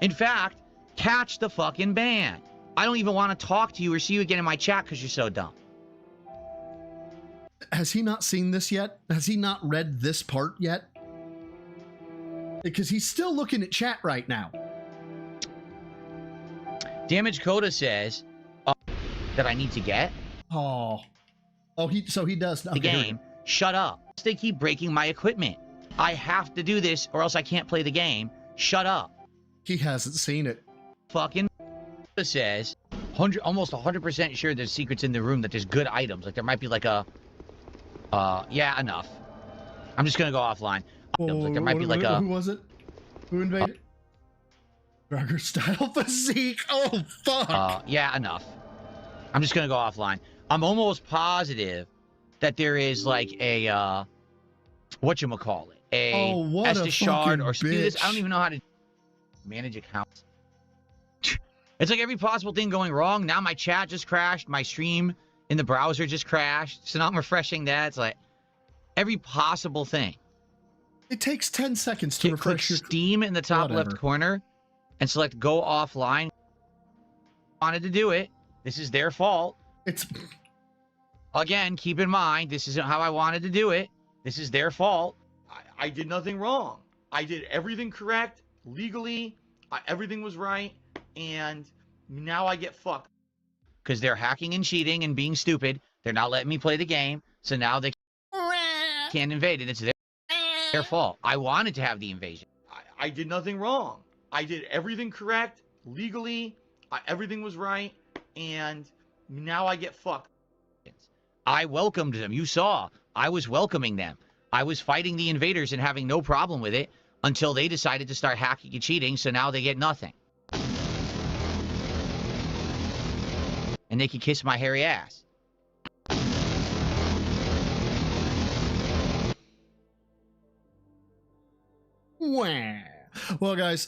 In fact, catch the fucking ban. I don't even want to talk to you or see you again in my chat because you're so dumb. Has he not seen this yet? Has he not read this part yet? Because he's still looking at chat right now. Damage Coda says that I need to get. Oh, so he does. Okay, the game. Shut up. They keep breaking my equipment. I have to do this or else I can't play the game. Shut up. He hasn't seen it. Fucking says almost 100% sure there's secrets in the room, that there's good items. Like there might be like a yeah, enough. I'm just gonna go offline. Like there might be like a. Who was it? Who invaded? Drugger style physique. Oh fuck. Yeah, enough. I'm just gonna go offline. I'm almost positive that there is like a whatchamacallit, a Estus shard or do this. I don't even know how to manage accounts. It's like every possible thing going wrong. Now my chat just crashed. My stream in the browser just crashed. So now I'm refreshing that. It's like every possible thing. It takes 10 seconds to refresh your Steam in the top left corner and select go offline. Wanted to do it. This is their fault. It's again, keep in mind, this isn't how I wanted to do it. This is their fault. I did nothing wrong. I did everything correct legally. Everything was right, and now I get fucked because they're hacking and cheating and being stupid. They're not letting me play the game, so now they can't invade it. It's their fault. I wanted to have the invasion. I did nothing wrong. I did everything correct legally. Everything was right, and now I get fucked. I welcomed them. You saw. I was welcoming them. I was fighting the invaders and having no problem with it until they decided to start hacking and cheating, so now they get nothing. And they can kiss my hairy ass. Well, guys,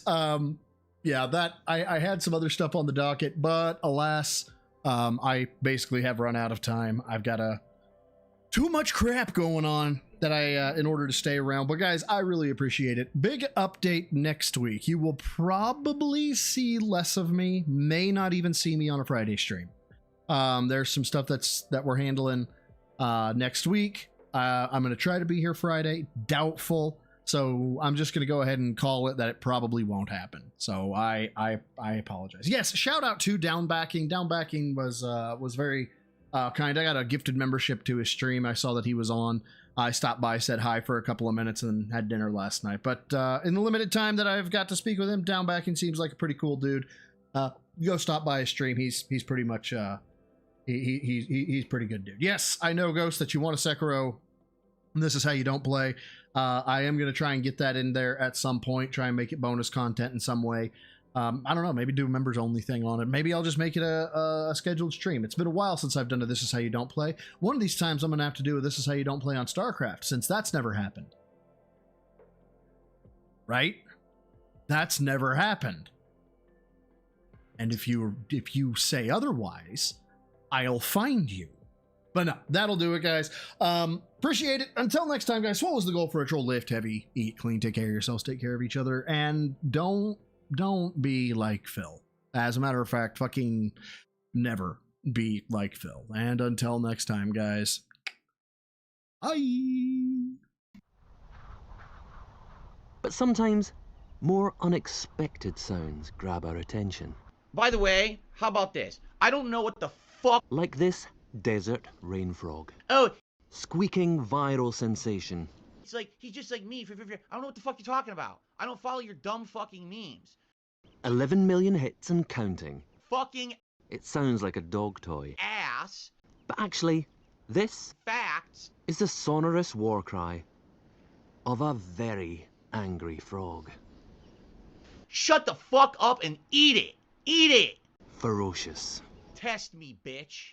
yeah, that I had some other stuff on the docket, but alas, I basically have run out of time. I've got too much crap going on that in order to stay around. But guys, I really appreciate it. Big update next week. You will probably see less of me, may not even see me on a Friday stream. There's some stuff that we're handling next week. I'm going to try to be here Friday. Doubtful. So I'm just going to go ahead and call it that it probably won't happen. So I apologize. Yes, shout out to Downbacking. Downbacking was very kind. I got a gifted membership to his stream. I saw that he was on. I stopped by, said hi for a couple of minutes, and had dinner last night. But in the limited time that I've got to speak with him, Downbacking seems like a pretty cool dude. Go stop by his stream. He's pretty much he's pretty good dude. Yes, I know, Ghost, that you want a Sekiro. This is how you don't play. I am going to try and get that in there at some point, try and make it bonus content in some way. I don't know, maybe do a members only thing on it. Maybe I'll just make it a scheduled stream. It's been a while since I've done a This Is How You Don't Play. One of these times I'm going to have to do a This Is How You Don't Play on StarCraft, since that's never happened. Right? That's never happened. And if you say otherwise, I'll find you. But no, that'll do it, guys. Appreciate it. Until next time, guys, what was the goal for a troll? Lift heavy, eat clean, take care of yourselves, take care of each other, and don't be like Phil. As a matter of fact, fucking never be like Phil. And until next time, guys, bye. But sometimes more unexpected sounds grab our attention. By the way, how about this? I don't know what the fuck. Like this desert rain frog. Oh. Squeaking viral sensation. It's like, he's just like me. I don't know what the fuck you're talking about. I don't follow your dumb fucking memes. 11 million hits and counting. Fucking It sounds like a dog toy. Ass. But actually, this Facts. is the sonorous war cry of a very angry frog. Shut the fuck up and eat it. Eat it. Ferocious. Test me, bitch.